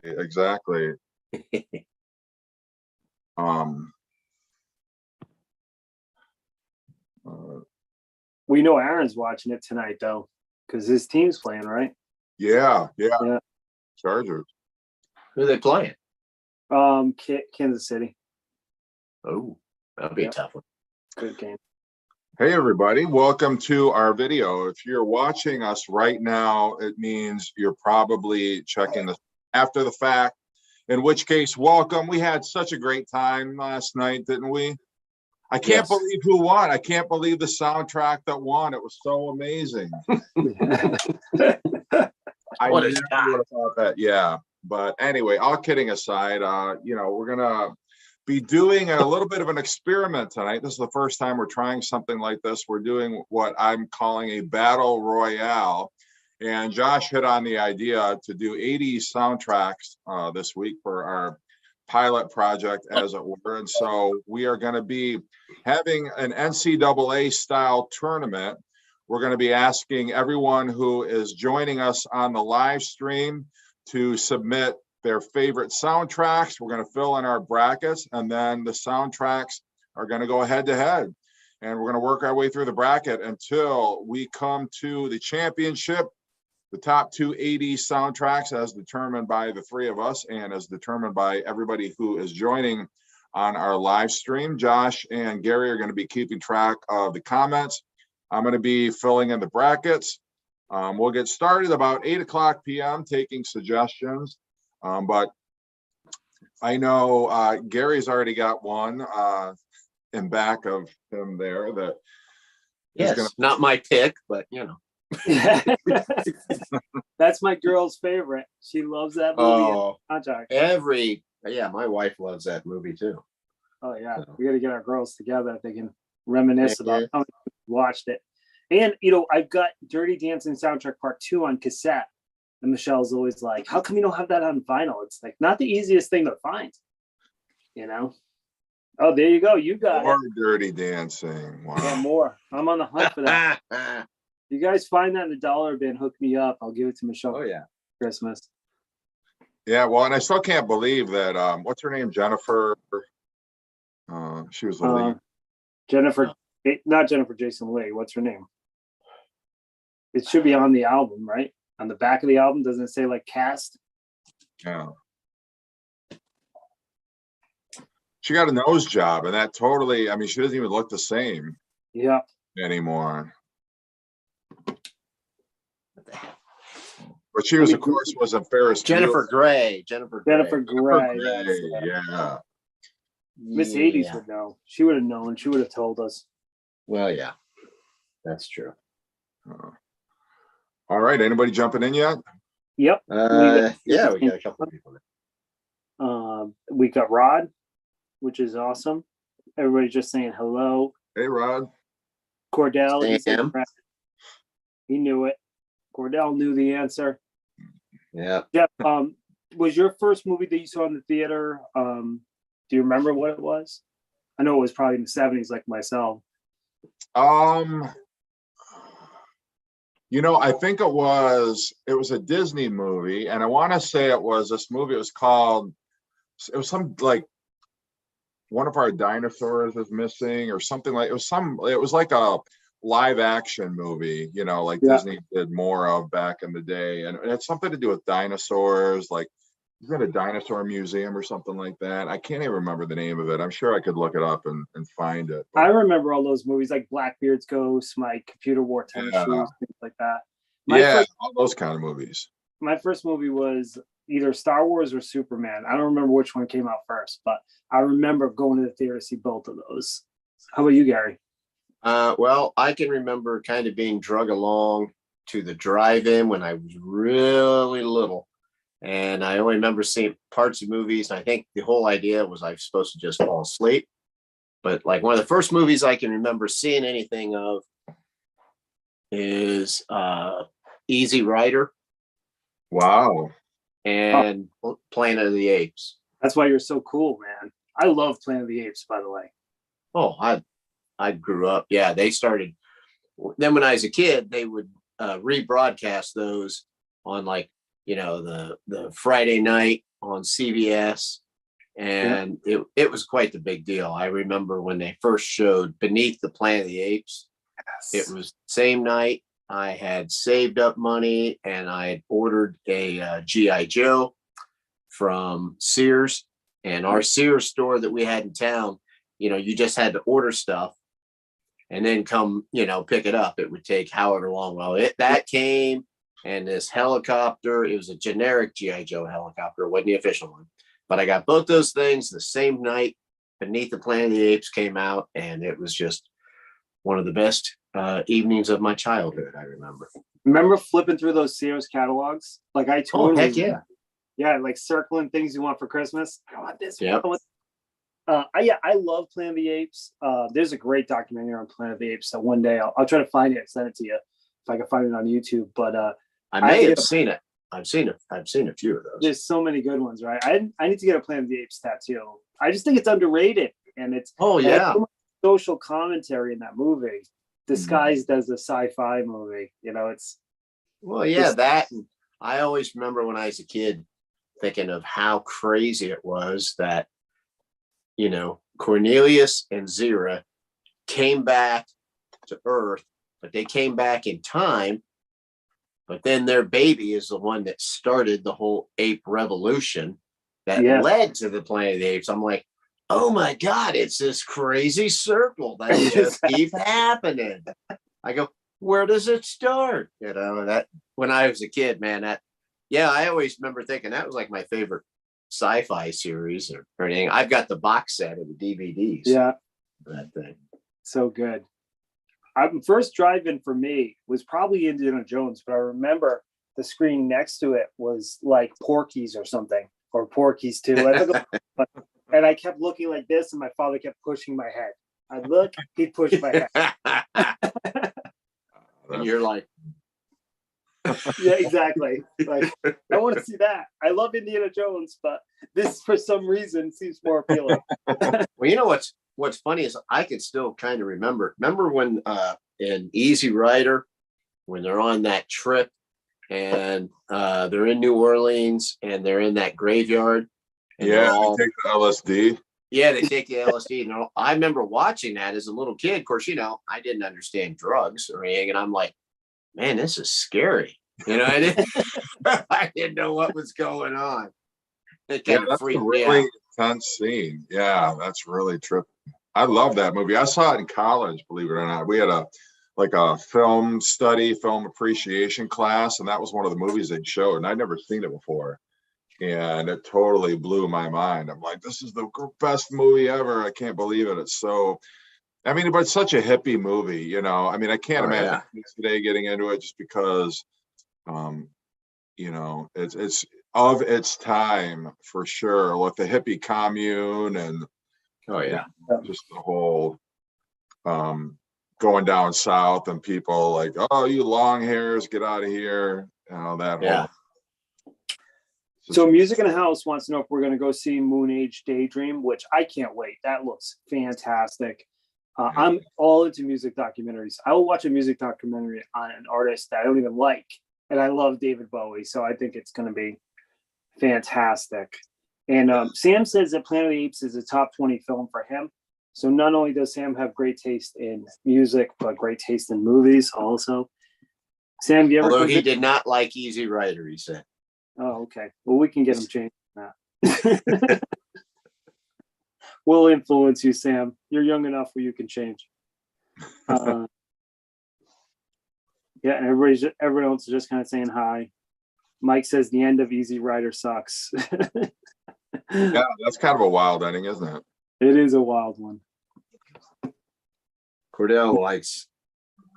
exactly. Um, We know Aaron's watching it tonight, though, because his team's playing, right? yeah. Yeah. Chargers. Who are they playing? Kansas City. Oh, that'll be a tough one. Good game. Hey, everybody. Welcome to our video. If you're watching us right now, it means you're probably checking this after the fact, in which case, welcome. We had such a great time last night, didn't we? I can't believe who won. I can't believe the soundtrack that won. It was so amazing. I What a never shot. would have thought that. Yeah. But anyway, all kidding aside, we're going to be doing a little bit of an experiment tonight. This is the first time we're trying something like this. We're doing what I'm calling a battle royale. And Josh hit on the idea to do 80s soundtracks this week for our pilot project, as it were. And so we are going to be having an NCAA style tournament. We're going to be asking everyone who is joining us on the live stream to submit their favorite soundtracks. We're going to fill in our brackets, and then the soundtracks are going to go head to head. And we're going to work our way through the bracket until we come to the championship. The top two 80s soundtracks, as determined by the three of us and as determined by everybody who is joining on our live stream. Josh and Gary are going to be keeping track of the comments. I'm going to be filling in the brackets. We'll get started about 8:00 p.m. taking suggestions. But I know Gary's already got one in back of him there. That Yes, not my pick, but you know. That's my girl's favorite. She loves that movie. My wife loves that movie too. Oh yeah, we got to get our girls together. They can reminisce about how we watched it. And I've got Dirty Dancing soundtrack part 2 on cassette, and Michelle's always like, "How come you don't have that on vinyl?" It's like not the easiest thing to find, Oh, there you go. You got more Dirty Dancing. Wow. Yeah, more. I'm on the hunt for that. You guys find that in the dollar bin, hook me up. I'll give it to Michelle. Oh yeah, Christmas. Yeah, well, and I still can't believe that. What's her name? Jennifer. She was the lead. Jennifer, not Jennifer Jason Leigh. What's her name? It should be on the album, right? On the back of the album, doesn't it say like cast? Yeah. She got a nose job, and that totally. I mean, she doesn't even look the same. Yeah. Anymore. But she was, of course, was a Ferris. Jennifer Grey. Jennifer Grey. Yeah. Miss 80's would know. She would have known. She would have told us. Well, yeah, that's true. All right. Anybody jumping in yet? Yep. We got a couple of people there. We got Rod, which is awesome. Everybody's just saying hello. Hey, Rod. Cordell. He knew it. Cordell knew the answer. Yeah. Jeff, was your first movie that you saw in the theater? Do you remember what it was? I know it was probably in the 70s, like myself. I think it was a Disney movie, and I want to say it was this movie. It was some like one of our dinosaurs is missing or something like it was like a live action movie, Disney did more of back in the day, and it had something to do with dinosaurs, like is it a dinosaur museum or something like that? I can't even remember the name of it. I'm sure I could look it up and find it. I remember all those movies like Blackbeard's Ghost, My Computer Wore Tennis Shoes, things like that. All those kind of movies. My first movie was either Star Wars or Superman. I don't remember which one came out first, but I remember going to the theater to see both of those. How about you, Gary? Well, I can remember kind of being drug along to the drive-in when I was really little. And I only remember seeing parts of movies. And I think the whole idea was I was supposed to just fall asleep. But like one of the first movies I can remember seeing anything of is Easy Rider. Wow. And Planet of the Apes. That's why you're so cool, man. I love Planet of the Apes, by the way. Oh, I grew up. Yeah, they started. Then when I was a kid, they would rebroadcast those on the Friday night on CBS, and it was quite the big deal. I remember when they first showed Beneath the Planet of the Apes. Yes. It was the same night I had saved up money and I had ordered a G.I. Joe from Sears, and our Sears store that we had in town, you just had to order stuff and then come, pick it up. It would take however long. Well, that came, and this helicopter, it was a generic G.I. Joe helicopter. It wasn't the official one, but I got both those things the same night. Beneath the Planet of the Apes came out, and it was just one of the best evenings of my childhood. I remember flipping through those Sears catalogs. Like I totally, like circling things you want for Christmas. I want this. Yeah. I love Planet of the Apes. There's a great documentary on Planet of the Apes. So one day I'll try to find it and send it to you if I can find it on YouTube. But I may have seen it. I've seen a few of those. There's so many good ones, right? I need to get a Planet of the Apes tattoo. I just think it's underrated, and it's social commentary in that movie disguised as a sci-fi movie. It's that. And I always remember when I was a kid thinking of how crazy it was that Cornelius and Zira came back to Earth, but they came back in time. But then their baby is the one that started the whole ape revolution that led to the Planet of the Apes. I'm like, oh my God, it's this crazy circle that just keeps happening. I go, where does it start? That when I was a kid, man, I always remember thinking that was like my favorite sci-fi series or anything. I've got the box set of the DVDs. Yeah. That thing. So good. First drive-in for me was probably Indiana Jones, but I remember the screen next to it was like Porky's or something, or Porky's 2. And I kept looking like this, and my father kept pushing my head. I'd look, he'd push my head. And you're like, yeah, exactly. Like, I want to see that. I love Indiana Jones, but this for some reason seems more appealing. Well, what's funny is I could still kind of remember when in Easy Rider, when they're on that trip and they're in New Orleans and they're in that graveyard. And they take the LSD. Yeah, they take the LSD. And I remember watching that as a little kid. Of course, I didn't understand drugs or anything, and I'm like, man, this is scary. I didn't know what was going on. It kind of freaked me out. Intense scene. Yeah, that's really trippy. I love that movie. I saw it in college, believe it or not. We had a film appreciation class, and that was one of the movies they showed, and I'd never seen it before. And it totally blew my mind. I'm like, this is the best movie ever. I can't believe it. It's so, but it's such a hippie movie, I can't imagine kids today getting into it just because, it's of its time for sure, with the hippie commune and just the whole going down south and people like, oh, you long hairs, get out of here, that whole. So Music in the House wants to know if we're going to go see Moon Age Daydream, which I can't wait. That looks fantastic. I'm all into music documentaries. I will watch a music documentary on an artist that I don't even like, and I love David Bowie, so I think it's going to be fantastic. And Sam says that Planet of the Apes is a top 20 film for him. So not only does Sam have great taste in music, but great taste in movies also. Sam, do you ever? Although he did not like Easy Rider, he said. Oh, okay. Well, we can get him changed that. We'll influence you, Sam. You're young enough where you can change. And everyone else is just kind of saying hi. Mike says the end of Easy Rider sucks. Yeah, that's kind of a wild ending, isn't it? It is a wild one. Cordell likes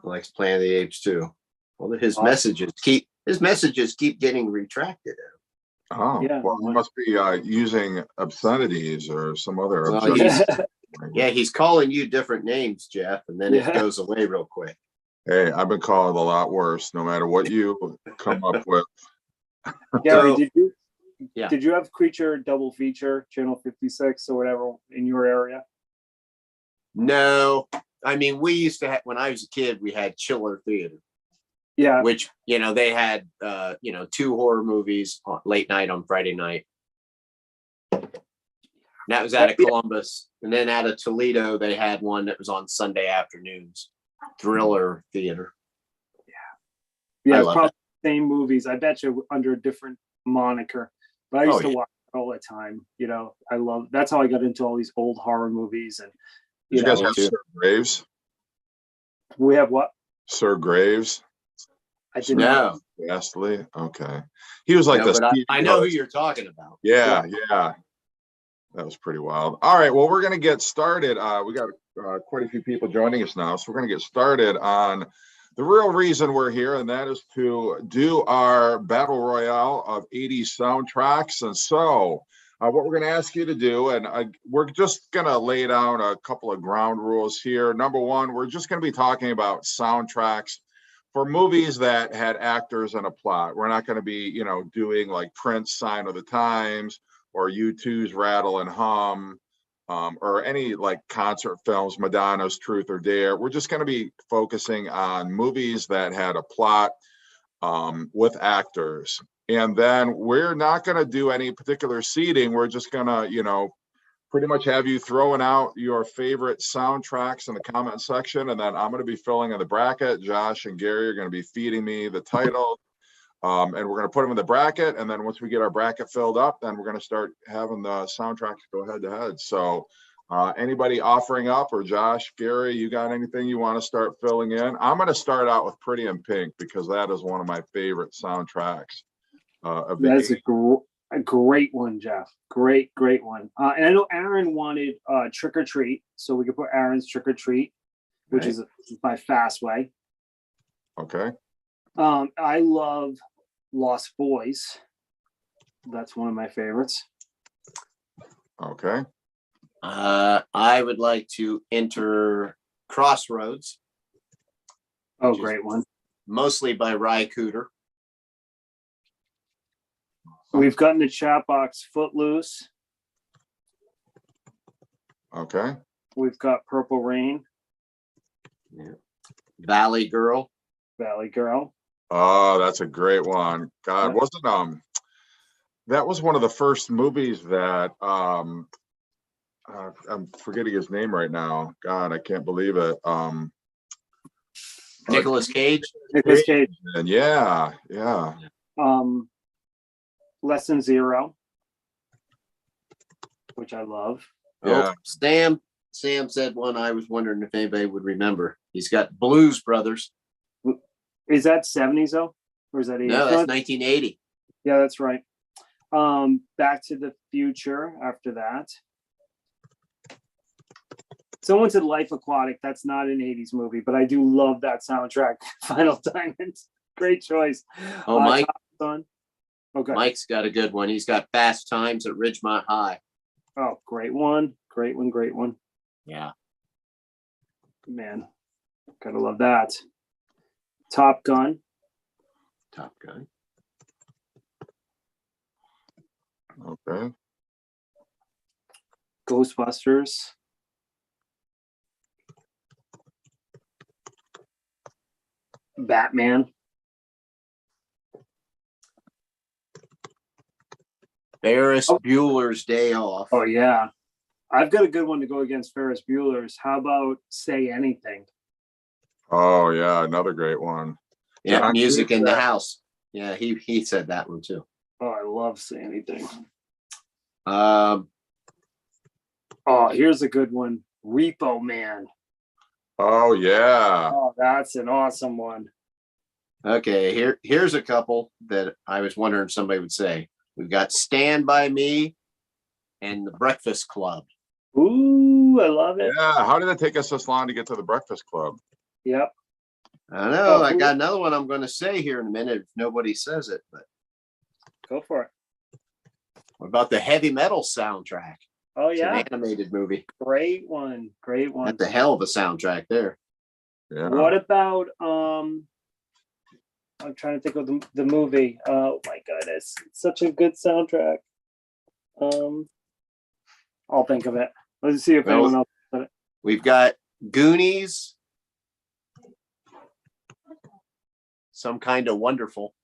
Planet of the Apes too. Well, his messages keep getting retracted. Oh, yeah. Well, he must be using obscenities or some other. He's calling you different names, Jeff, and then it goes away real quick. Hey, I've been called a lot worse. No matter what you come up with. Gary, did you have Creature double feature, Channel 56 or whatever in your area? No, we used to have, when I was a kid, we had Chiller Theater. Yeah. Which, they had, 2 horror movies late night on Friday night. that was out of Columbus. And then out of Toledo, they had one that was on Sunday afternoons. Thriller Theater. Yeah, I it's love probably the same movies. I bet you under a different moniker. But I used to watch it all the time. You know, that's how I got into all these old horror movies. And Did you guys know, have too. Sir Graves? we have what? Sir Graves? I did not. No, Ghastly. Okay. He was like no, this. but I know who you're talking about. Yeah. That was pretty wild. All right. Well, we're going to get started. We got quite a few people joining us now. So we're going to get started on the real reason we're here, and that is to do our battle royale of 80s soundtracks. And so what we're going to ask you to do, and we're just going to lay down a couple of ground rules here. Number one, we're just going to be talking about soundtracks for movies that had actors and a plot. We're not going to be, doing like Prince, Sign of the Times, or U2's Rattle and Hum, or any like concert films, Madonna's Truth or Dare. We're just going to be focusing on movies that had a plot with actors. And then we're not going to do any particular seeding. We're just going to, pretty much have you throwing out your favorite soundtracks in the comment section. And then I'm going to be filling in the bracket. Josh and Gary are going to be feeding me the title. And we're going to put them in the bracket. And then once we get our bracket filled up, then we're going to start having the soundtracks go head to head. So anybody offering up, or Josh, Gary, you got anything you want to start filling in? I'm going to start out with Pretty in Pink because that is one of my favorite soundtracks. That's a great one, Jeff. Great one. And I know Aaron wanted Trick or Treat, so we could put Aaron's Trick or Treat, which is my fast way. Okay. I love Lost Boys. That's one of my favorites. Okay. I would like to enter Crossroads. Oh, great one. Mostly by Ry Cooder. We've got in the chat box Footloose. Okay. We've got Purple Rain. Yeah. Valley Girl. Oh, that's a great one. God, wasn't that was one of the first movies that I'm forgetting his name right now. God, I can't believe it. Nicolas Cage. And yeah. Lesson Zero, which I love. Yeah. Oh, Sam said one I was wondering if anybody would remember. He's got Blues Brothers. Is that 70s though? Or is that 80s? No, that's 1980. Yeah, that's right. Back to the Future after that. Someone said Life Aquatic. That's not an 80s movie, but I do love that soundtrack. Final Diamonds. Great choice. Oh, Mike. Okay. Mike's got a good one. He's got Fast Times at Ridgemont High. Oh, great one. Yeah. Man, gotta love that. Top Gun. Okay. Ghostbusters. Batman. Ferris Bueller's Day Off. Oh, yeah. I've got a good one to go against Ferris Bueller's. How about Say Anything? Oh, yeah. Another great one. Yeah. John Music in the Cusack. House. Yeah. He said that one too. Oh, I love Say Anything. Um, Oh, here's a good one. Repo Man. Oh, yeah. Oh, that's an awesome one. Okay. Here's a couple that I was wondering if somebody would say. We've got Stand By Me and The Breakfast Club. Ooh, I love it. Yeah. How did it take us this long to get to The Breakfast Club? Yep. I know. I got another one I'm going to say here in a minute if nobody says it. But go for it. What about the heavy metal soundtrack? Oh, It's yeah. an animated movie. Great one. That's a hell of a soundtrack there. Yeah. What about I'm trying to think of the movie. Oh my goodness. It's such a good soundtrack. I'll think of it. Let's see if anyone else said it. We've got Goonies. Some Kind of Wonderful.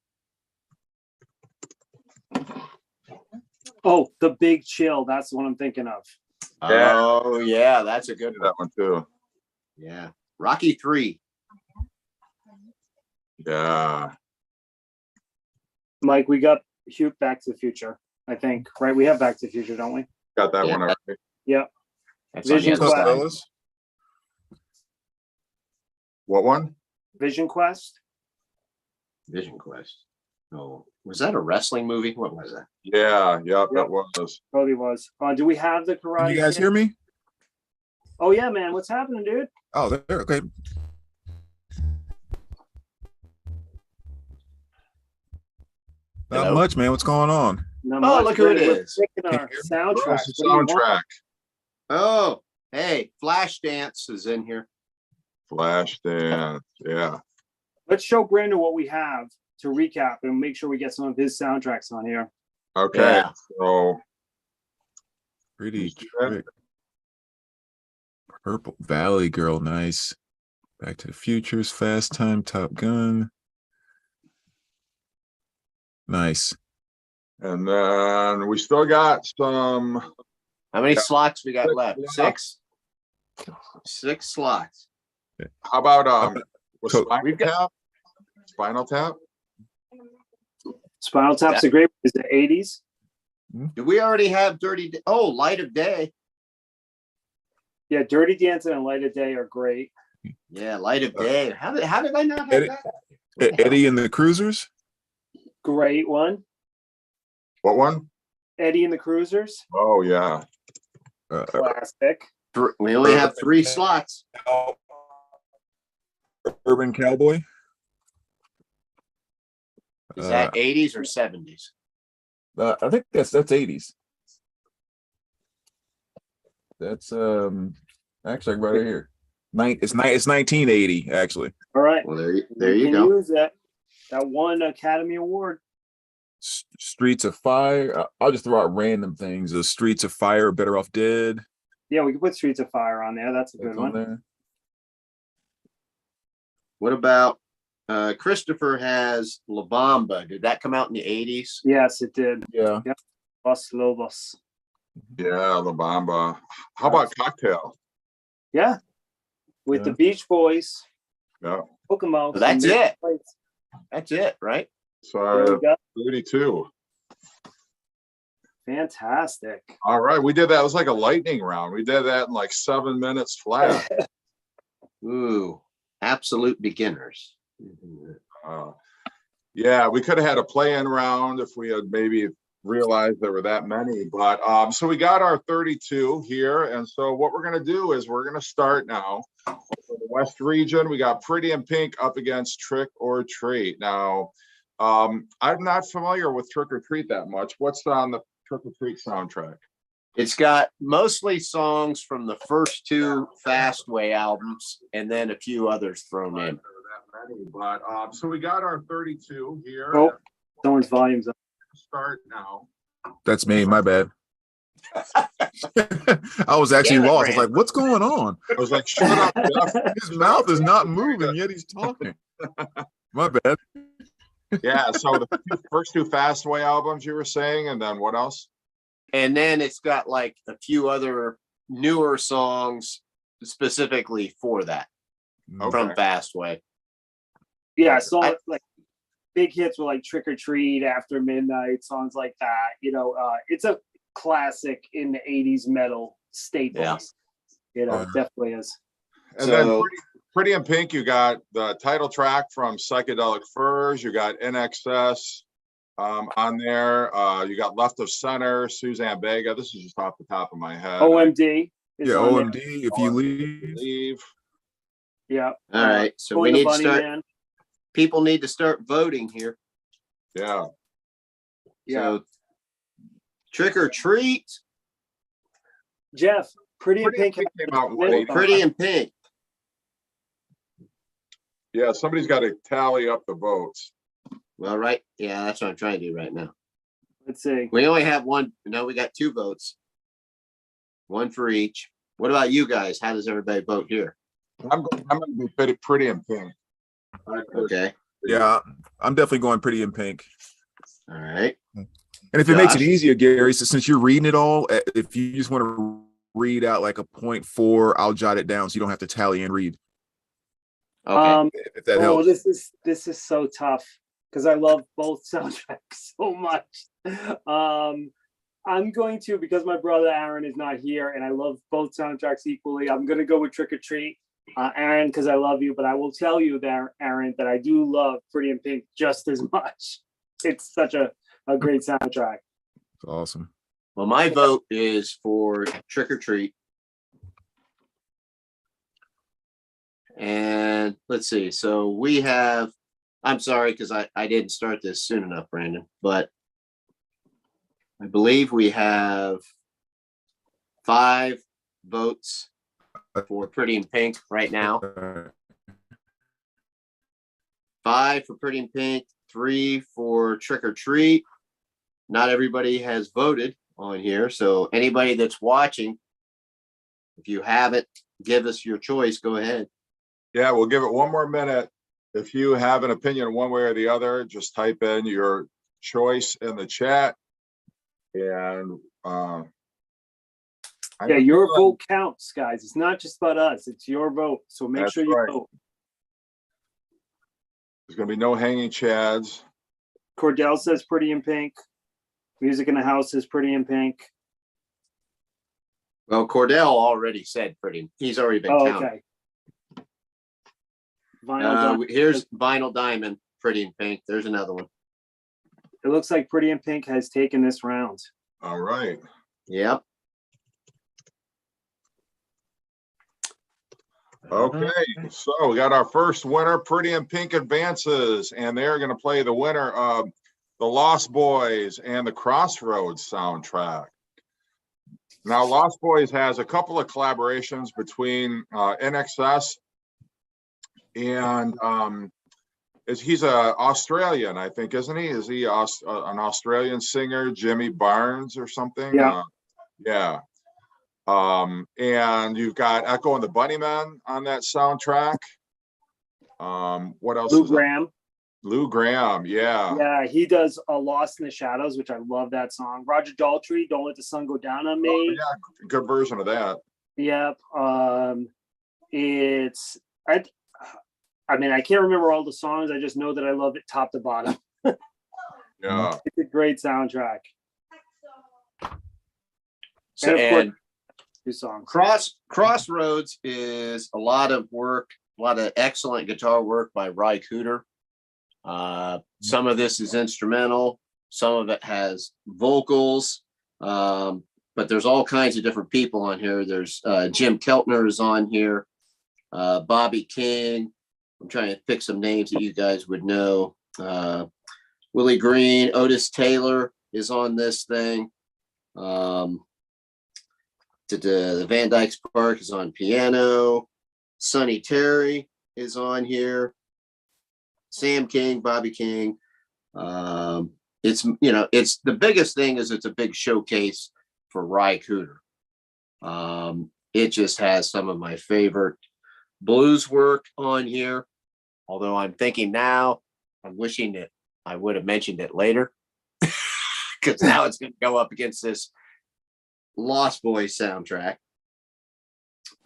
Oh, The Big Chill. That's the one I'm thinking of. Yeah. Oh yeah, that's a good one. That one too. Yeah, Rocky 3. Yeah. Mike, we got Back to the Future, I think, right? We have Back to the Future, don't we? Got that Yeah. one already. Yeah. That's on the Vision other Quest. side. fellas? What one? Vision Quest. Vision Quest. Oh, was that a wrestling movie? What was that? Yeah. Yep. Yep. It was. Probably was. Do we have the Karate Can you guys Kid? hear me? Oh yeah, man. What's happening, dude? Oh, there. Okay. Not Hello? much, man. What's going on? Not Oh, much. look who it We're is. picking our soundtrack. That's the What do you want? soundtrack. Oh, hey, Flashdance is in here. Flashdance. Yeah. Let's show Brandon what we have to recap and make sure we get some of his soundtracks on here. Okay. Yeah. So Pretty see that? trick. Purple Valley Girl, nice. Back to the Futures, Fast Time, Top Gun. Nice. and then we still got some. How many Yeah. slots we got Six left? slots. 6 slots. How about with So- Spinal Tap? Spinal Tap? Spinal Tap's a great. Is it 80's? Do we already have Dirty? Oh, Light of Day. Yeah, Dirty Dancing and Light of Day are great. Yeah, Light of Day. How did I not have Eddie- that? Eddie and the Cruisers. Great one. What one? Eddie and the Cruisers. Oh yeah. Classic. We only have 3 slots. Urban Cowboy. Is that 80s or 70s? I think that's 80s. That's actually right here. It's 1980 actually. All right. Well, there We you can go. Use that one Academy Award. Streets of Fire. I'll just throw out random things. The Streets of Fire, Better Off Dead. Yeah, we can put Streets of Fire on there. That's a good That's on one. there. What about Christopher has La Bamba? Did that come out in the 80s? Yes, it did. Yeah. Los Lobos. Yeah, La Bamba. How about Cocktail? Yeah. With the Beach Boys. Yeah. Kokomo. So that's some it. plates. That's it, right? There So we go. 32. Fantastic. All right. We did that. It was like a lightning round. We did that in like 7 minutes flat. Ooh, absolute beginners. Yeah, we could have had a play-in round if we had maybe realized there were that many. But so we got our 32 here. And so what we're going to do is we're going to start now. For the West region, we got Pretty in Pink up against Trick or Treat. Now, I'm not familiar with Trick or Treat that much. What's on the Trick or Treat soundtrack? It's got mostly songs from the first 2 Fastway albums and then a few others thrown in. That many, but so we got our 32 here. Oh, someone's volume's up. Start now. That's me. My bad. I was actually Damn it, lost. I was Brand. like, "What's going on?" I was like, shut up, Jeff. His mouth is not moving yet he's talking. My bad. Yeah, so the first 2 Fastway albums you were saying, and then what else? And then it's got like a few other newer songs specifically for that Okay. from Fastway. Yeah, so like big hits were like Trick or Treat, After Midnight, songs like that. It's a classic in the 80's metal staples. It definitely is. And So- then Pretty in Pink, you got the title track from Psychedelic Furs. You got NXS on there. You got Left of Center, Suzanne Vega. This is just off the top of my head. OMD. Is Yeah, on there. OMD. If you leave, Leave. Yeah. All right. So Going we to need to Bunny start, Man. people need to start voting here. Yeah. Yeah. So Trick or Treat, Jeff, Pretty in Pretty in Pink. Pink came out in Well, late. Pretty in Pink. Yeah, somebody's got to tally up the votes. Well, right. Yeah, that's what I'm trying to do right now. Let's see. We only have one. No, we got 2 votes. 1 for each. What about you guys? How does everybody vote here? I'm going to be Pretty in Pink. Okay. yeah, I'm definitely going Pretty in Pink. All right. And if it makes it Josh? easier, Gary, so since you're reading it all, if you just want to read out like a 0.4, I'll jot it down so you don't have to tally and read. Okay. If that Oh, helps. this is so tough because I love both soundtracks so much. I'm going to, because my brother Aaron is not here and I love both soundtracks equally, I'm going to go with Trick or Treat. Aaron, because I love you, but I will tell you that, Aaron, that I do love Pretty in Pink just as much. It's such a great soundtrack. It's awesome. Well, my vote is for Trick or Treat. And let's see. So we have, I'm sorry, because I didn't start this soon enough, Brandon, but I believe we have 5 votes for Pretty in Pink right now. 5 for Pretty in Pink, 3 for Trick or Treat. Not everybody has voted on here. So anybody that's watching, if you haven't, give us your choice. Go ahead. Yeah, we'll give it one more minute. If you have an opinion one way or the other, just type in your choice in the chat. And yeah, your vote counts, guys. It's not just about us. It's your vote. So make sure you vote. There's going to be no hanging chads. Cordell says Pretty in Pink. Music in the House is Pretty in Pink. Well, Cordell already said Pretty. He's already been counted. Okay. Here's Vinyl Diamond, Pretty in Pink. There's another one. It looks like Pretty in Pink has taken this round. All right. Yep. Okay, so we got our first winner. Pretty in Pink advances, and they're going to play the winner of the Lost Boys and the Crossroads soundtrack. Now, Lost Boys has a couple of collaborations between NXS and he's a Australian, I think, isn't he? Is he an Australian singer, Jimmy Barnes or something? Yeah. Yeah. And you've got Echo and the Bunnymen on that soundtrack. What else? Lou Gramm. Lou Gramm, yeah. Yeah, he does Lost in the Shadows, which I love that song. Roger Daltrey, Don't Let the Sun Go Down on Me. Oh, yeah, good version of that. Yep. I mean, I can't remember all the songs. I just know that I love it top to bottom. Yeah. It's a great soundtrack. So, and of course, 2 songs. Crossroads is a lot of work, a lot of excellent guitar work by Ry Cooder. Some of this is instrumental, some of it has vocals, but there's all kinds of different people on here. There's Jim Keltner is on here, Bobby King. I'm trying to pick some names that you guys would know. Willie Green, Otis Taylor is on this thing. The Van Dyke Park is on piano. Sonny Terry is on here. Sam King, Bobby King. It's the biggest thing is it's a big showcase for Ry Cooder. It just has some of my favorite blues work on here. Although I'm thinking now, I'm wishing that I would have mentioned it later, because now it's going to go up against this Lost Boys soundtrack.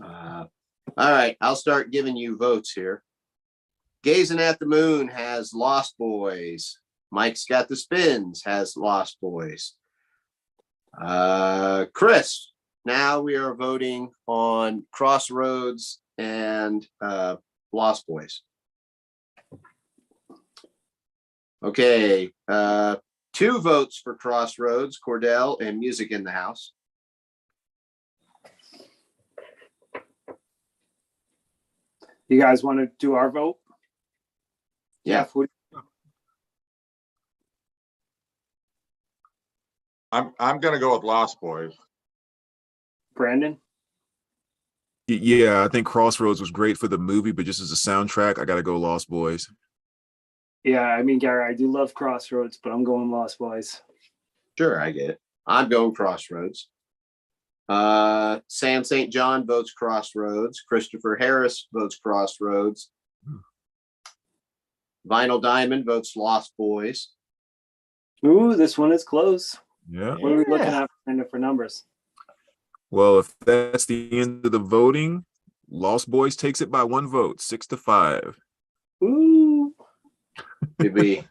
All right, I'll start giving you votes here. Gazing at the Moon has Lost Boys. Mike's Got the Spins has Lost Boys. Chris, now we are voting on Crossroads and Lost Boys. Okay, 2 votes for Crossroads, Cordell, and Music in the House. You guys want to do our vote? Yeah. I'm going to go with Lost Boys. Brandon? Yeah, I think Crossroads was great for the movie, but just as a soundtrack, I got to go Lost Boys. Yeah, I mean, Gary, I do love Crossroads, but I'm going Lost Boys. Sure, I get it. I'm going Crossroads. Sam St. John votes Crossroads. Christopher Harris votes Crossroads. Vinyl Diamond votes Lost Boys. Ooh, this one is close. Yeah. What are we looking at for numbers? Well, if that's the end of the voting, Lost Boys takes it by 1 vote, 6-5. Ooh. Maybe.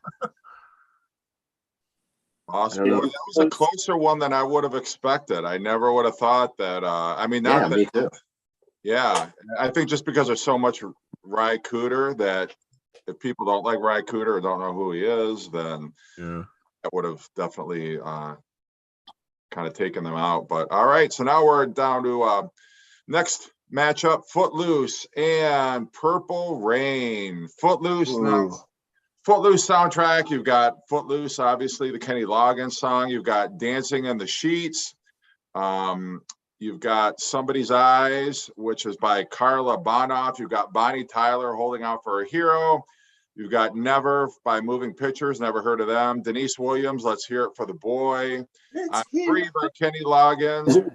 Awesome. I don't know. That was a closer one than I would have expected. I never would have thought that. I mean, Yeah, not that. me too. Yeah, I think just because there's so much Ry Cooder that if people don't like Ry Cooder or don't know who he is, then Yeah. that would have definitely kind of taken them out. But all right, so now we're down to next matchup: Footloose and Purple Rain. Footloose now. Footloose soundtrack. You've got Footloose, obviously the Kenny Loggins song. You've got Dancing in the Sheets. You've got Somebody's Eyes, which is by Carla Bonoff. You've got Bonnie Tyler, Holding Out for a Hero. You've got Never by Moving Pictures. Never heard of them. Denise Williams, Let's Hear It for the Boy. Free by Kenny Loggins.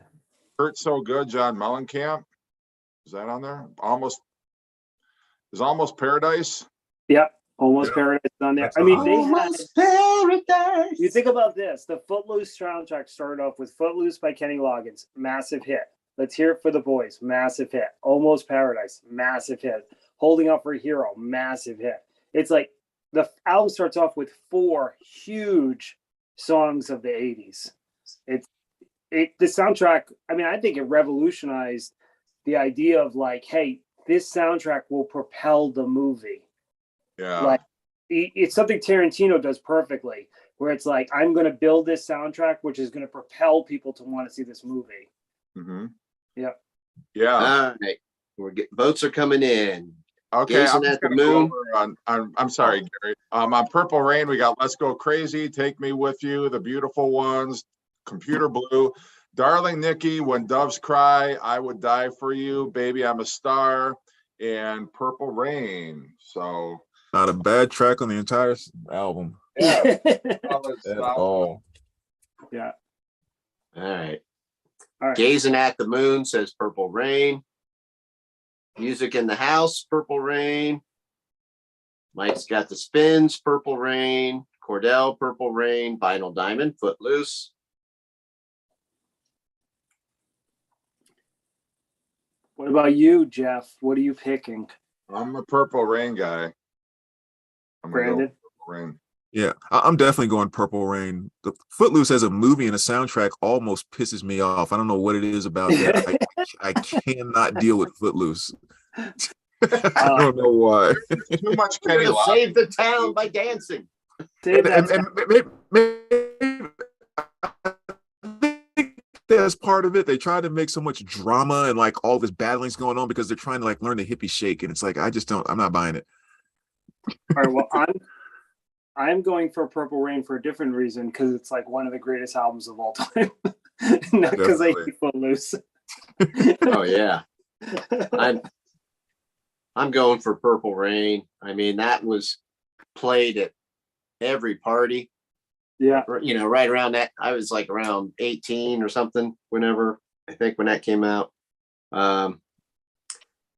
Hurt So Good, John Mellencamp. Is that on there? Almost Paradise. Yep. Almost Paradise is on there. That's I mean, Almost Paradise. You think about this. The Footloose soundtrack started off with Footloose by Kenny Loggins, massive hit. Let's Hear It for the Boys, massive hit. Almost Paradise, massive hit. Holding Out for a Hero, massive hit. It's like the album starts off with 4 huge songs of the 80s. The soundtrack, I mean, I think it revolutionized the idea of like, hey, this soundtrack will propel the movie. Yeah. Like it's something Tarantino does perfectly, where it's like, I'm going to build this soundtrack, which is going to propel people to want to see this movie. Mm-hmm. Yep. Yeah. All right. Votes are coming in. Okay. Gazing at the moon. I'm sorry, Gary. On Purple Rain, we got Let's Go Crazy, Take Me With You, The Beautiful Ones, Computer Blue, Darling Nikki, When Doves Cry, I Would Die for You, Baby I'm a Star, and Purple Rain. So Not a bad track on the entire album. yeah. At all. Yeah. All right. All right. Gazing at the Moon says Purple Rain. Music in the House, Purple Rain. Mike's got the Spins, Purple Rain. Cordell, Purple Rain. Vinyl Diamond, Footloose. What about you, Jeff? What are you picking? I'm a Purple Rain guy. I'm gonna go Brandon? Purple Rain. Yeah, I'm definitely going Purple Rain. The Footloose as a movie and a soundtrack almost pisses me off. I don't know what it is about that. I cannot deal with Footloose. I don't know why. Too much We're Kenny gonna Loggins. save the town by dancing. That's part of it. They try to make so much drama and like all this battling's going on because they're trying to like learn the hippie shake, and it's like I'm not buying it. All right, well, I'm going for Purple Rain for a different reason, because it's like one of the greatest albums of all time. Not because I hate Footloose. Oh yeah. I'm going for Purple Rain. I mean, that was played at every party. Yeah. You know, right around that. I was like around 18 or something when that came out.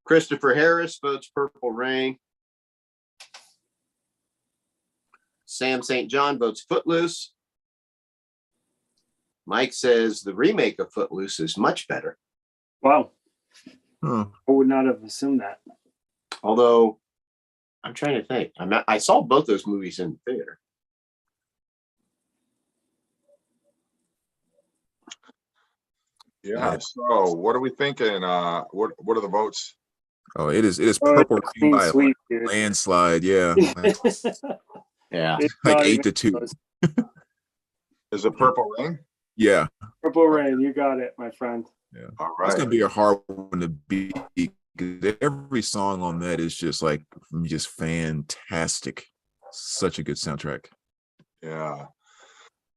Christopher Harris votes Purple Rain. Sam St. John votes Footloose. Mike says the remake of Footloose is much better. Wow. Huh. I would not have assumed that. Although, I'm trying to think. I saw both those movies in the theater. Yeah. So what are we thinking? What are the votes? Oh, it is Purple Rain by Sweet, a landslide. Yeah, Yeah. like 8-2. Is it Purple Rain? Yeah. Purple Rain, you got it, my friend. Yeah. All That's right. gonna be a hard one to beat because every song on that is just fantastic. Such a good soundtrack. Yeah.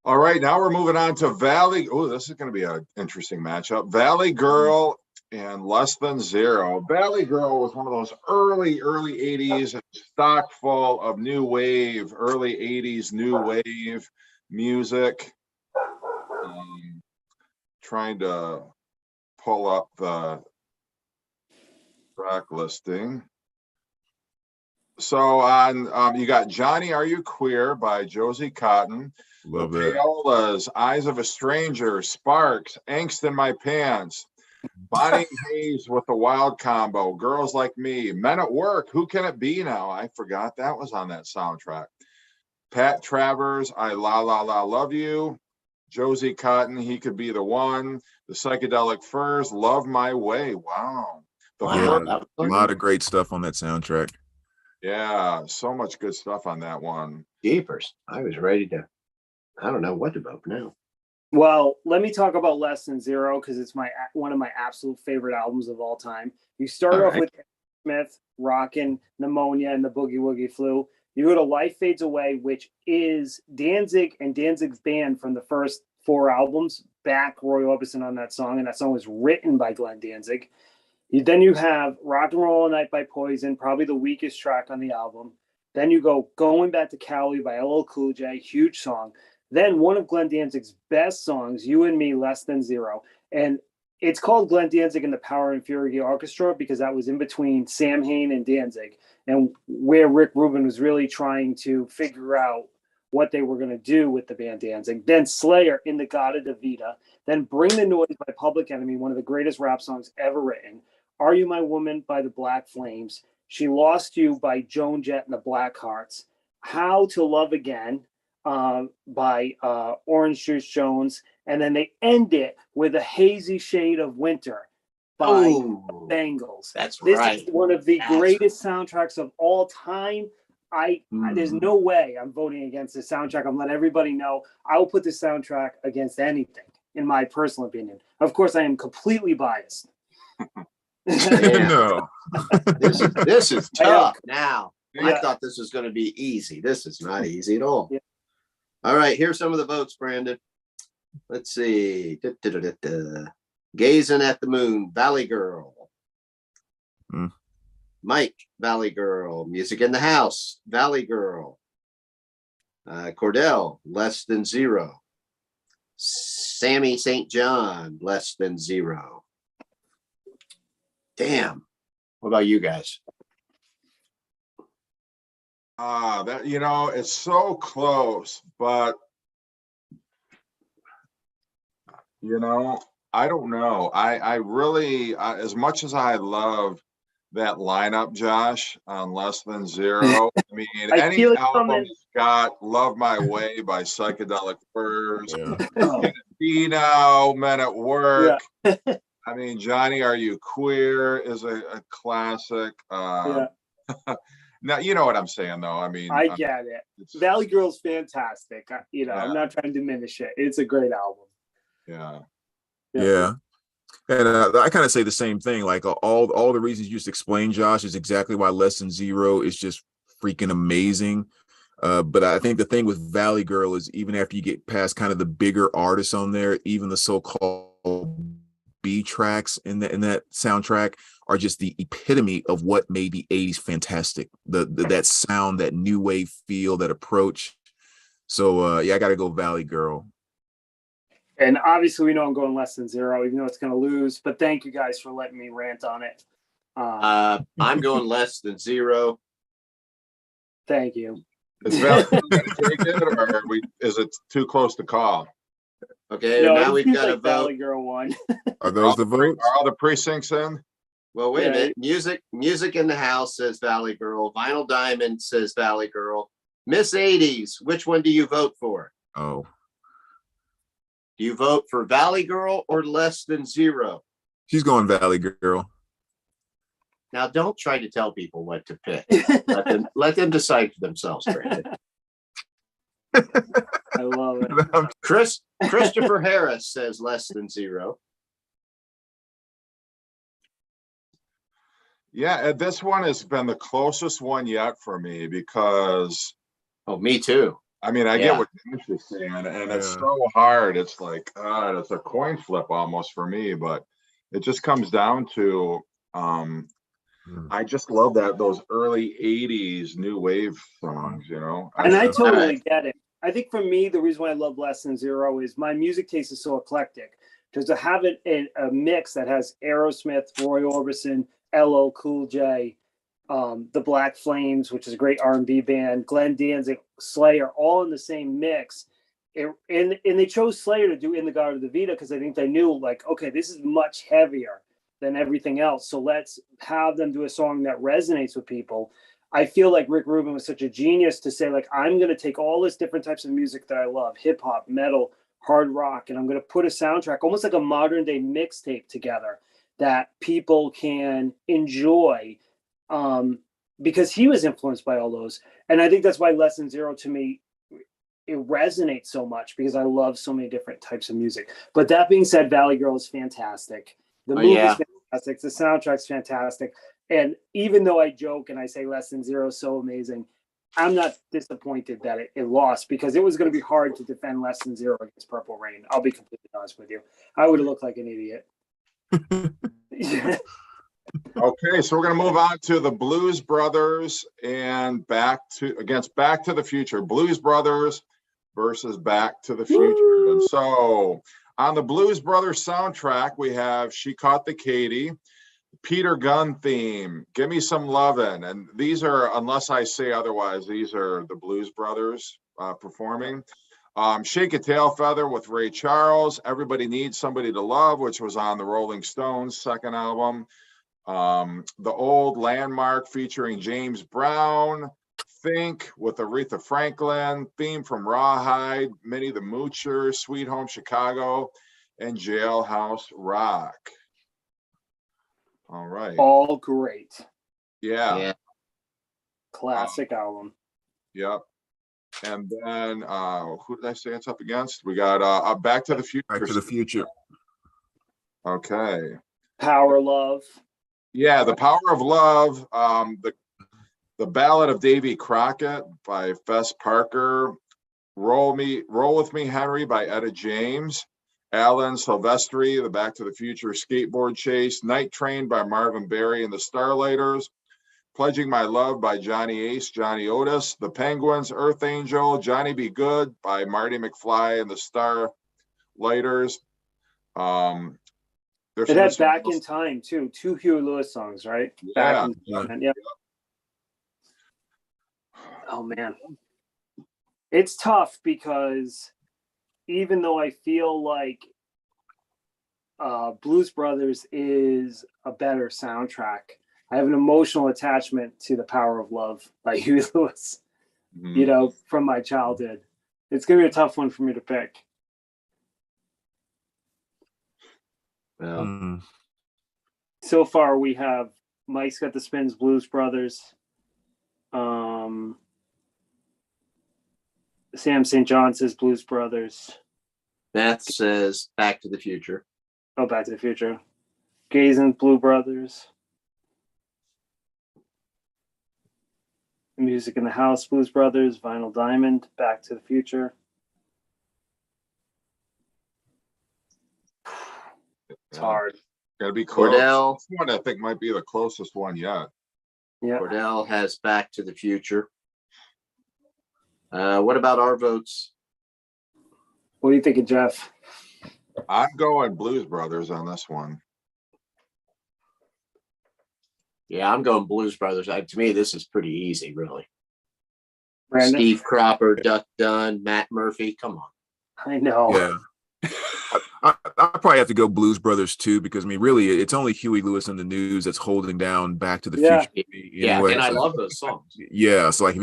All right. Now we're moving on to Valley. Oh, this is going to be an interesting matchup. Valley Girl and Less Than Zero. Valley Girl was one of those early 80s, stock full of new wave, early 80s new wave music. Trying to pull up the track listing. So on you got Johnny, Are You Queer by Josie Cotton. Love The that. Paolas, Eyes of a Stranger, Sparks, Angst in My Pants, Bonnie Hayes with the Wild Combo, Girls Like Me, Men at Work, Who Can It Be Now? I forgot that was on that soundtrack. Pat Travers, I La La La Love You, Josie Cotton, He Could Be the One, The Psychedelic Furs, Love My Way. Wow. The Wow, Yeah, that a was lot of great stuff on that soundtrack. Yeah, so much good stuff on that one. jeepers. I was ready to. I don't know what to vote now. Well, let me talk about Less Than Zero because it's one of my absolute favorite albums of all time. You start All off right. with Smith, Rockin', Pneumonia, and the Boogie Woogie Flu. You go to Life Fades Away, which is Danzig and Danzig's band from the first 4 albums. Back Roy Orbison on that song, and that song was written by Glenn Danzig. Then you have Rock and Roll All Night by Poison, probably the weakest track on the album. Then you go Going Back to Cali by LL Cool J, huge song. Then one of Glenn Danzig's best songs, You and Me, Less Than Zero. And it's called Glenn Danzig and the Power and Fury Orchestra because that was in between Sam Hain and Danzig, and where Rick Rubin was really trying to figure out what they were going to do with the band Danzig. Then Slayer in the Gata de Vida. Then Bring the Noise by Public Enemy, one of the greatest rap songs ever written. Are You My Woman by the Black Flames. She Lost You by Joan Jett and the Blackhearts. How to Love Again by Orange Juice Jones. And then they end it with A Hazy Shade of Winter by Oh, Bengals. that's This right. is one of the That's greatest soundtracks of all time. There's Mm. no way I'm voting against the soundtrack. I'm letting everybody know I will put the soundtrack against anything, in my personal opinion. Of course, I am completely biased. Yeah. No. This is I am- tough now. I Yeah. thought this was going to be easy. This is not easy at all. Yeah. All right, here's some of the votes, Brandon. Let's see. Da-da-da-da-da. Gazing at the Moon, Valley Girl. Mm. Mike, Valley Girl. Music in the House, Valley Girl. Cordell, Less Than Zero. Sammy St. John, Less Than Zero. Damn. What about you guys? That it's so close, but I don't know. I really, as much as I love that lineup, Josh, on Less Than Zero, I mean, I any feel it album coming. that's got Love My Way by Psychedelic Furs, Yeah. Be Now, Men at Work. Yeah. I mean, Johnny, Are You Queer is a classic. Yeah. Now, you know what I'm saying, though. I mean, I get it. it's- Valley Girl's fantastic. Yeah. I'm not trying to diminish it. It's a great album. yeah. Yeah. And I kind of say the same thing. Like all the reasons you just explained, Josh, is exactly why Less Than Zero is just freaking amazing. But I think the thing with Valley Girl is even after you get past kind of the bigger artists on there, even the so-called B tracks in that soundtrack are just the epitome of what made the 80s fantastic. That sound, that new wave feel, that approach. So yeah, I got to go Valley Girl. And obviously, we know I'm going Less Than Zero, even though it's going to lose. But thank you guys for letting me rant on it. I'm going Less Than Zero. Thank you. Is Valley Girl gonna take it, or is it too close to call? Okay, No, now it we've seems got to like vote. Valley Girl won. Are those the votes? Are all the precincts in? Well, wait a Yeah. minute. Music in the House says Valley Girl. Vinyl Diamond says Valley Girl. Miss 80s, which one do you vote for? Oh, Do you vote for Valley Girl or Less Than Zero? she's going Valley Girl. Now, don't try to tell people what to pick. Let them decide for themselves, Brandon. I love it. Christopher Harris says Less Than Zero. Yeah, this one has been the closest one yet for me because, Oh, me too. I mean, I Yeah. get what Dennis is saying, and it's Yeah. so hard. It's like, it's a coin flip almost for me, but it just comes down to, I just love those early 80s new wave songs, And I Yeah. totally get it. I think for me, the reason why I love Less Than Zero is my music taste is so eclectic. Because to have it in a mix that has Aerosmith, Roy Orbison, LL Cool J, the Black Flames, which is a great R&B band, Glenn Danzig, Slayer, all in the same mix. And they chose Slayer to do In the Garden of the Vita because I think they knew, like, okay, this is much heavier than everything else. So let's have them do a song that resonates with people. I feel like Rick Rubin was such a genius to say, like, I'm going to take all this different types of music that I love, hip hop, metal, hard rock, and I'm going to put a soundtrack, almost like a modern day mixtape together that people can enjoy, because he was influenced by all those. And I think that's why Less Than Zero to me, it resonates so much because I love so many different types of music. But that being said, Valley Girl is fantastic. The movie is fantastic. The soundtrack's fantastic. And even though I joke and I say Less Than Zero is so amazing, I'm not disappointed that it lost, because it was going to be hard to defend Less Than Zero against Purple Rain. I'll be completely honest with you. I would have looked like an idiot. Okay, so we're going to move on to the Blues Brothers and Back to the Future. Blues Brothers versus Back to the Future. And so on the Blues Brothers soundtrack, we have She Caught the Katy, Peter Gunn theme, Give Me Some Lovin'. And these are, unless I say otherwise, these are the Blues Brothers performing. Shake a Tail Feather with Ray Charles, Everybody Needs Somebody to Love, which was on the Rolling Stones' second album. The Old Landmark featuring James Brown, Think with Aretha Franklin, theme from Rawhide, Minnie the Moocher, Sweet Home Chicago, and Jailhouse Rock. All right. All great. Yeah. Classic album. Yep. And then who did I say it's up against? We got Back to the Future. Back to the Future. Okay. Power Love. Yeah, The Power of Love, the Ballad of Davy Crockett by Fess Parker, Roll With Me, Henry by Etta James, Alan Silvestri, the Back to the Future Skateboard Chase, Night Train by Marvin Berry and the Starlighters, Pledging My Love by Johnny Ace, Johnny Otis, The Penguins, Earth Angel, Johnny Be Good by Marty McFly and the Starlighters. It had Back in Time too. 2 Huey Lewis songs, right? Yeah. Back in Time. Yeah. Oh man, it's tough because even though I feel like Blues Brothers is a better soundtrack, I have an emotional attachment to The Power of Love by Huey Lewis. Mhm. You know, from my childhood. It's gonna be a tough one for me to pick. Well, So far, we have Mike's got the Spins, Blues Brothers. Sam St. John says Blues Brothers. Matt says Back to the Future. Oh, Back to the Future. Gazen, Blue Brothers. Music in the House, Blues Brothers. Vinyl Diamond, Back to the Future. It's hard. Gotta be close. Cordell. This one I think might be the closest one yet. Yeah. Cordell has Back to the Future. What about our votes? What are you thinking, Jeff? I'm going Blues Brothers on this one. Yeah, I'm going Blues Brothers. To me, this is pretty easy, really. Brandon? Steve Cropper, Duck Dunn, Matt Murphy. Come on. I know. Yeah. I probably have to go Blues Brothers too, because I mean, really, it's only Huey Lewis and the News that's holding down Back to the Yeah. Future. Yeah, Anyway, and I so- love those songs. Yeah, so like,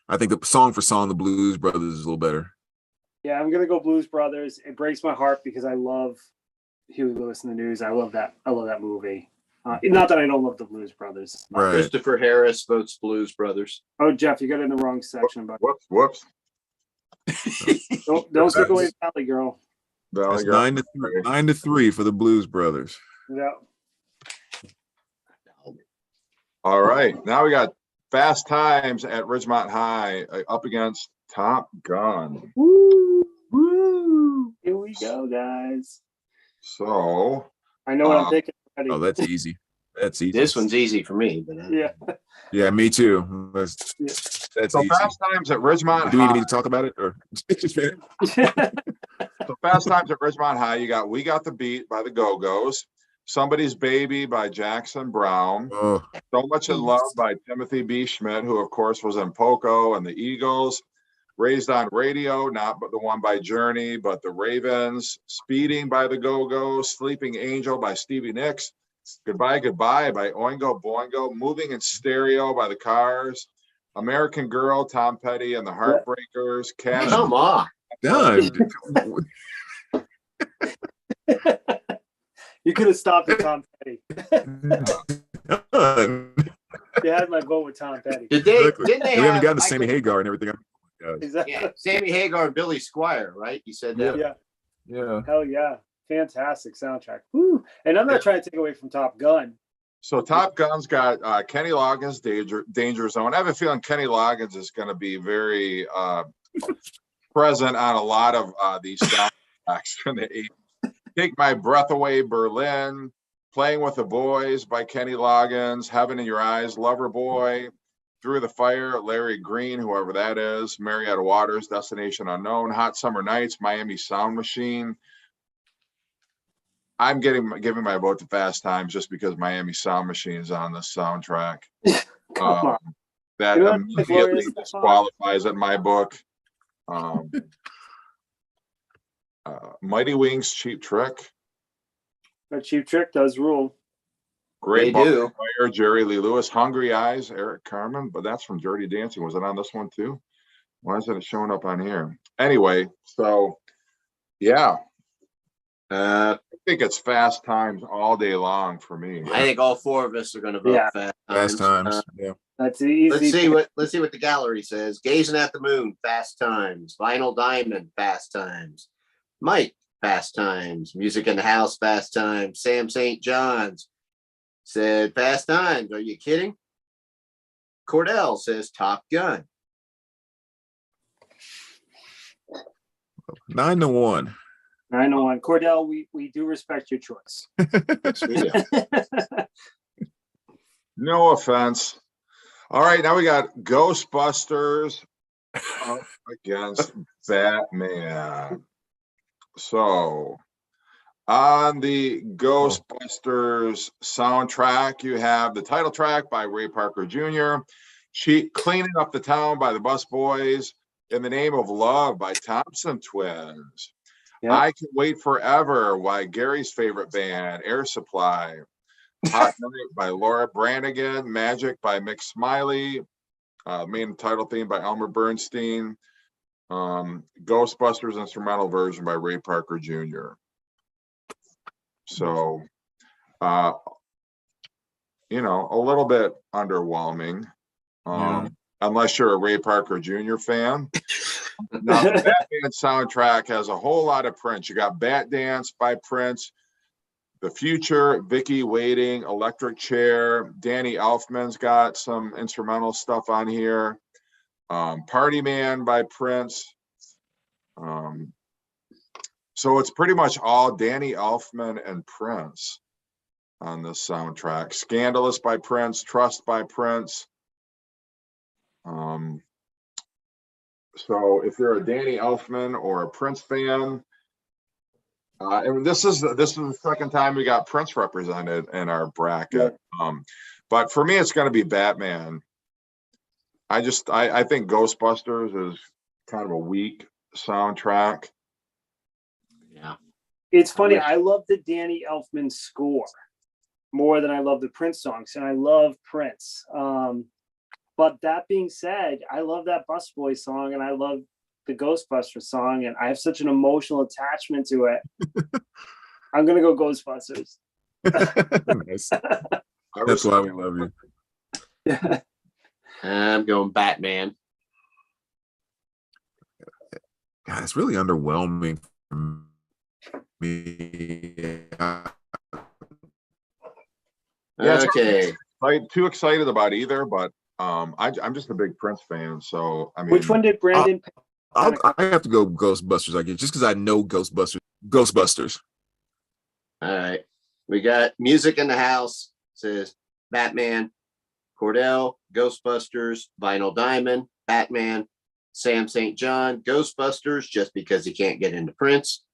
I think the song for song, the Blues Brothers is a little better. Yeah, I'm gonna go Blues Brothers. It breaks my heart because I love Huey Lewis and the News. I love that movie. Not that I don't love the Blues Brothers. Right. Christopher Harris votes Blues Brothers. Oh, Jeff, you got in the wrong section, but Whoops. don't take away Valley Girl. That's 9-3 for the Blues Brothers. Yeah. All right. Now we got Fast Times at Ridgemont High up against Top Gun. Woo! Here we go, guys. So I know what I'm picking already. Oh, that's easy. That's easy. This one's easy for me, but Yeah. Yeah, me too. That's so easy. Fast Times at Ridgemont Do we even High. need to talk about it, or So Fast Times at Ridgemont High, you got We Got the Beat by the Go-Go's, Somebody's Baby by Jackson Brown. Oh, So Much in Love by Timothy B. Schmidt, who of course was in Poco and the Eagles. Raised on Radio, not but the one by Journey, but the Ravens. Speeding by the Go-Go's. Sleeping Angel by Stevie Nicks. Goodbye, Goodbye by Oingo Boingo. Moving in Stereo by the Cars. American Girl, Tom Petty and the Heartbreakers. Cash. Come on. done. You could have stopped at Tom Petty. Done. You had my vote with Tom Petty. Did they? Exactly. Didn't they We haven't have? gotten to I Sammy couldn't- Hagar and everything. God. Exactly. Yeah, Sammy Hagar and Billy Squire, right? You said that. Yeah. Yeah. Hell yeah. Fantastic soundtrack. Woo. And I'm not trying to take away from Top Gun. So Top Gun's got Kenny Loggins' Danger Zone. I have a feeling Kenny Loggins is going to be very present on a lot of these soundtracks from the 80s. Take My Breath Away, Berlin, Playing with the Boys by Kenny Loggins, Heaven in Your Eyes, Lover Boy, Through the Fire, Larry Green, whoever that is, Marietta Waters, Destination Unknown, Hot Summer Nights, Miami Sound Machine. I'm giving my vote to Fast Times just because Miami Sound Machine is on this soundtrack. Come on. That You know what, immediately Glorious disqualifies it in my book. Mighty Wings, Cheap Trick. A Cheap Trick does rule. Great They do. Fire, Jerry Lee Lewis. Hungry Eyes, Eric Carmen, but that's from Dirty Dancing. Was it on this one too? Why isn't it showing up on here? Anyway, so yeah, I think it's Fast Times all day long for me. I think all four of us are going to vote Yeah. Fast Fast Times. Uh, Yeah. That's easy. let's see what the gallery says. Gazing at the Moon, Fast Times. Vinyl Diamond, Fast Times. Mike, Fast Times. Music in the House, Fast Times. Sam St. John's said Fast Times. Are you kidding? Cordell says Top Gun. 9-1. 901. Cordell, we do respect your choice. No offense. All right, now we got Ghostbusters up against Batman. So on the Ghostbusters soundtrack, you have the title track by Ray Parker Jr., Cleaning Up the Town by the Bus Boys, In the Name of Love by Thompson Twins. Yeah. I Can Wait Forever by Gary's favorite band, Air Supply. Hot Night by Laura Branigan, Magic by Mick Smiley, main title theme by Elmer Bernstein, Ghostbusters instrumental version by Ray Parker Jr. So, a little bit underwhelming, unless you're a Ray Parker Jr. fan. Now, the Batman soundtrack has a whole lot of Prince. You got Bat Dance by Prince, The Future, Vicky Waiting, Electric Chair. Danny Elfman's got some instrumental stuff on here. Party Man by Prince. So it's pretty much all Danny Elfman and Prince on this soundtrack. Scandalous by Prince, Trust by Prince. So if you're a Danny Elfman or a Prince fan, and this is the second time we got Prince represented in our bracket. But for me, it's going to be Batman. I think Ghostbusters is kind of a weak soundtrack. Yeah. It's funny. I love the Danny Elfman score more than I love the Prince songs, and I love Prince. But that being said, I love that Bus Boy song, and I love the Ghostbusters song, and I have such an emotional attachment to it. I'm gonna go Ghostbusters. Nice. That's why we love you. Yeah. I'm going Batman. God, it's really underwhelming for me. Okay. I'm too excited about either, but I'm just a big Prince fan, so I mean, Which one did Brandon? I have to go Ghostbusters, I guess, just because I know Ghostbusters. All right. We got Music in the House, says Batman. Cordell, Ghostbusters. Vinyl Diamond, Batman. Sam St. John, Ghostbusters, just because he can't get into Prince.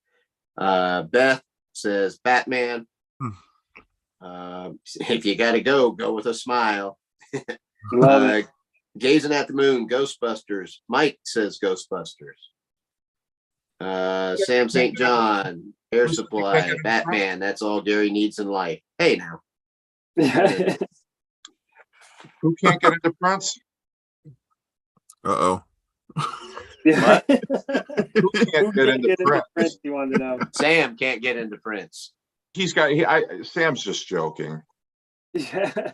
Beth says Batman. If you got to go with a smile. Love it. Gazing at the Moon, Ghostbusters. Mike says Ghostbusters. Sam St. John, Air Supply, Batman. That's all Gary needs in life. Hey, now. Who can't get into Prince? Uh-oh. What? Who can't get into Prince? You want to know? Sam can't get into Prince. Sam's just joking. Yeah.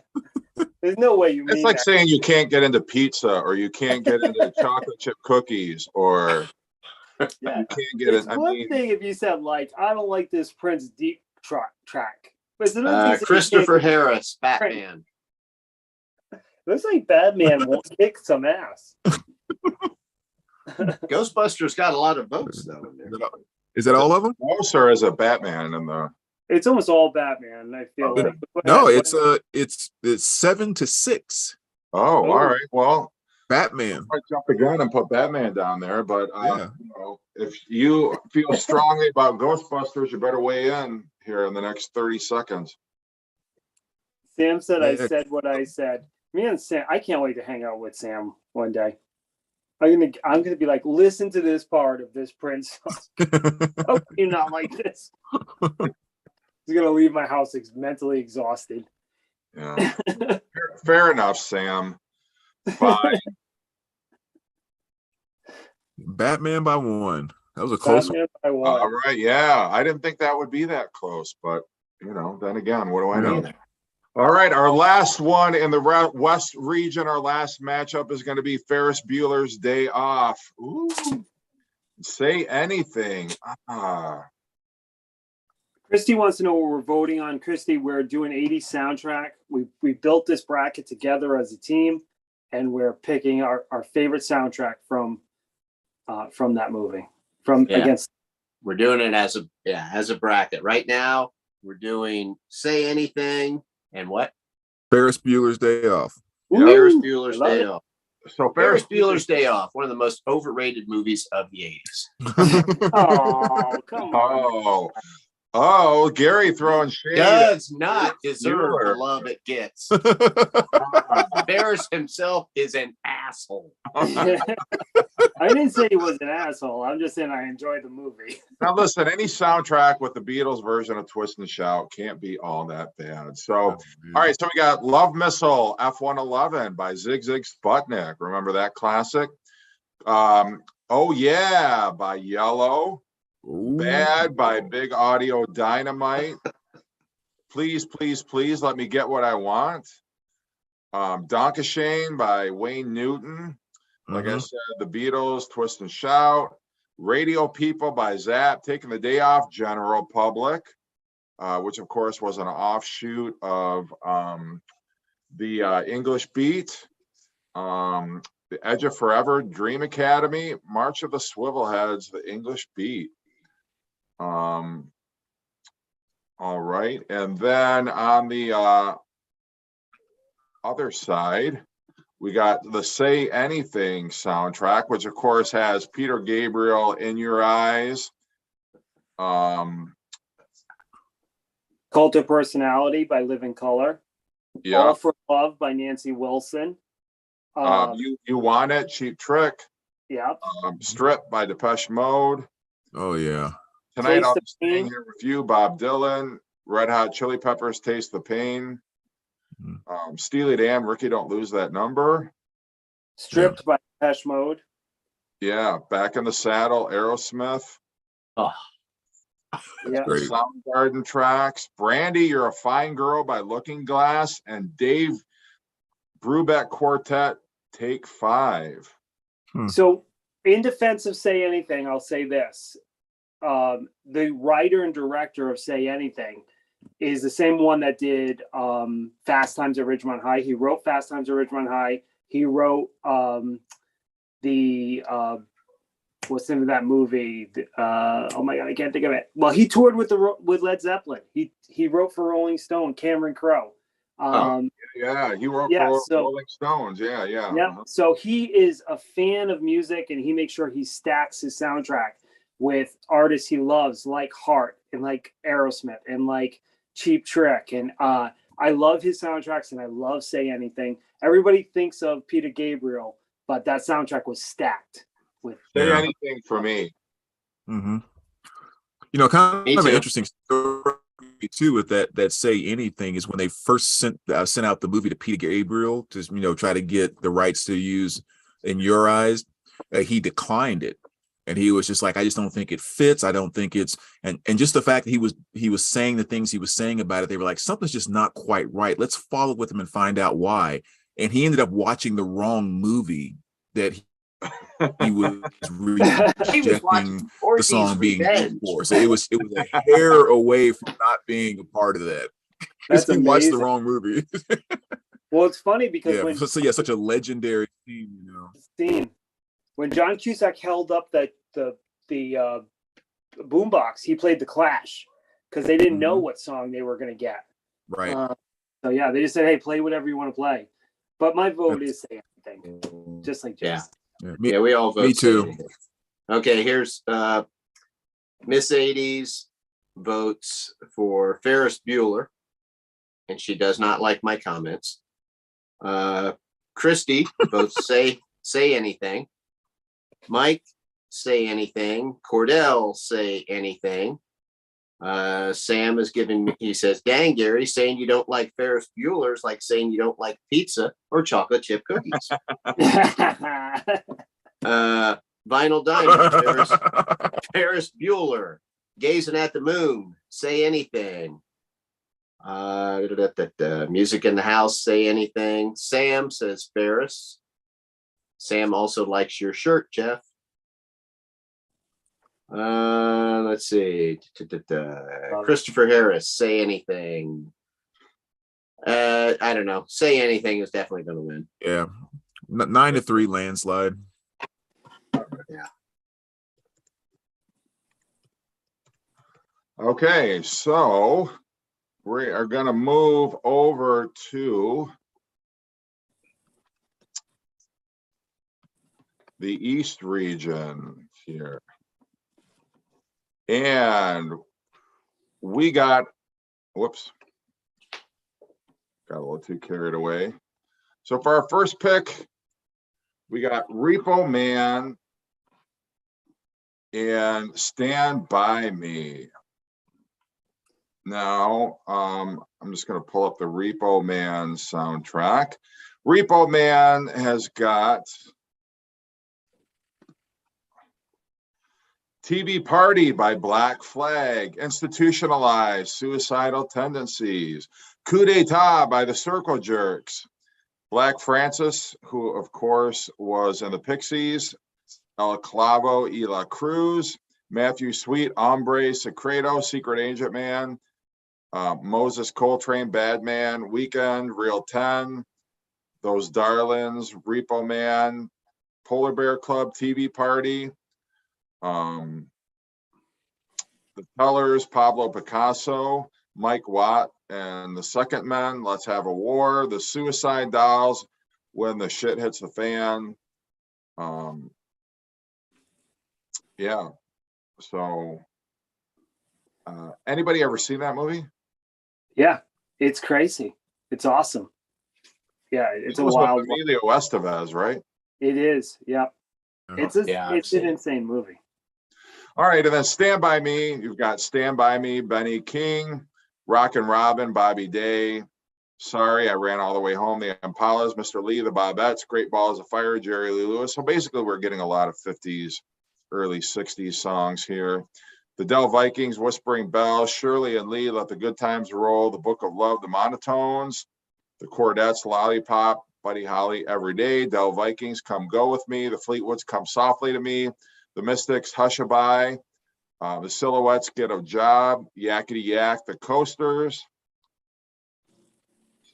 There's no way you mean It's like that. saying you can't get into pizza, or you can't get into chocolate chip cookies, or Yeah. you can't get It's it. I one mean, thing if you said, like, I don't like this Prince deep track. But it's another thing to say you Christopher can't- Harris, Batman. Looks like Batman won't kick some ass. Ghostbusters got a lot of votes, though. In there. Is that all of them? closer as a Batman in the. It's almost all Batman, I feel Okay. like. No, it's 7-6. Oh, all right. Well, Batman. I jump the gun and put Batman down there, but Yeah. you know, if you feel strongly about Ghostbusters, you better weigh in here in the next 30 seconds. Sam said I Yeah. said what I said. Me and Sam, I can't wait to hang out with Sam one day. I'm gonna be like, listen to this part of this Prince song. How can you not like this? He's gonna leave my house mentally exhausted. Yeah. Fair enough, Sam. Fine. Batman by 1. That was a close one. Batman by one. All right. Yeah. I didn't think that would be that close, but you know, then again, what do I know? Neither. All right, our last one in the West region, our last matchup is going to be Ferris Bueller's Day Off. Ooh, say anything. Christy wants to know what we're voting on. Christy, we're doing 80s soundtrack. We built this bracket together as a team, and we're picking our favorite soundtrack from that movie. Against. We're doing it as a bracket. Right now, we're doing Say Anything and what? Ferris Bueller's Day Off. Ferris Ooh, Bueller's I love Day it. Off. So Ferris Bueller's Day Off, one of the most overrated movies of the 80s. Oh, come on. Oh, Gary throwing shade. Does not deserve Bueller. the love it gets. Ferris himself is an asshole. I didn't say he was an asshole. I'm just saying I enjoyed the movie. Now listen, any soundtrack with the Beatles version of Twist and Shout can't be all that bad. So, all right, so we got Love Missile F-111 by Zig Zig Sputnik. Remember that classic? Oh Yeah by Yellow. Ooh. Bad by Big Audio Dynamite. Please, Please, Please Let Me Get What I Want. Donkashane by Wayne Newton. Like I said, the Beatles, Twist and Shout. Radio People by Zapp. Taking the Day Off, General Public, which of course was an offshoot of the English Beat. The Edge of Forever, Dream Academy, March of the Swivelheads, the English Beat. All right, and then on the other side, we got the Say Anything soundtrack, which of course has Peter Gabriel, In Your Eyes. Cult of Personality by Living Color. Yeah. All for Love by Nancy Wilson. You Want It, Cheap Trick. Yeah. Strip by Depeche Mode. Oh, yeah. Tonight Taste I'll the be staying Pain. here with you, Bob Dylan. Red Hot Chili Peppers, Taste the Pain. Steely Dan, Ricky Don't Lose That Number. Stripped by Depeche Mode. Yeah, Back in the Saddle, Aerosmith. Oh, Yeah. Great. Soundgarden tracks. Brandy, You're a Fine Girl by Looking Glass. And Dave Brubeck Quartet, Take 5. So, in defense of Say Anything, I'll say this. The writer and director of Say Anything is the same one that did Fast Times at Ridgemont High. He wrote Fast Times at Ridgemont High. He wrote what's the name of that movie? Oh my God, I can't think of it. Well, he toured with Led Zeppelin. He wrote for Rolling Stone, Cameron Crowe. Yeah, he wrote Yeah, for so- Rolling Stones. Yeah. Yeah. So he is a fan of music, and he makes sure he stacks his soundtrack with artists he loves, like Heart and like Aerosmith and like Cheap Trick, and I love his soundtracks, and I love Say Anything. Everybody thinks of Peter Gabriel, but that soundtrack was stacked with Say Anything for me. Mm-hmm. You know, kind Me of an too. interesting story too with that Say Anything is when they first sent out the movie to Peter Gabriel to try to get the rights to use In Your Eyes, he declined it, and he was just like, I just don't think it fits. I don't think it's and just the fact that he was saying the things he was saying about it, they were like, something's just not quite right. Let's follow with him and find out why. And he ended up watching the wrong movie that he was rejecting the song being used for. So it was a hair away from not being a part of that. That's he amazing. watched the wrong movie. Well, it's funny because Yeah, when such a legendary scene, when John Cusack held up the boombox, he played The Clash because they didn't know what song they were going to get. Right. So yeah, they just said, "Hey, play whatever you want to play." But my vote is Say Anything, just like Jason. Yeah, we all vote. Me too. Say Anything. Okay, here's Miss 80's votes for Ferris Bueller, and she does not like my comments. Christy votes Say Anything. Mike, Say Anything. Cordell, Say Anything. Sam is giving me, he says, dang, Gary, saying you don't like Ferris Bueller is like saying you don't like pizza or chocolate chip cookies. Vinyl Diamond, Ferris Bueller, Gazing at the Moon, Say Anything. Music in the House, Say Anything. Sam says Ferris. Sam also likes your shirt, Jeff. Let's see. Christopher Harris, Say Anything. I don't know. Say Anything is definitely going to win. Yeah. 9-3 landslide. Yeah. Okay, so we are going to move over to the East region here. And we got, whoops, got a little too carried away. So for our first pick, we got Repo Man and Stand By Me. Now, I'm just going to pull up the Repo Man soundtrack. Repo Man has got TV Party by Black Flag, Institutionalized, Suicidal Tendencies, Coup d'etat by the Circle Jerks, Black Francis, who of course was in the Pixies, El Clavo y la Cruz, Matthew Sweet, Hombre Secreto, Secret Agent Man, Moses Coltrane, Bad Man, Weekend, Real 10, Those Darlings, Repo Man, Polar Bear Club, TV Party, The Tellers, Pablo Picasso, Mike Watt, and the Second Men, Let's Have a War, the Suicide Dolls, When the Shit Hits the Fan. Yeah. So, anybody ever seen that movie? Yeah, it's crazy. It's awesome. Yeah, it's a was wild with one. Emilio Estevez, right? It is. Yeah, it's an insane movie. All right, and then Stand By Me. You've got Stand By Me, Benny King, Rockin' Robin, Bobby Day. Sorry, I Ran All the Way Home, the Impalas, Mr. Lee, the Bobettes, Great Balls of Fire, Jerry Lee Lewis. So basically, we're getting a lot of 50s, early 60s songs here. The Del Vikings, Whispering Bells, Shirley and Lee, Let the Good Times Roll, The Book of Love, The Monotones, The Chordettes, Lollipop, Buddy Holly, Every Day, Del Vikings, Come Go With Me, The Fleetwoods, Come Softly to Me, The Mystics, Hushabye, The Silhouettes, Get a Job, Yakety Yak, The Coasters.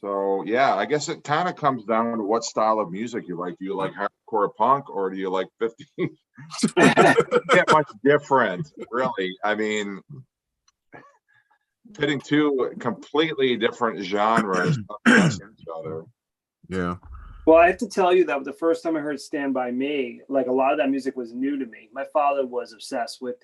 So, yeah, I guess it kind of comes down to what style of music you like. Do you like hardcore punk or do you like 50s? That much different, really. I mean, pitting two completely different genres up against each other. Yeah. Well, I have to tell you that the first time I heard Stand By Me, like a lot of that music was new to me. My father was obsessed with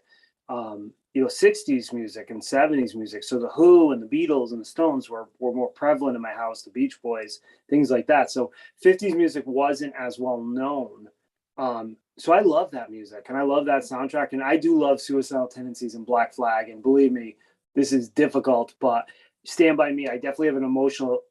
60s music and 70s music. So the Who and the Beatles and the Stones were more prevalent in my house, the Beach Boys, things like that. So 50s music wasn't as well known. So I love that music and I love that soundtrack. And I do love Suicidal Tendencies and Black Flag. And believe me, this is difficult, but Stand By Me, I definitely have an emotional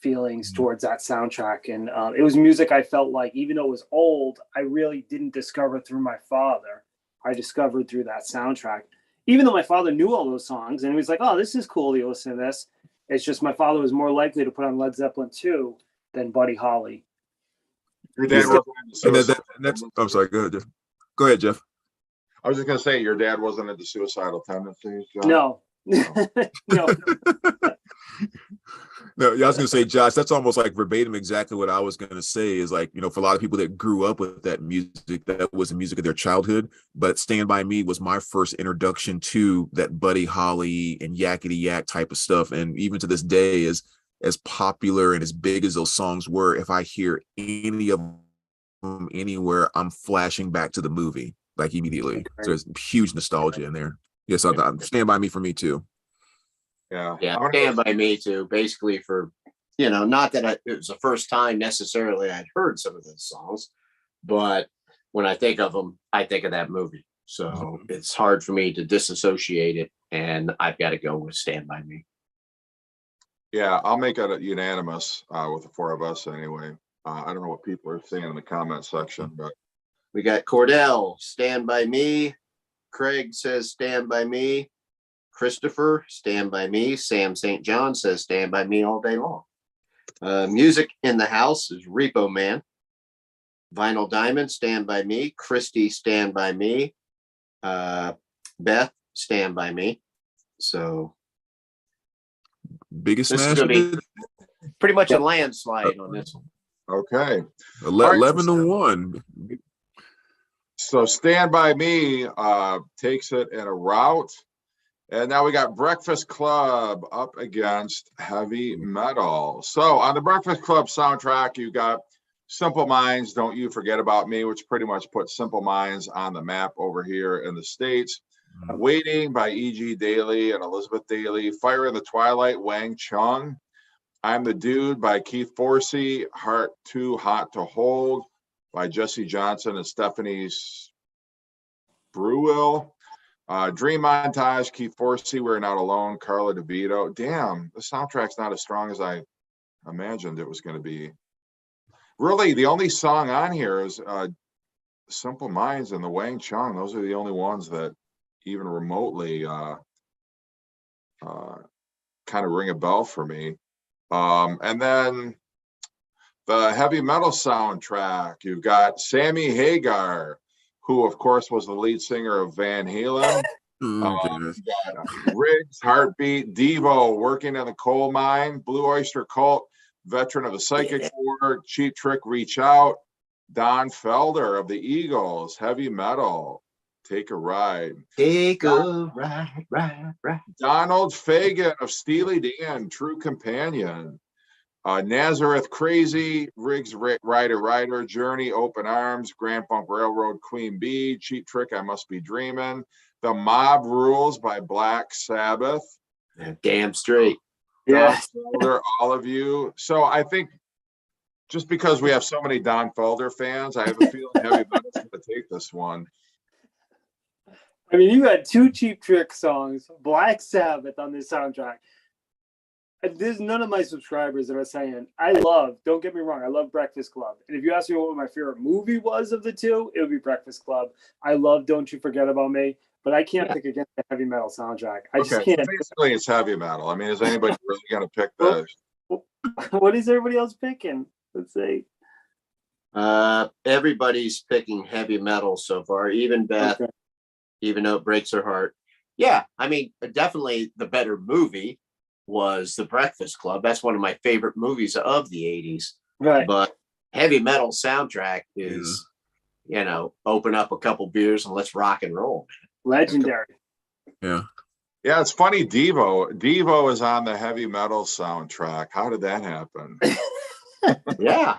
feelings towards that soundtrack. And it was music I felt like, even though it was old, I really didn't discover through my father. I discovered through that soundtrack. Even though my father knew all those songs and he was like, oh, this is cool, you listen to this. It's just my father was more likely to put on Led Zeppelin 2 than Buddy Holly. Your dad I'm sorry, go ahead, Jeff. Go ahead, Jeff. I was just gonna say your dad wasn't into Suicidal Tendencies, John? No. No. No, yeah, I was gonna say, Josh, that's almost like verbatim exactly what I was gonna say. Is like, for a lot of people that grew up with that music, that was the music of their childhood. But Stand By Me was my first introduction to that Buddy Holly and Yakety Yak type of stuff. And even to this day, as popular and as big as those songs were, if I hear any of them anywhere, I'm flashing back to the movie like immediately. So there's huge nostalgia in there. Yes, Stand By Me for me too. Yeah. Stand By Me too. Basically, for not that it was the first time necessarily I'd heard some of those songs, but when I think of them, I think of that movie. So it's hard for me to disassociate it, and I've got to go with Stand By Me. Yeah, I'll make it unanimous with the four of us anyway. I don't know what people are saying in the comment section, but we got Cordell, Stand By Me. Craig says Stand By Me. Christopher, Stand By Me. Sam St. John says Stand By Me all day long. Music in the House is Repo Man. Vinyl Diamond, Stand By Me. Christy, Stand By Me. Beth, Stand By Me. So biggest this smash is going to be pretty much a landslide on this one. Okay. 11-1. So Stand By Me takes it in a rout. And now we got Breakfast Club up against Heavy Metal. So on the Breakfast Club soundtrack, you got Simple Minds, Don't You Forget About Me, which pretty much puts Simple Minds on the map over here in the States. Waiting by E.G. Daly and Elizabeth Daly. Fire in the Twilight, Wang Chung. I'm the Dude by Keith Forsey. Heart Too Hot to Hold by Jesse Johnson and Stephanie Brewell. Dream Montage, Keith Forsey, We're Not Alone, Carla DeVito. Damn, the soundtrack's not as strong as I imagined it was going to be. Really, the only song on here is Simple Minds and the Wang Chung. Those are the only ones that even remotely kind of ring a bell for me. And then the Heavy Metal soundtrack, you've got Sammy Hagar, who, of course, was the lead singer of Van Halen. Riggs, Heartbeat, Devo, Working in the Coal Mine, Blue Oyster Cult, veteran of the Psychic War, Cheap Trick, Reach Out, Don Felder of the Eagles, Heavy Metal, Take a Ride. Take a ride. Donald Fagen of Steely Dan, True Companion. Nazareth, Crazy, Riggs, Rider, Journey, Open Arms, Grand Funk Railroad, Queen Bee, Cheap Trick, I Must Be Dreamin', The Mob Rules by Black Sabbath. Damn straight. Yeah. Don Felder, All of You. So I think just because we have so many Don Felder fans, I have a feeling Heavy Metal's going to take this one. I mean, you had two Cheap Trick songs, Black Sabbath on this soundtrack. There's none of my subscribers that are saying, don't get me wrong, I love Breakfast Club. And if you ask me what my favorite movie was of the two, it would be Breakfast Club. I love Don't You Forget About Me, but I can't pick against the Heavy Metal soundtrack. I just can't. Basically, it's Heavy Metal. I mean, is anybody really going to pick this? What is everybody else picking? Let's see. Everybody's picking Heavy Metal so far, even Beth, even though it breaks her heart. Yeah, I mean, definitely the better movie was The Breakfast Club. That's one of my favorite movies of the 80s. Right. But Heavy Metal soundtrack is, open up a couple beers and let's rock and roll. Legendary. Yeah. Yeah, it's funny. Devo is on the Heavy Metal soundtrack. How did that happen? Yeah.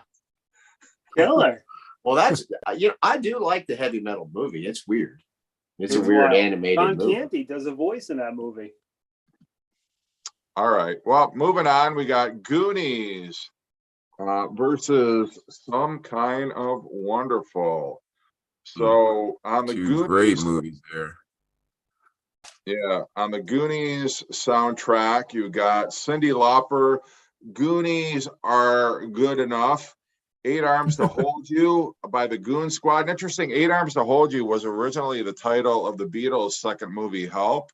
Killer. Well, that's, I do like the Heavy Metal movie. It's weird. It's a weird animated John movie. Candy does a voice in that movie. All right. Well, moving on, we got Goonies versus Some Kind of Wonderful. So on the Two great Goonies, movies there. yeah, on the Goonies soundtrack, you got Cyndi Lauper. Goonies are good enough. Eight Arms to Hold You by the Goon Squad. Interesting, Eight Arms to Hold You was originally the title of the Beatles' second movie, Help.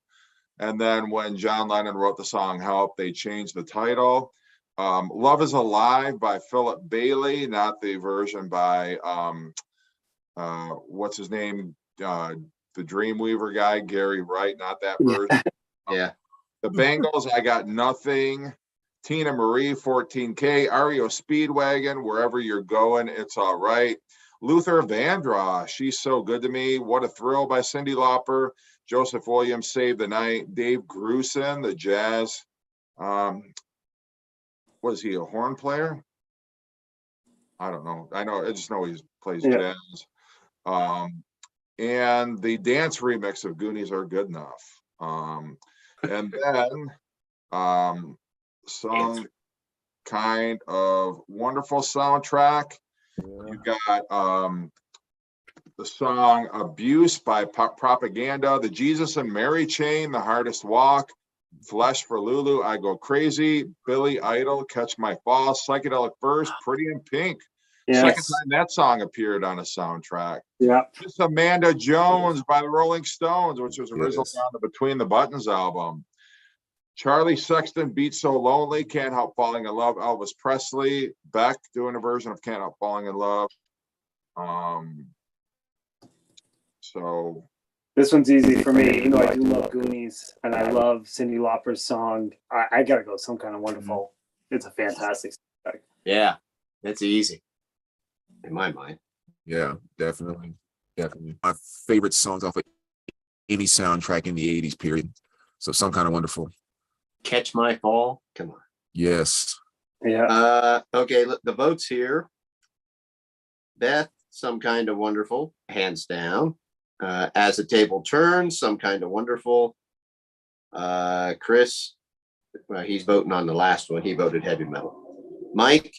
And then when John Lennon wrote the song Help, they changed the title. Love is Alive by Philip Bailey, not the version by, what's his name? The Dreamweaver guy, Gary Wright, not that version. Yeah. The Bengals, I Got Nothing. Tina Marie, 14K. REO Speedwagon, Wherever You're Going, It's All Right. Luther Vandross, She's So Good to Me. What a Thrill by Cyndi Lauper. Joseph Williams, Save the Night. Dave Grusin, the jazz. Was he a horn player? I don't know. I just know he plays jazz. And the dance remix of Goonies Are Good Enough. And then Some Kind of Wonderful soundtrack. You got the song Abuse by Propaganda, the Jesus and Mary Chain, The Hardest Walk, Flesh for Lulu, I Go Crazy, Billy Idol, Catch My Fall, Psychedelic First, Pretty in Pink. Yes. Second time that song appeared on a soundtrack. Yeah. Miss Amanda Jones by the Rolling Stones, which was originally on the Between the Buttons album. Charlie Sexton, Beat So Lonely, Can't Help Falling in Love, Elvis Presley. Beck doing a version of Can't Help Falling in Love. So this one's easy for me. You know, I do love Goonies, and I love Cyndi Lauper's song. I gotta go. Some Kind of Wonderful. It's a fantastic song. Yeah, that's easy in my mind. Yeah, definitely. My favorite songs off of any soundtrack in the 80s period. So Some Kind of Wonderful. Catch My Fall. Come on. Yes. Yeah. Okay, the votes here. Beth, Some Kind of Wonderful, hands down. As the Table Turns, Some Kind of Wonderful. Chris, well, he's voting on the last one. He voted Heavy Metal. Mike,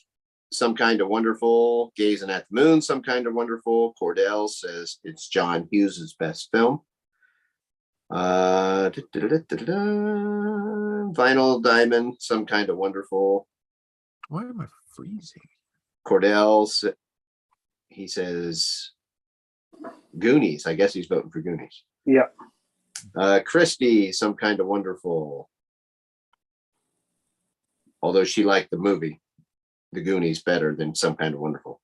Some Kind of Wonderful. Gazing at the Moon, Some Kind of Wonderful. Cordell says it's John Hughes's best film. Vinyl Diamond, Some Kind of Wonderful. Why am I freezing? Cordell, he says Goonies. I guess he's voting for Goonies. Yeah. Christy, Some Kind of Wonderful. Although she liked the movie, The Goonies, better than Some Kind of Wonderful.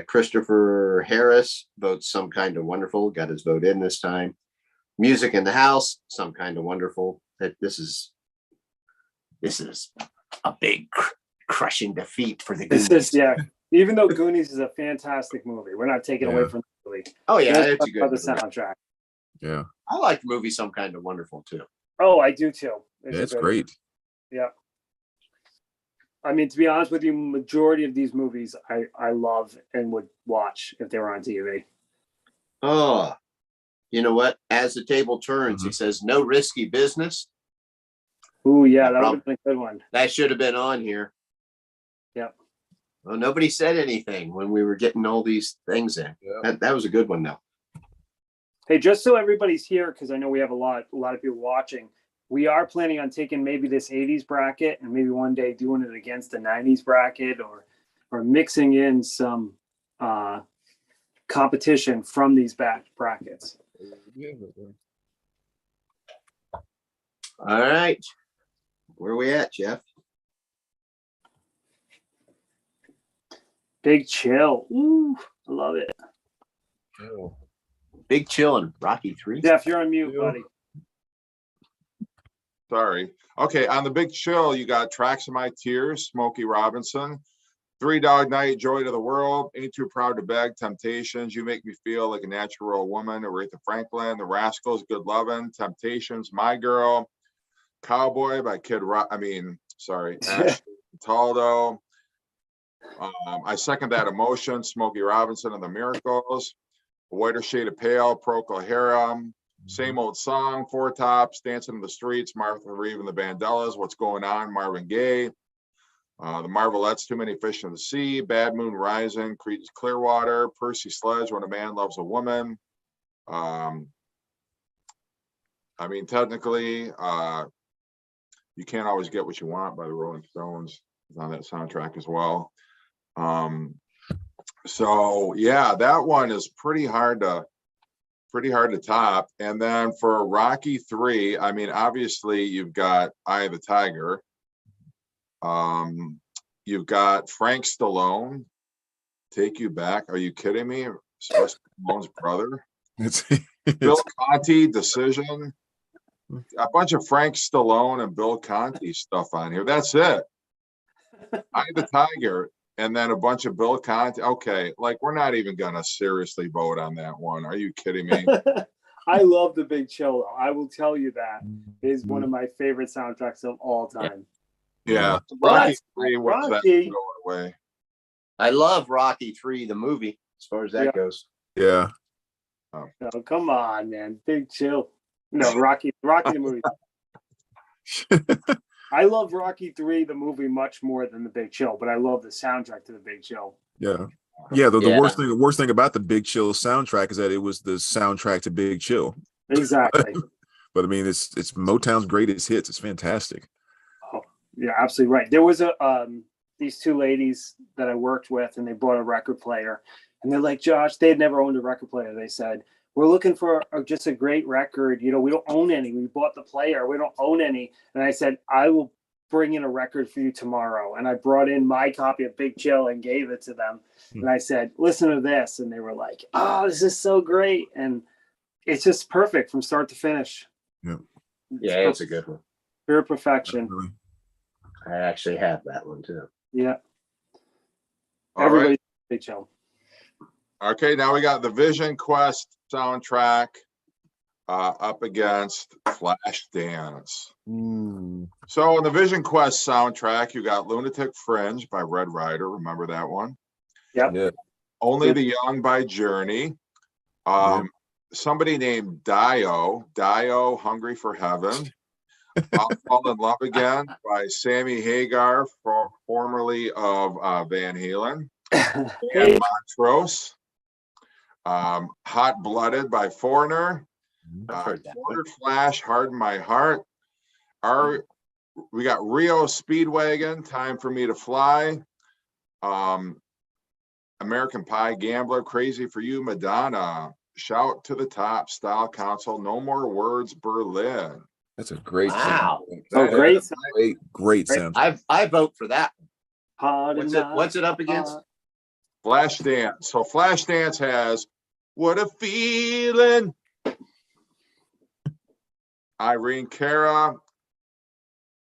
Christopher Harris votes Some Kind of Wonderful. Got his vote in this time. Music in the House, Some Kind of Wonderful. This is a big crushing defeat for the Goonies. Even though Goonies is a fantastic movie, we're not taking away from the movie. Oh yeah, it's a good the soundtrack. Yeah, I like the movie Some Kind of Wonderful too. Oh, I do too. It's great. Yeah. I mean, to be honest with you, majority of these movies I love and would watch if they were on TV. Oh, you know what? As the Table Turns, he says, no risky business. Ooh, yeah, that would have been a good one. That should have been on here. Yep. Well, nobody said anything when we were getting all these things in. Yep. That was a good one, though. Hey, just so everybody's here, because I know we have a lot of people watching. We are planning on taking maybe this 80s bracket and maybe one day doing it against the 90s bracket or mixing in some competition from these brackets. All right. Where are we at, Jeff? Big Chill. Ooh, I love it. Oh. Big Chill and Rocky 3. Jeff, you're on mute, buddy. Sorry. Okay, on the Big Chill, you got Tracks of My Tears, Smokey Robinson. Three Dog Night, Joy to the World, Ain't Too Proud to Beg, Temptations, You Make Me Feel Like a Natural Woman, Aretha Franklin, The Rascals, Good Lovin', Temptations, My Girl, Cowboy by Ashley Taldo. I Second That Emotion, Smokey Robinson and the Miracles. A Whiter Shade of Pale, Procol Harum, Same Old Song, Four Tops, Dancing in the Streets, Martha Reeve and the Vandellas, What's Going On, Marvin Gaye, The Marvelettes, Too Many Fish in the Sea, Bad Moon Rising, Creedence Clearwater, Percy Sledge, When a Man Loves a Woman. I mean, technically, You Can't Always Get What You Want by the Rolling Stones is on that soundtrack as well. So yeah, that one is pretty hard to top. And then for Rocky 3, I mean, obviously you've got Eye of the Tiger. You've got Frank Stallone, Take You Back. Are you kidding me? Sylvester Stallone's brother. Bill Conti, Decision. A bunch of Frank Stallone and Bill Conti stuff on here. That's it. Eye of the Tiger. And then a bunch of Bill Conti. Okay, like we're not even gonna seriously vote on that one. Are you kidding me? I love The Big Chill. I will tell you that is one of my favorite soundtracks of all time. Yeah, Rocky 3 was that Rocky. going away. I love Rocky 3, the movie, as far as that Yeah. goes. Yeah. No, come on, man. Big Chill. No, Rocky the movie. I love Rocky 3, the movie, much more than The Big Chill, but I love the soundtrack to The Big Chill. Yeah. Yeah. The worst thing about the Big Chill soundtrack is that it was the soundtrack to Big Chill. Exactly. But I mean, it's Motown's greatest hits. It's fantastic. Oh, yeah, absolutely right. There was these two ladies that I worked with, and they bought a record player, and they're like, Josh, they had never owned a record player. They said, we're looking for just a great record. You know, we don't own any. We bought the player. We don't own any. And I said, I will bring in a record for you tomorrow. And I brought in my copy of Big Chill and gave it to them. And I said, listen to this. And they were like, oh, this is so great. And it's just perfect from start to finish. Yeah. It's a good one. Pure perfection. Definitely. I actually have that one too. Yeah. All Everybody, right. Big Chill. Okay, now we got the Vision Quest soundtrack up against Flashdance. So in the Vision Quest soundtrack, you got Lunatic Fringe by Red Rider. Remember that one? Yep. Yeah. Only the Young by Journey. Somebody named Dio, Hungry for Heaven. I'll Fall in Love Again by Sammy Hagar, formerly of Van Halen. And Montrose. Hot Blooded by Foreigner. Quarter Flash, Harden My Heart. We got Rio Speedwagon, Time for Me to Fly. American Pie, Gambler, Crazy for You, Madonna. Shout to the Top, Style Council, No More Words, Berlin. That's a great Wow. soundtrack. Great soundtrack. I vote for that. What's What's it up against? Flashdance. So Flashdance has What a Feeling. Irene Cara.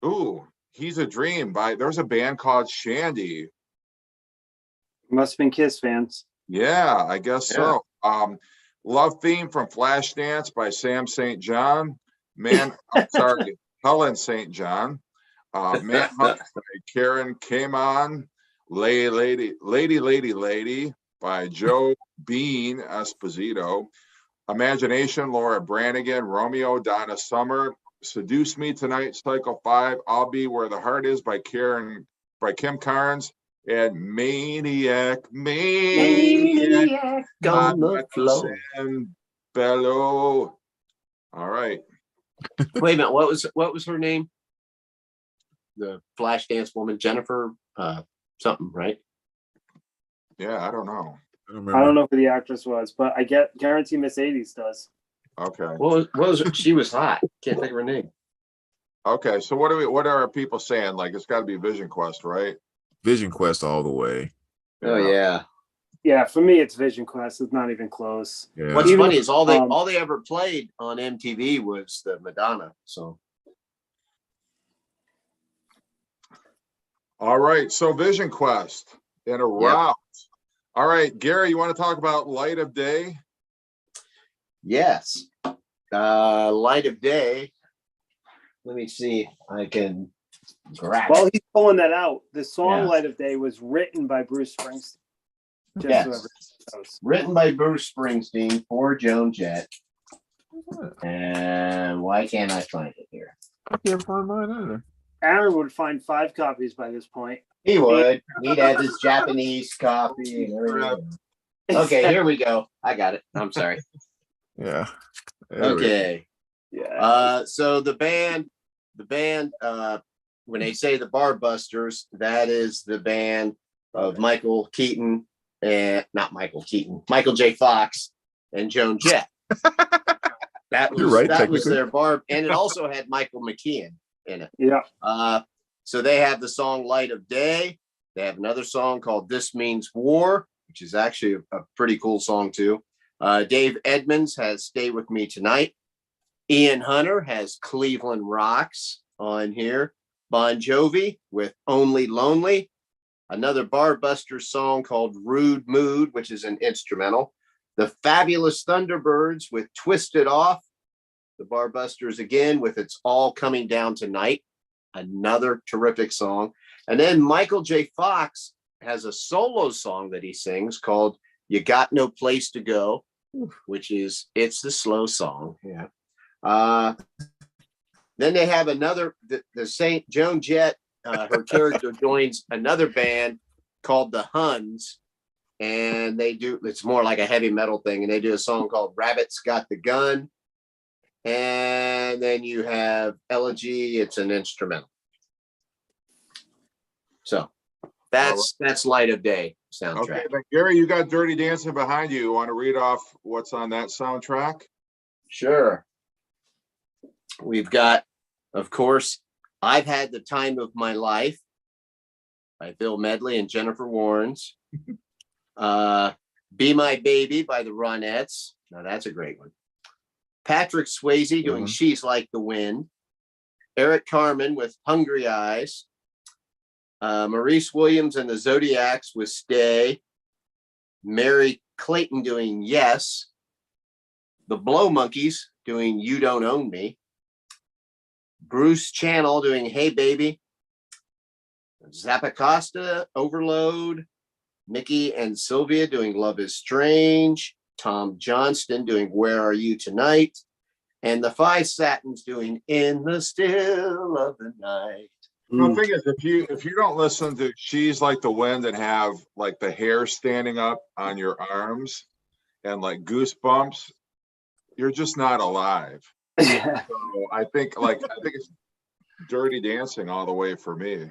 Ooh, He's a Dream there's a band called Shandy. Must have been Kiss fans. Yeah, I guess so. Love Theme from Flashdance by Sam St. John. Helen St. John. Manhunt by Karen Came On. Lady by Joe Bean Esposito. Imagination, Laura Branigan. Romeo, Donna Summer. Seduce Me Tonight, Cycle 5. I'll Be Where the Heart Is by Kim Carnes. And Maniac on the floor. Bellow. All right. Wait a minute. What was her name? The Flashdance woman, Jennifer something, right? Yeah, I don't know. I don't know who the actress was, but I guarantee Miss 80's does. Okay. What was it? She was hot. Can't think of her name. Okay, so what are our people saying? Like it's got to be Vision Quest, right? Vision Quest all the way. Oh yeah. Yeah, for me it's Vision Quest. It's not even close. Yeah. What's funny is all they ever played on MTV was the Madonna. So. All right, so Vision Quest in a round. All right, Gary, you want to talk about Light of Day? Yes. Light of Day. Let me see. I can grab. While he's pulling that out, the song Light of Day was written by Bruce Springsteen. Written by Bruce Springsteen for Joan Jett. And why can't I find it here? I can't find mine either. Aaron would find 5 copies by this point. He would. He'd have his Japanese copy and everything. Okay, here we go. I got it. I'm sorry. Yeah. Okay. Yeah. So the band, when they say the Barbusters, that is the band of Michael Keaton and Michael J. Fox and Joan Jett. That was You're right, that was technically. their Barb, and it also had Michael McKean in it. Yeah. So they have the song Light of Day. They have another song called This Means War, which is actually a pretty cool song too. Dave Edmonds has Stay With Me Tonight. Ian Hunter has Cleveland Rocks on here. Bon Jovi with Only Lonely. Another Barbusters song called Rude Mood, which is an instrumental. The Fabulous Thunderbirds with Twisted Off. The Barbusters again with It's All Coming Down Tonight. Another terrific song. And then Michael J. Fox has a solo song that he sings called You Got No Place to Go, which is, it's the slow song. Yeah. Then they have another, the Saint Joan Jett, her character joins another band called the Huns. And they do, it's more like a heavy metal thing. And they do a song called Rabbit's Got the Gun. And then you have Elegy, it's an instrumental. So that's Light of Day soundtrack. Okay, then Gary, you got Dirty Dancing behind you. You want to read off what's on that soundtrack? Sure. We've got, of course, I've Had the Time of My Life by Bill Medley and Jennifer Warnes. Be My Baby by the Ronettes. Now that's a great one. Patrick Swayze doing She's Like the Wind. Eric Carmen with Hungry Eyes. Maurice Williams and the Zodiacs with Stay. Mary Clayton doing Yes. The Blow Monkeys doing You Don't Own Me. Bruce Channel doing Hey Baby. Zappacosta, Overload. Mickey and Sylvia doing Love is Strange. Tom Johnston doing Where Are You Tonight? And the Five Satins doing In the Still of the Night. The thing is, if you don't listen to She's Like the Wind and have like the hair standing up on your arms and like goosebumps, you're just not alive. So I think it's Dirty Dancing all the way for me.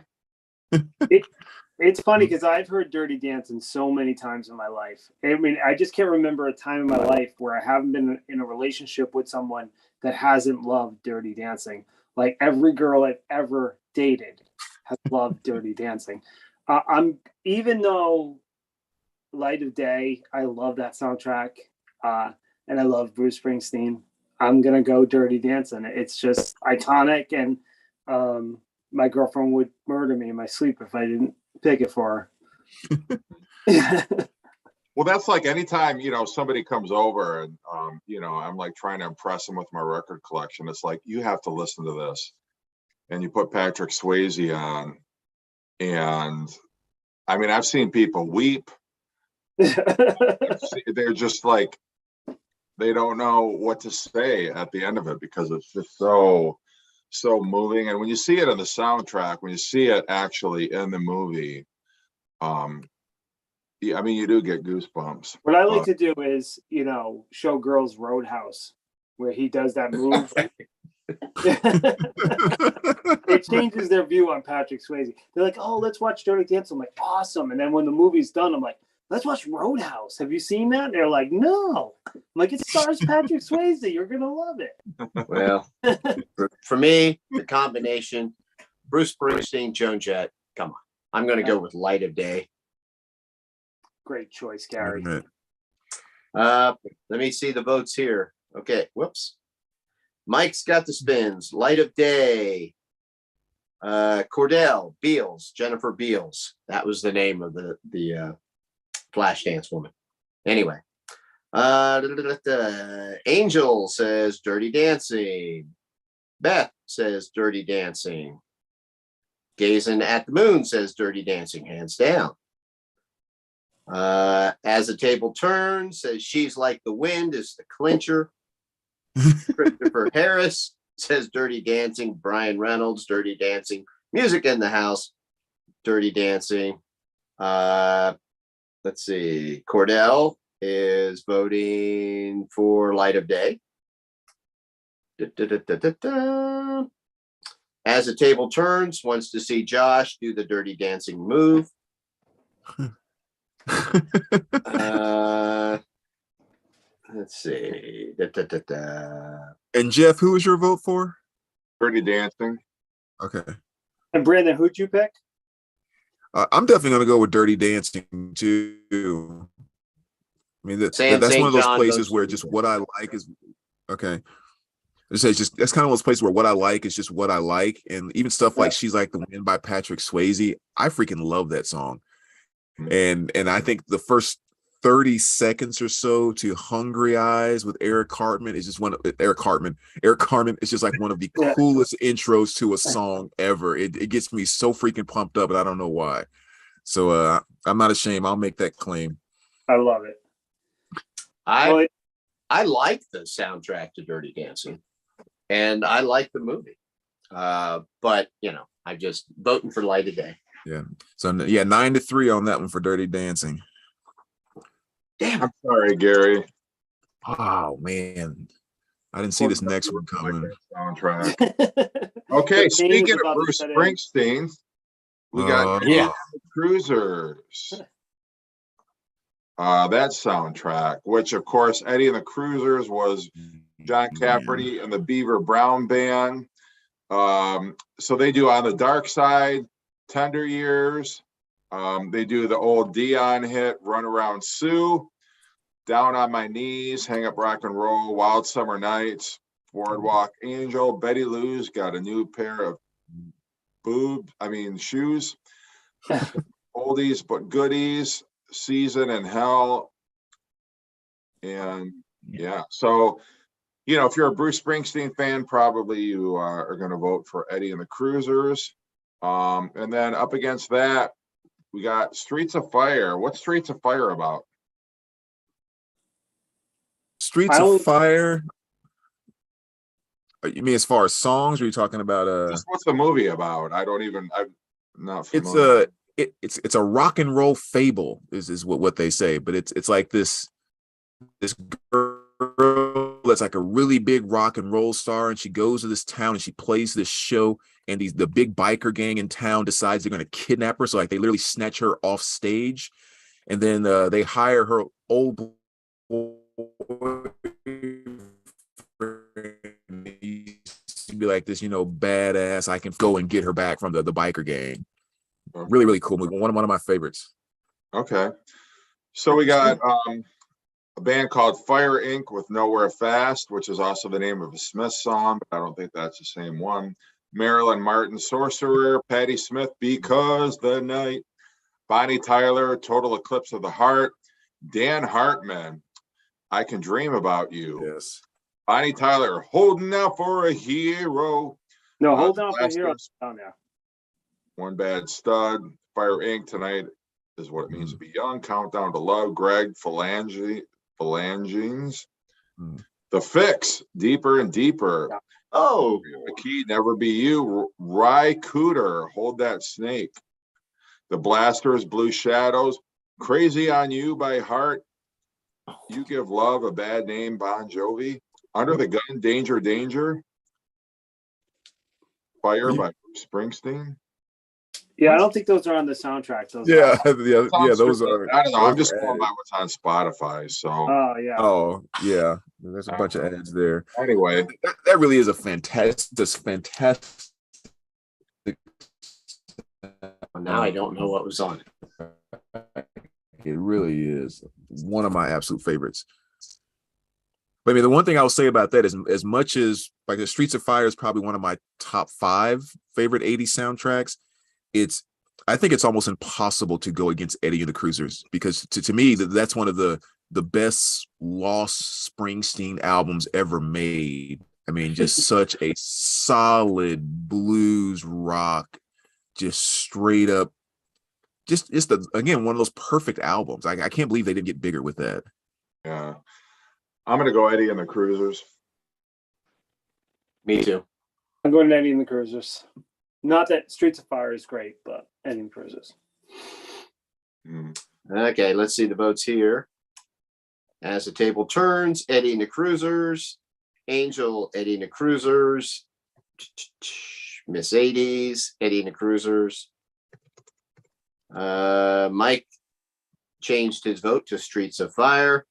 It's funny because I've heard Dirty Dancing so many times in my life. I mean, I just can't remember a time in my life where I haven't been in a relationship with someone that hasn't loved Dirty Dancing. Like every girl I've ever dated has loved Dirty Dancing. Even though Light of Day, I love that soundtrack, and I love Bruce Springsteen. I'm gonna go Dirty Dancing. It's just iconic, and my girlfriend would murder me in my sleep if I didn't pick it for her. Well, that's like anytime, somebody comes over and, I'm like trying to impress them with my record collection. It's like, you have to listen to this. And you put Patrick Swayze on. And I mean, I've seen people weep. They're just like, they don't know what to say at the end of it because it's just so moving. And when you see it in the soundtrack, when you see it actually in the movie, I mean, you do get goosebumps. What I like to do is, show girls Roadhouse, where he does that move. It changes their view on Patrick Swayze. They're like, "Oh, let's watch Dirty Dancing." I'm like, "Awesome!" And then when the movie's done, I'm like, "Let's watch Roadhouse. Have you seen that?" And they're like, "No." I'm like, "It stars Patrick Swayze. You're gonna love it." Well, for me, the combination: Bruce Springsteen, Joan Jett. Come on, I'm going to go with Light of Day. Great choice, Gary. Let me see the votes here. Okay, whoops. Mike's got the spins. Light of Day. Cordell, Beals, Jennifer Beals. That was the name of the Flashdance woman. Anyway. Angel says Dirty Dancing. Beth says Dirty Dancing. Gazing at the Moon says Dirty Dancing, hands down. As the Table Turns says She's Like the Wind is the clincher. Christopher Harris says Dirty Dancing. Brian Reynolds, Dirty Dancing. Music in the House, Dirty Dancing. Let's see. Cordell is voting for Light of Day. Da, da, da, da, da, da. As the Table Turns wants to see Josh do the Dirty Dancing move. Let's see. Da, da, da, da. And Jeff, who was your vote for? Dirty Dancing. Okay. And Brandon, who'd you pick? I'm definitely going to go with Dirty Dancing too. I mean, that's St. one of those John places votes where for just you. what I like is okay. It says just that's kind of one of those places where what I like is just what I like, and even stuff like "She's Like the Wind" by Patrick Swayze, I freaking love that song. And I think the first 30 seconds or so to "Hungry Eyes" with Eric Cartman is just Eric Cartman is just like one of the coolest intros to a song ever. It gets me so freaking pumped up, and I don't know why. So I'm not ashamed. I'll make that claim. I love it. I like the soundtrack to Dirty Dancing, and I like the movie. But I'm just voting for Light of Day. Yeah. So 9-3 on that one for Dirty Dancing. Damn. I'm sorry, Gary. Oh man, I didn't see this next one coming. Soundtrack. Okay, speaking of Bruce Springsteen, we got yeah. Cruisers. That soundtrack, which of course Eddie and the Cruisers was John Cafferty and the Beaver Brown Band. So they do On the Dark Side, Tender Years. They do the old Dion hit, Run Around Sue, Down on My Knees, Hang Up Rock and Roll, Wild Summer Nights, Boardwalk Angel. Betty Lou's got a new pair of shoes. Oldies but goodies, Season in Hell. And so if you're a Bruce Springsteen fan, probably you are going to vote for Eddie and the Cruisers. And then up against that, we got Streets of Fire. What's Streets of Fire about? Streets of Fire. You mean as far as songs? Or are you talking about what's the movie about? I'm not familiar. It's a rock and roll fable is what they say, but it's like this girl that's like a really big rock and roll star, and she goes to this town and she plays this show, and the big biker gang in town decides they're going to kidnap her. So like they literally snatch her off stage, and then they hire her old boy to be like this, badass. I can go and get her back from the biker gang. Okay. Really, really cool movie. One of my favorites. Okay, so we got a band called Fire Inc. with Nowhere Fast, which is also the name of a Smith song, but I don't think that's the same one. Marilyn Martin, Sorcerer. Patti Smith, Because the Night. Bonnie Tyler, Total Eclipse of the Heart. Dan Hartman, I Can Dream About You. Yes. Bonnie Tyler, Holding Out for a Hero. No, Holding Out for a Hero. Oh, yeah. One Bad Stud. Fire Inc. Tonight is What It Means to Be Young. Countdown to Love. Greg Phalangines. The Fix, Deeper and Deeper. Yeah. Oh, The Key, Never Be You. Rye Cooter, Hold That Snake. The Blasters, Blue Shadows. Crazy on You by Heart. You Give Love a Bad Name, Bon Jovi. Under the Gun, Danger, Danger. Fire by Bruce Springsteen. Yeah, I don't think those are on the soundtrack. Those those are. I don't know. I'm just going by what's on Spotify. So. Oh yeah. Oh yeah. There's a bunch of ads there. Anyway, that really is a fantastic. Now I don't know what was on it. It really is one of my absolute favorites. But I mean, the one thing I'll say about that is, as much as like the Streets of Fire is probably one of my top 5 favorite 80s soundtracks, I think it's almost impossible to go against Eddie and the Cruisers, because to me that's one of the best lost Springsteen albums ever made. I mean, just such a solid blues rock, just straight up just again, one of those perfect albums. I can't believe they didn't get bigger with that. Yeah. I'm going to go Eddie and the Cruisers. Me too. I'm going Eddie and the Cruisers. Not that Streets of Fire is great, but Eddie and the Cruisers. Okay, let's see the votes here. As the table turns, Eddie and the Cruisers, Angel, Eddie and the Cruisers, Miss 80s, Eddie and the Cruisers. Mike changed his vote to Streets of Fire.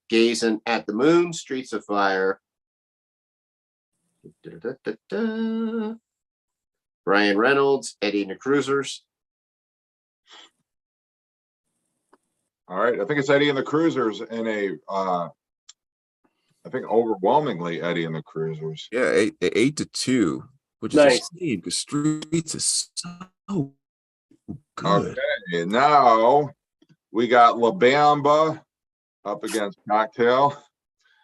Gazing at the Moon, Streets of Fire. Brian Reynolds, Eddie and the Cruisers. All right. I think it's Eddie and the Cruisers in I think overwhelmingly Eddie and the Cruisers. Yeah, 8-2, which is Nice. a shame because Streets is so good. Okay. Now we got La Bamba up against Cocktail.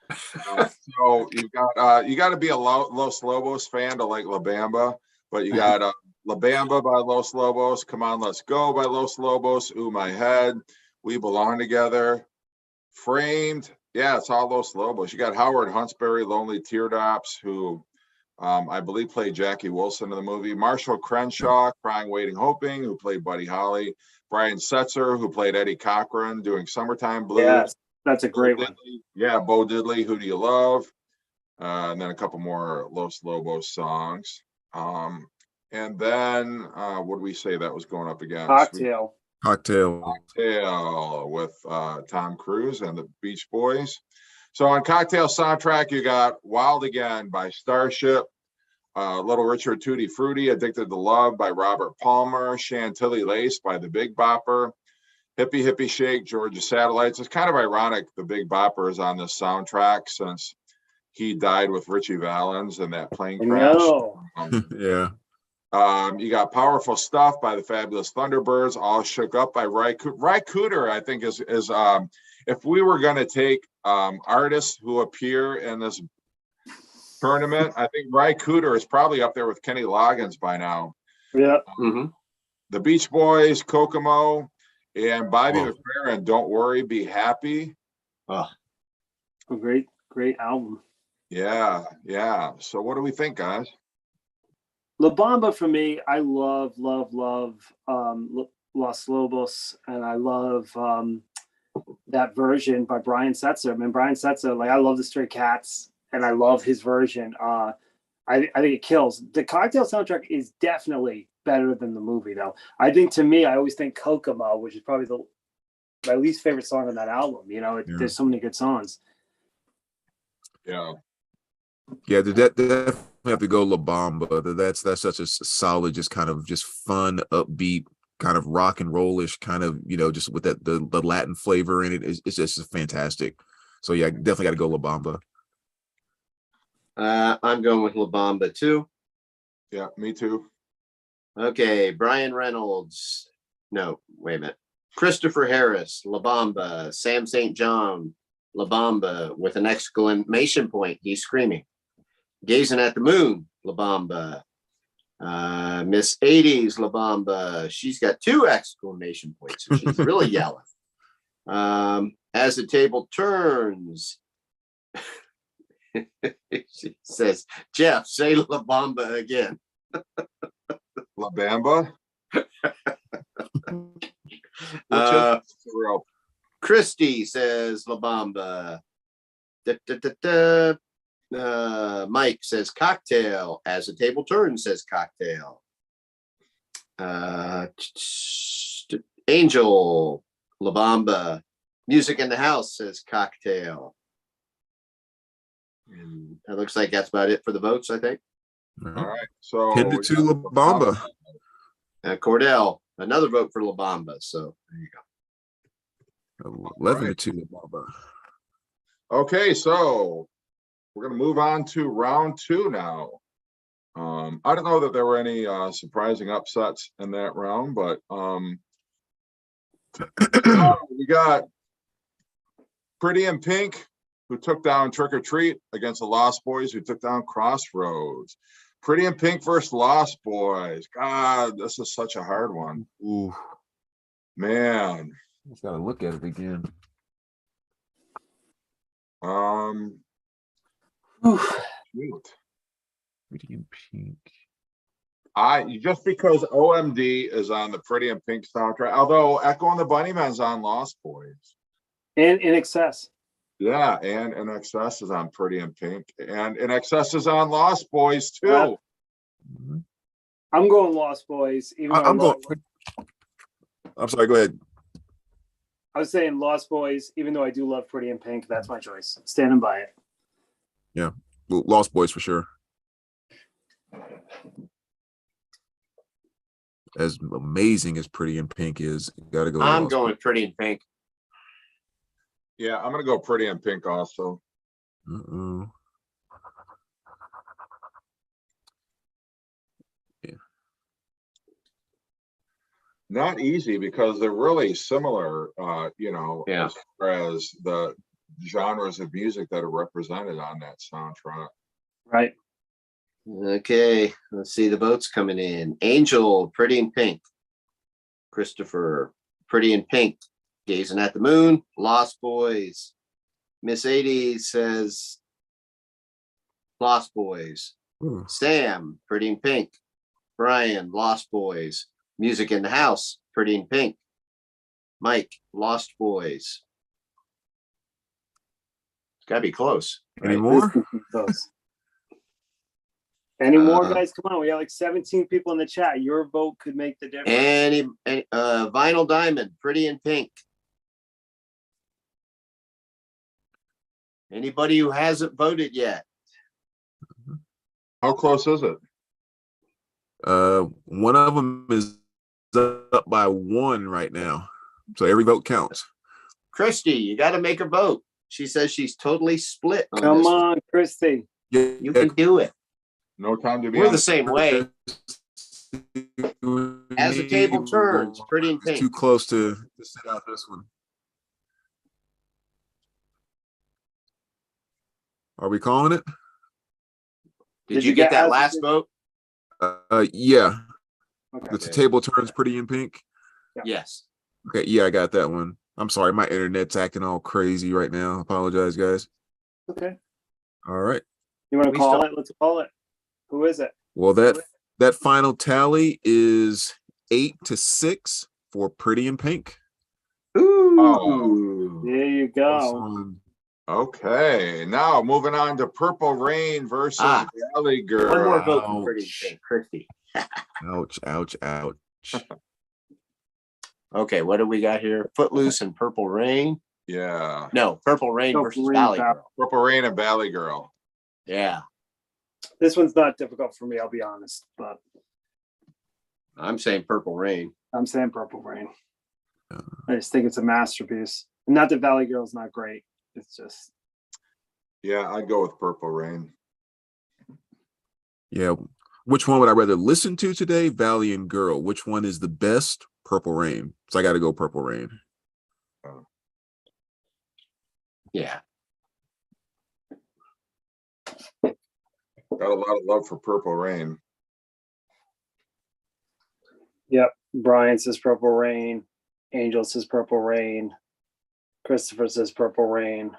So you got to be a Los Lobos fan to like La Bamba, but you got La Bamba by Los Lobos, Come On Let's Go by Los Lobos, Ooh My Head, We Belong Together, Framed. Yeah, it's all Los Lobos. You got Howard Huntsberry, Lonely Teardrops, who I believe played Jackie Wilson in the movie. Marshall Crenshaw, Crying, Waiting, Hoping, who played Buddy Holly. Brian Setzer, who played Eddie Cochran doing Summertime Blues. Yes, that's a great one. Yeah, Bo Diddley, Who Do You Love? And then a couple more Los Lobos songs. And then what do we say that was going up against? Cocktail. Cocktail with Tom Cruise and the Beach Boys. So on Cocktail soundtrack, you got Wild Again by Starship, Little Richard Tutti Frutti, Addicted to Love by Robert Palmer, Chantilly Lace by the Big Bopper, Hippie Hippie Shake, Georgia Satellites. It's kind of ironic the Big Bopper is on this soundtrack since he died with Richie Valens in that plane crash. No. yeah. You got Powerful Stuff by the Fabulous Thunderbirds, All Shook Up by Ry Cooder, I think is if we were going to take artists who appear in this tournament, I think Ry Cooder is probably up there with Kenny Loggins by now. Yeah. The Beach Boys, Kokomo, and Bobby McFerrin, Don't Worry, Be Happy. Oh, A great album. Yeah. So what do we think, guys? La Bamba for me, I love Los Lobos, and I love that version by Brian Setzer. I mean, Brian Setzer, like I love the Stray Cats, and I love his version. I think it kills. The Cocktail soundtrack is definitely better than the movie, though. I think to me, I always think Kokomo, which is probably my least favorite song on that album. You know, there's so many good songs. Yeah. Yeah, definitely have to go La Bamba. That's such a solid, just kind of just fun, upbeat, kind of rock and rollish, kind of, you know, just with that the Latin flavor in it. It's just fantastic. So yeah, definitely got to go La Bamba. I'm going with La Bamba too. Yeah, me too. Okay, Brian Reynolds. No, wait a minute. Christopher Harris, La Bamba. Sam St. John, La Bamba, with an exclamation point. He's screaming. Gazing at the Moon, La Bamba. Miss 80's, La Bamba. She's got 2 exclamation points, so she's really yelling. As the table turns, she says, Jeff, say La Bamba again. La Bamba? Christy says La Bamba. Mike says Cocktail. As the table turns, says Cocktail. Angel, La Bamba. Music in the House says Cocktail. And it looks like that's about it for the votes, I think. All right. So 10-2 La Bamba. Cordell, another vote for La Bamba. So there you go. 11-2 La Bamba. Okay, so we're going to move on to round 2 now. I don't know that there were any surprising upsets in that round, but we got Pretty in Pink, who took down Trick or Treat, against the Lost Boys, who took down Crossroads. Pretty in Pink versus Lost Boys. God, this is such a hard one. Ooh. Man. Just gotta look at it again. Whew. Shoot. Pretty in Pink. Just because OMD is on the Pretty in Pink soundtrack, although Echo and the Bunnymen's on Lost Boys. And In Excess. Yeah, and In Excess is on Pretty in Pink, and In Excess is on Lost Boys too. Mhm. I'm going Lost Boys. Even though I'm going. I'm sorry. Go ahead. I was saying Lost Boys, even though I do love Pretty in Pink. That's my choice. Standing by it. Yeah, well, Lost Boys for sure. As amazing as Pretty in Pink is, gotta go. I'm Lost going Boys. Pretty in Pink. Yeah, I'm gonna go Pretty in Pink also. Uh-oh. Not easy because they're really similar, Yeah. as far as the genres of music that are represented on that soundtrack. Right. Okay, let's see the votes coming in. Angel, Pretty in Pink. Christopher, Pretty in Pink. Gazing at the Moon, Lost Boys. Miss 80's says Lost Boys. Ooh. Sam, Pretty in Pink. Brian, Lost Boys. Music in the House, Pretty in Pink. Mike, Lost Boys. It's gotta be close. Any right? more? Those. Any more, Uh, guys? Come on. We got like 17 people in the chat. Your vote could make the difference. Any Vinyl Diamond, Pretty in Pink. Anybody who hasn't voted yet? How close is it? One of them is up by 1 right now, so every vote counts. Christy, you got to make a vote. She says she's totally split on Come this one. on, Christy. Yeah, You can do it. No time to be We're on the same way. As the table turns, Pretty in It's Pink. too close to sit out this one. Are we calling it? Did you get that as- last vote? Yeah. Okay. The table turns Pretty in Pink. Yes. Okay, yeah, I got that one. I'm sorry, my internet's acting all crazy right now. Apologize, guys. Okay. All right. You want to We call still- it? Let's call it. Who is it? Well, that final tally is 8-6 for Pretty in Pink. Ooh. There you go. Okay, now moving on to Purple Rain versus Valley Girl. One more vote for Pretty in Ouch. Pink, Christy. Ouch, ouch, ouch. Okay, what do we got here? Footloose and Purple Rain. Yeah, No, Purple Rain Purple versus Rain, Valley Val- Girl. Purple Rain and Valley Girl. Yeah, This one's not difficult for me, I'll be honest, but I'm saying Purple Rain. I'm saying Purple Rain. I just think it's a masterpiece. Not that Valley Girl's not great. It's just Yeah, I'd go with Purple Rain. Yeah. Which one would I rather listen to today? Valley and Girl. Which one is the best? Purple Rain. So I got to go Purple Rain. Yeah. Got a lot of love for Purple Rain. Yep. Brian says Purple Rain. Angel says Purple Rain. Christopher says Purple Rain.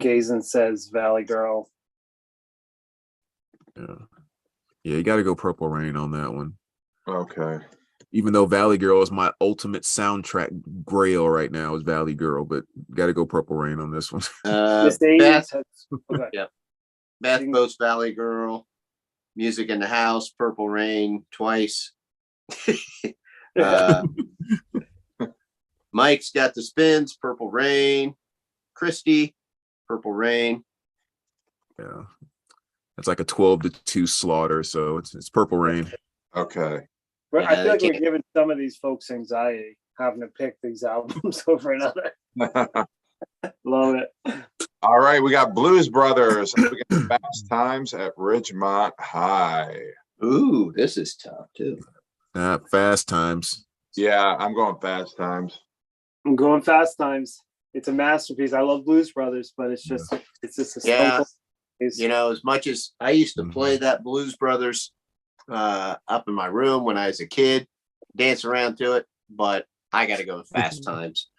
Gazen says Valley Girl. Yeah. Yeah, you got to go Purple Rain on that one. Okay. Even though Valley Girl is my ultimate soundtrack grail right now, is Valley Girl, but got to go Purple Rain on this one. Miss 80s Beth, has- okay. Beth votes Valley Girl. Music in the House, Purple Rain twice. Uh, Mike's got the spins, Purple Rain. Christy, Purple Rain. Yeah. It's like a 12-2 slaughter, so it's Purple Rain. Okay. But I Yeah, feel like they we're can't- giving some of these folks anxiety having to pick these albums over another. Love it. All right, we got Blues Brothers. We got Fast Times at Ridgemont High. Ooh, this is tough too. Fast Times. Yeah, I'm going Fast Times. I'm going Fast Times. It's a masterpiece. I love Blues Brothers, but it's just a Yeah. stone cold- You know, as much as I used to play that Blues Brothers up in my room when I was a kid, dance around to it, but I got to go with Fast Times.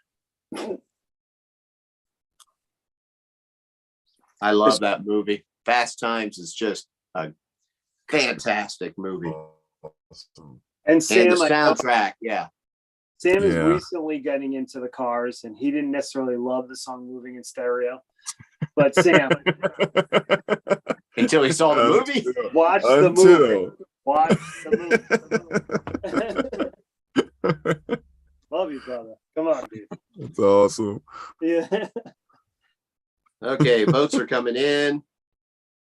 I love that movie. Fast Times is just a fantastic movie. And Sam, And the soundtrack, Sam is Yeah. recently getting into the cars, and he didn't necessarily love the song "Moving in Stereo." But Sam, until he saw the movie. watch the movie. Watch the movie. Love you, brother. Come on, dude. That's awesome. Yeah. Okay, votes are coming in.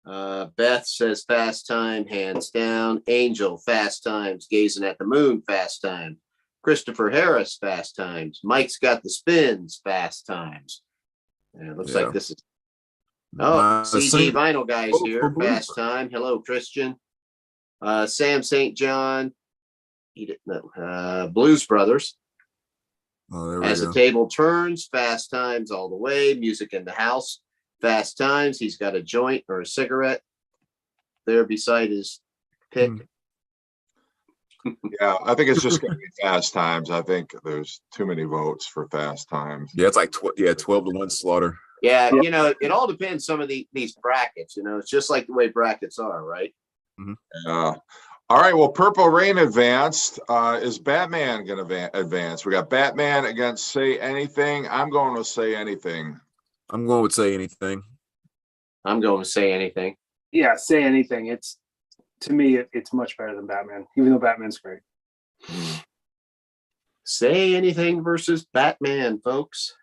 Beth says Fast Time, hands down. Angel, Fast Times. Gazing at the Moon, Fast Time. Christopher Harris, Fast Times. Mike's got the spins, Fast Times. And it looks like this is CG Vinyl guys here. Fast Time. Hello, Christian. Sam St. John. He didn't know. Blues Brothers. Oh, there we As go. the table turns, Fast Times all the way. Music in the House. Fast Times. He's got a joint or a cigarette there beside his pick. Yeah, I think it's just going to be Fast Times. I think there's too many votes for Fast Times. Yeah, it's like 12-1 Slaughter. Yeah, you know, it all depends. Some of these brackets, you know, it's just like the way brackets are, right? All right. Well, Purple Rain advanced. Is Batman going to advance? We got Batman against Say Anything. I'm going with Say Anything. I'm going with Say Anything. I'm going to Say Anything. Yeah, Say Anything. It's to me, it's much better than Batman, even though Batman's great. Say Anything versus Batman, folks.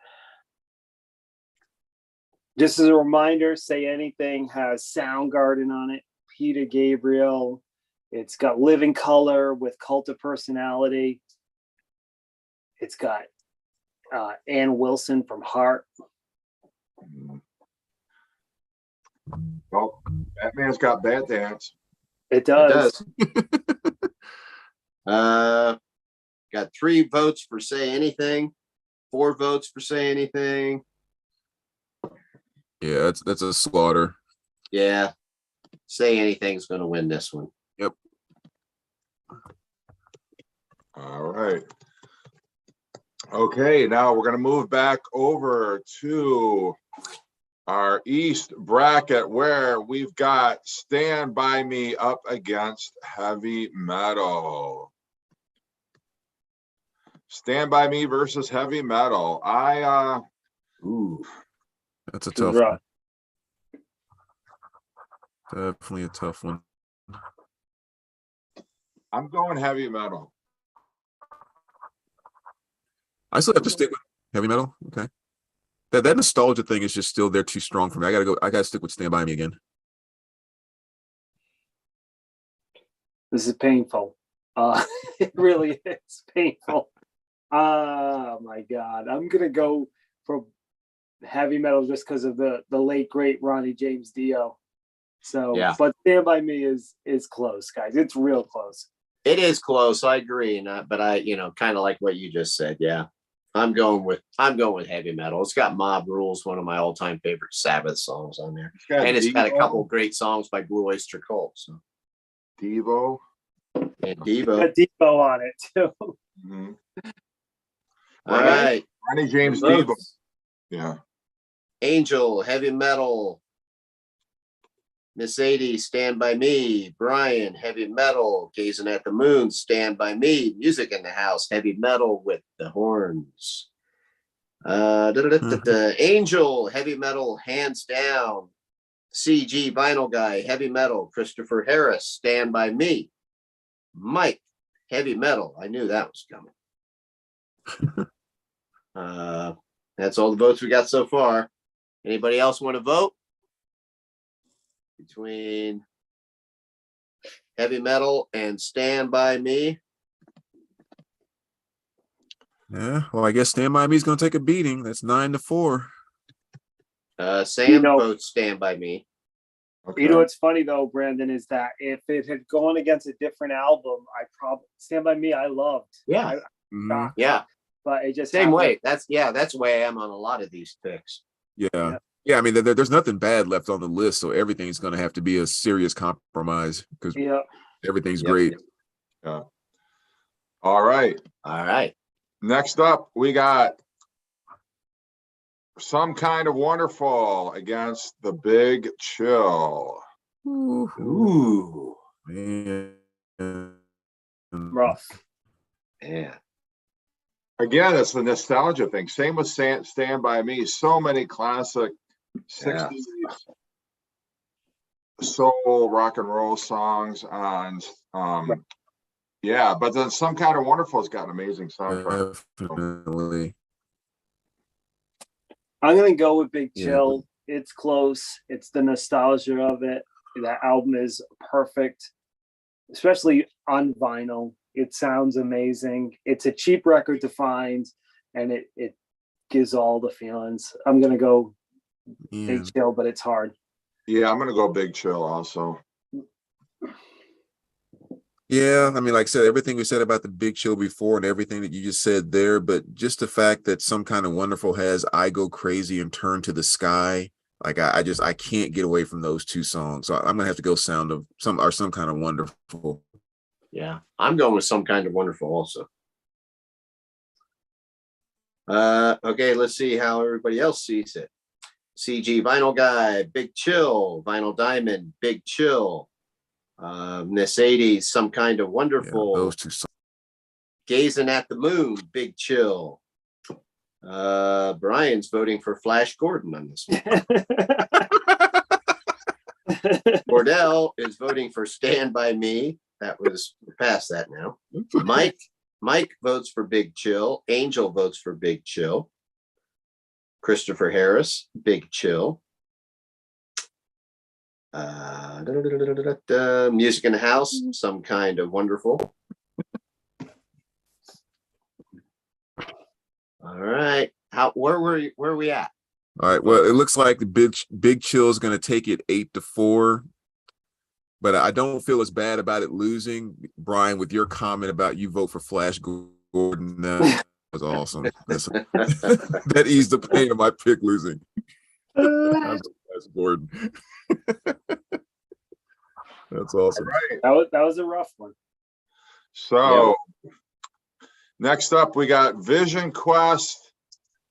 Just as a reminder, Say Anything has Soundgarden on it, Peter Gabriel. It's got Living Color with Cult of Personality. It's got Ann Wilson from Heart. Well, Batman's got Bat Dance. It does. Got 3 votes for Say Anything, 4 votes for Say Anything. Yeah, that's a slaughter. Yeah, Say Anything's going to win this one. Yep. All right. Okay, now we're going to move back over to our East bracket where we've got Stand By Me up against Heavy Metal. Stand By Me versus Heavy Metal. That's a tough one. Definitely a tough one. I'm going Heavy Metal. I still have to stick with Heavy Metal. Okay. That nostalgia thing is just still there too strong for me. I gotta stick with Stand By Me again. This is painful. It really is painful. Oh my God. I'm gonna go for Heavy Metal just because of the late great Ronnie James Dio. So Yeah. But Stand By Me is close, guys. It's real close. It is close. I agree. But I, kind of like what you just said. Yeah. I'm going with Heavy Metal. It's got Mob Rules, one of my all-time favorite Sabbath songs on there. And it's got a couple great songs by Blue Oyster Cult. So. Devo. And Devo. Got Devo on it too. Mm-hmm. All right. Ronnie James Dio. Yeah. Angel, Heavy Metal. Miss 80's, Stand By Me. Brian, Heavy Metal. Gazing at the Moon, Stand By Me. Music in the House, Heavy Metal with the horns. Angel, Heavy Metal, hands down. CG Vinyl Guy, Heavy Metal. Christopher Harris, Stand By Me. Mike, Heavy Metal. I knew that was coming. That's all the votes we got so far. Anybody else want to vote? Between Heavy Metal and Stand By Me. Yeah, well, I guess Stand By Me is going to take a beating. That's 9-4. Sam votes Stand By Me. Okay. You know what's funny though, Brandon, is that if it had gone against a different album, I probably Stand By Me I loved. Yeah. Yeah. But it just Same way. That's the way I am on a lot of these picks. Yeah. I mean, there's nothing bad left on the list, so everything's going to have to be a serious compromise because everything's great. Yeah. All right. All right. Next up, we got Some Kind of Wonderful against The Big Chill. Ooh. Man. Rough. Yeah. Again, it's the nostalgia thing. Same with Stand By Me. So many classic 60s soul rock and roll songs on yeah, but then Some Kind of Wonderful has got an amazing soundtrack. Definitely. I'm gonna go with Big Yeah. Chill. It's close. It's the nostalgia of it. That album is perfect, especially on vinyl. It sounds amazing. It's a cheap record to find, and it gives all the feelings. I'm gonna go Yeah. Big Chill, but it's hard. Yeah, I'm gonna go Big Chill also. Yeah, I mean, like I said, everything we said about the Big Chill before and everything that you just said there, but just the fact that Some Kind of Wonderful has I Go Crazy and Turn to the Sky, like I can't get away from those two songs. So I'm gonna have to go Some Kind of Wonderful. Yeah. I'm going with Some Kind of Wonderful also. Okay, let's see how everybody else sees it. CG Vinyl Guy, Big Chill. Vinyl Diamond, Big Chill. Miss 80's Some Kind of Yeah, Wonderful. those two songs. Gazing at the Moon, Big Chill. Brian's voting for Flash Gordon on this one. Cordell is voting for Stand By Me. That was past that now. Mike votes for Big Chill. Angel votes for Big Chill. Christopher Harris, Big Chill. Music in the House, Some Kind of Wonderful. All right. Where are we at? All right. Well, it looks like the Big Chill is going to take it 8-4, but I don't feel as bad about it losing. Brian, with your comment about you vote for Flash Gordon, that was awesome. That eased the pain of my pick losing. Flash Gordon. That's awesome. Right. That was a rough one. So next up, we got Vision Quest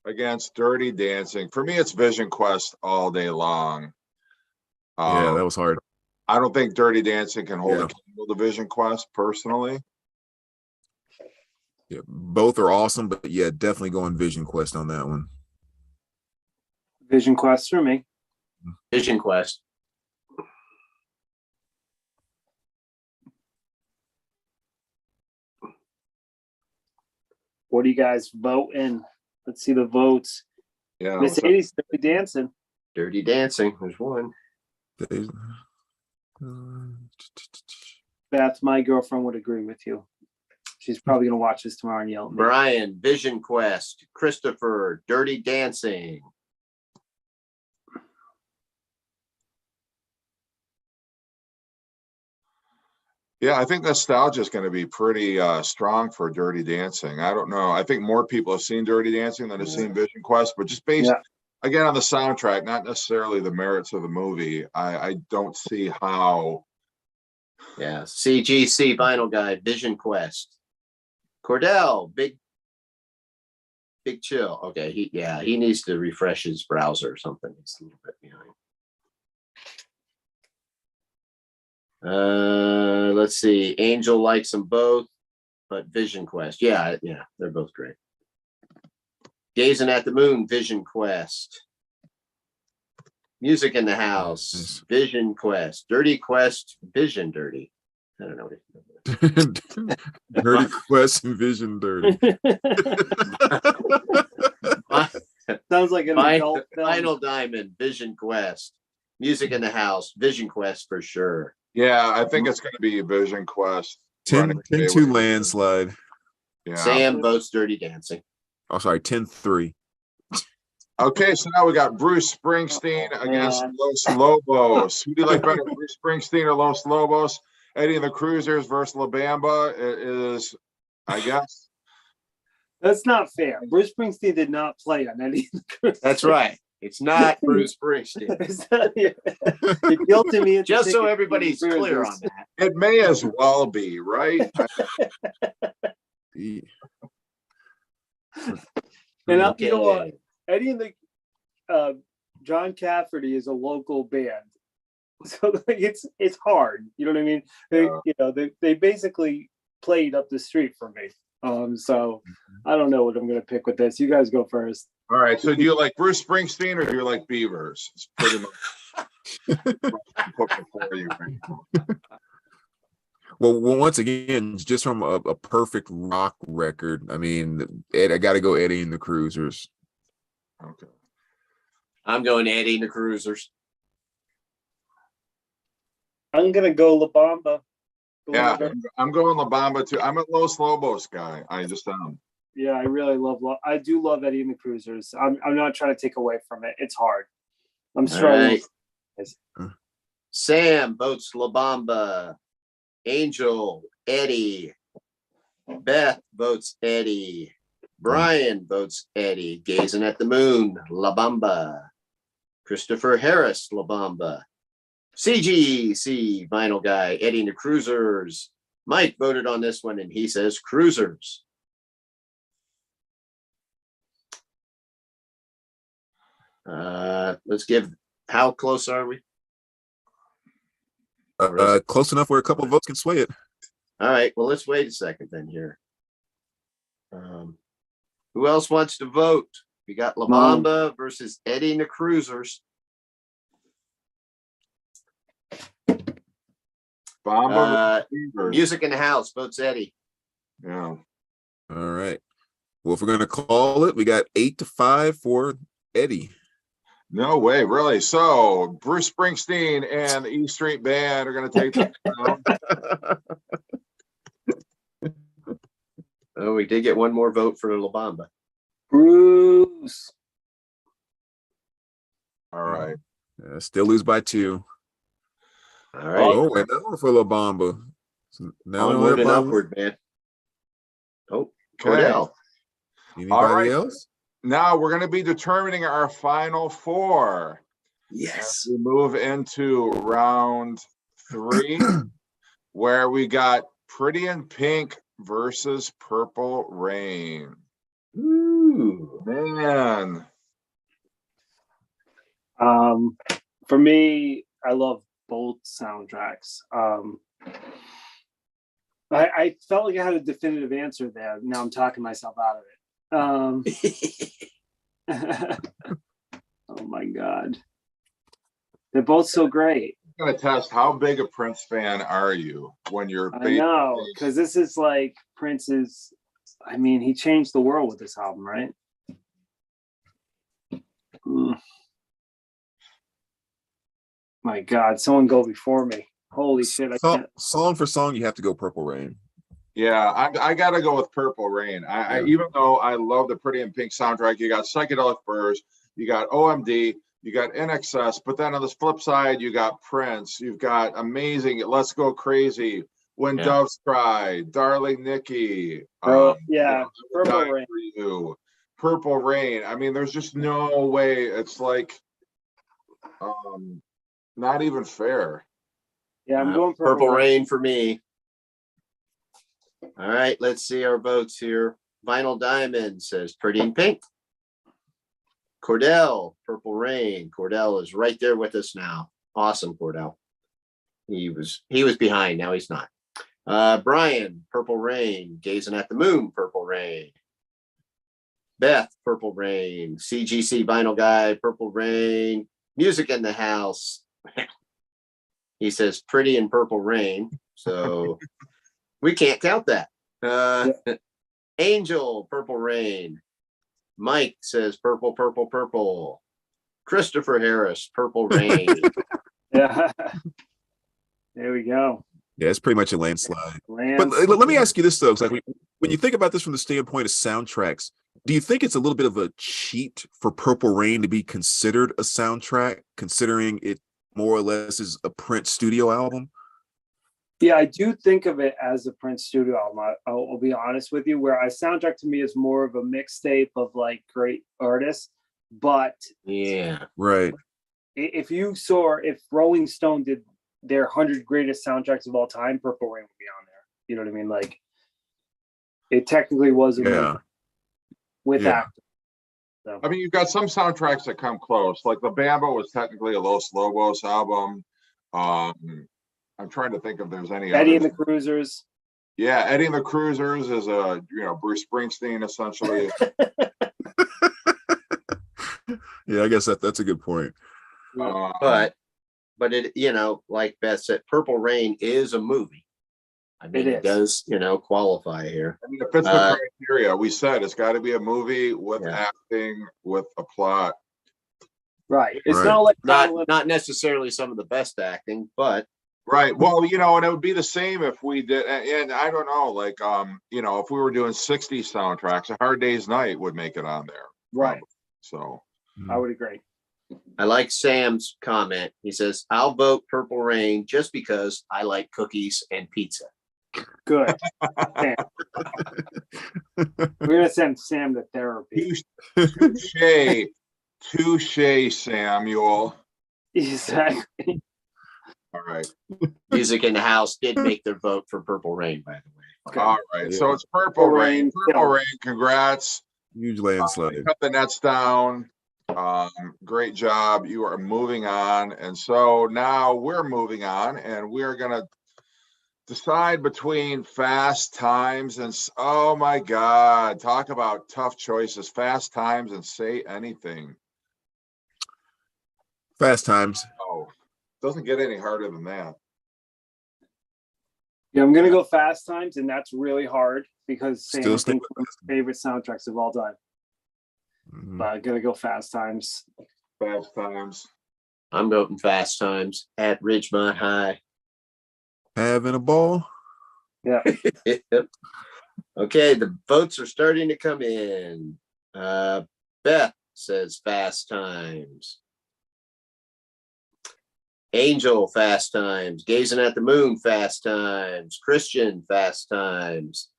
against Dirty Dancing. For me, it's Vision Quest all day long. Yeah, that was hard. I don't think Dirty Dancing can hold a candle to Vision Quest personally. Yeah, both are awesome, but yeah, definitely going Vision Quest on that one. Vision Quest for me. Vision Quest. What do you guys vote in? Let's see the votes. Yeah, Miss 80's Dirty Dancing. Dirty Dancing. There's one. Beth, my girlfriend would agree with you. She's probably gonna watch this tomorrow and yell at me. Brian, Vision Quest. Christopher, Dirty Dancing. Yeah, I think nostalgia is going to be pretty strong for Dirty Dancing. I don't know. I think more people have seen Dirty Dancing than have seen Vision Quest, but just based again on the soundtrack, not necessarily the merits of the movie. I don't see how. Yeah, CGC Vinyl Guy, Vision Quest. Cordell, Big Chill. Okay, he needs to refresh his browser or something. He's a little bit behind. Let's see. Angel likes them both, but Vision Quest. Yeah, they're both great. Gazing at the Moon, Vision Quest. Music in the House, Vision Quest. Dirty Quest, Vision Dirty. I don't know what Dirty Quest and Vision Dirty. Sounds like an adult film. Final Diamond, Vision Quest. Music in the House, Vision Quest for sure. Yeah, I think it's going to be Vision Quest. 10-2 landslide. Yeah. Sam votes Dirty Dancing. Oh, sorry, 10-3. Okay, so now we got Bruce Springsteen against Los Lobos. Who do you like better, Bruce Springsteen or Los Lobos? Eddie and the Cruisers versus La Bamba is, I guess. That's not fair. Bruce Springsteen did not play on any of the Cruisers. That's right. It's not Bruce Springsteen. You're guilting me. Just so everybody's clear on that. It may as well be, right? And Okay. you know what? Eddie and the John Cafferty is a local band, so like, it's hard. You know what I mean? They basically played up the street from me. So I don't know what I'm gonna pick with this. You guys go first. All right. So do you like Bruce Springsteen or do you like Beavers? It's pretty much put before you right now. Well, once again, just from a perfect rock record, I mean, I got to go Eddie and the Cruisers. Okay. I'm going Eddie and the Cruisers. I'm gonna go La Bamba. Yeah, I'm going La Bamba too. I'm a Los Lobos guy. I just am. Yeah, I really I do love Eddie and the Cruisers. I'm not trying to take away from it. It's hard. I'm struggling. Right. Sam votes La Bamba. Angel, Eddie. Beth votes Eddie. Brian votes Eddie. Gazing at the Moon, La Bamba. Christopher Harris, La Bamba. CGC, Vinyl Guy, Eddie and the Cruisers. Mike voted on this one and he says Cruisers. Let's give, how close are we? Close enough where a couple of votes can sway it. All right, well, let's wait a second then here. Who else wants to vote? We got La Bamba versus Eddie and the Cruisers. Bamba. Music in the House votes Eddie. Yeah. All right. Well, if we're going to call it, we got 8-5 for Eddie. No way, really. So Bruce Springsteen and the E Street Band are going to take the Oh, we did get one more vote for La Bamba. Bruce. All right. Still lose by 2. All right. Oh, and another for La Bamba. So now Onward and upward, man. Oh, Cordell. Anybody else? Now we're going to be determining our final 4. Yes. As we move into round 3, where we got Pretty in Pink versus Purple Rain. Ooh, man. For me, I love both soundtracks. I felt like I had a definitive answer there. Now I'm talking myself out of it. Oh my God. They're both so great. I'm going to test how big a Prince fan are you when you're. I know, because this is like Prince's. I mean, he changed the world with this album, right? My God, someone go before me. Holy shit. Song for song, you have to go Purple Rain. Yeah, I got to go with Purple Rain. I even though I love the Pretty in Pink soundtrack, you got Psychedelic Furs, you got OMD, you got INXS, but then on the flip side, you got Prince, you've got amazing Let's Go Crazy, When Doves Cry, Darling Nikki. Purple Rain. For you. Purple Rain. I mean, there's just no way. It's like not even fair. Yeah, I'm going Purple Rain for me. All right, let's see our votes here. Vinyl Diamond says Pretty in Pink. Cordell, Purple Rain. Cordell is right there with us now. Awesome, Cordell. He was behind, now he's not. Brian, Purple Rain. Gazing at the Moon, Purple Rain. Beth, Purple Rain. CGC Vinyl Guy, Purple Rain. Music in the House. He says Pretty in Purple Rain. So we can't count that. Angel, Purple Rain. Mike says Purple, Purple, Purple. Christopher Harris, Purple Rain. Yeah. There we go. Yeah, it's pretty much a landslide. But let me ask you this, though. Like when you think about this from the standpoint of soundtracks, do you think it's a little bit of a cheat for Purple Rain to be considered a soundtrack, considering it more or less is a Prince studio album? Yeah, I do think of it as a Prince studio album. I'll be honest with you, where a soundtrack to me is more of a mixtape of like great artists. But yeah, right. If Rolling Stone did their 100 greatest soundtracks of all time, Purple Rain would be on there. You know what I mean? Like, it technically was a movie with actors. So I mean, you've got some soundtracks that come close. Like the Bamba was technically a Los Lobos album. I'm trying to think if there's any Eddie and others. the Cruisers. Yeah, Eddie and the Cruisers is a Bruce Springsteen essentially. Yeah, I guess that's a good point. But it, like Beth said, Purple Rain is a movie. I mean, it does, qualify here. I mean, it fits the criteria. We said it's got to be a movie with acting, with a plot. Right. It's Right. not like Not necessarily some of the best acting, but Right. Well, and it would be the same if we did, and I don't know, like, if we were doing 60 soundtracks, A Hard Day's Night would make it on there. Right. So I would agree. I like Sam's comment. He says, I'll vote Purple Rain just because I like cookies and pizza. Good. Sam. We're gonna send Sam to therapy. Touche, Samuel. Exactly. All right. Music in the House did make their vote for Purple Rain, by the way. Okay. All right. Yeah. So it's Purple Rain. Purple Yeah. Rain. Congrats. Huge landslide. Cut the nets down. Great job. You are moving on. And so now we're moving on, and we're going to decide between Fast Times and, oh my God, talk about tough choices. Fast Times and Say Anything. Fast Times. Oh, doesn't get any harder than that. Yeah, I'm gonna go Fast Times, and that's really hard because Sam Still is one stick of my favorite soundtracks of all time. Mhm. But I'm gonna go Fast Times. Fast Times. I'm voting Fast Times at Ridgemont High. Having a ball. Yeah. Okay, the votes are starting to come in. Beth says Fast Times. Angel, Fast Times. Gazing at the Moon, Fast Times. Christian, Fast Times.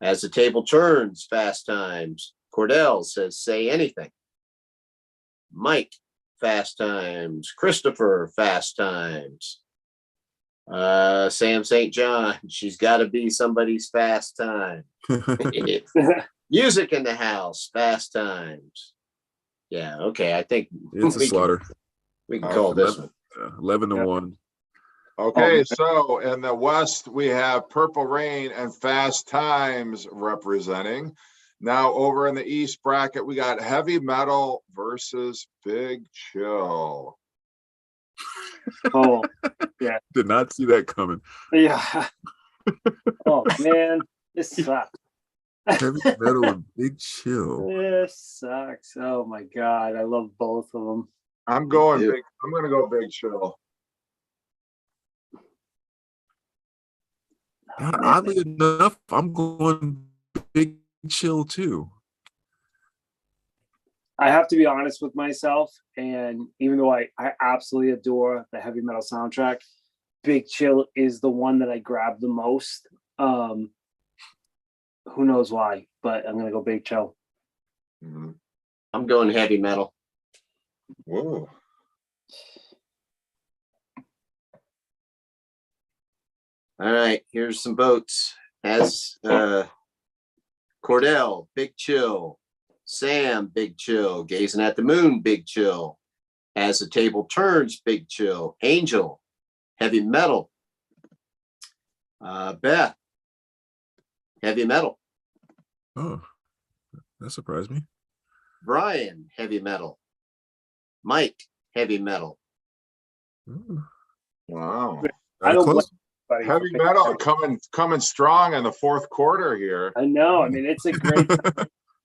As the Table Turns, Fast Times. Cordell says Say Anything. Mike, Fast Times. Christopher, Fast Times. Sam St. John, she's got to be somebody's fast time. Music in the House, Fast Times. Yeah, okay, I think It's a slaughter. we can call this one. 11-1. Okay, so in the West, we have Purple Rain and Fast Times representing. Now over in the East bracket, we got Heavy Metal versus Big Chill. Oh, yeah. Did not see that coming. Yeah. Oh man, this sucks. Heavy Metal and Big Chill. This sucks. Oh my God, I love both of them. I'm going big. I'm going to go Big Chill. Oddly enough, I'm going Big Chill too. I have to be honest with myself, and even though I absolutely adore the Heavy Metal soundtrack, Big Chill is the one that I grab the most. Who knows why, but I'm gonna go Big Chill. Mhm. I'm going Heavy Metal. Whoa. All right, here's some votes. As Cordell, Big Chill. Sam, Big Chill. Gazing at the Moon, Big Chill. As the Table Turns, Big Chill. Angel, Heavy Metal. Beth, Heavy Metal. Oh, that surprised me. Brian, Heavy Metal. Mike, Heavy Metal. Ooh, Wow. I don't close. blame anybody Heavy for picking Metal that. coming strong in the fourth quarter here. I know. I mean, it's a great.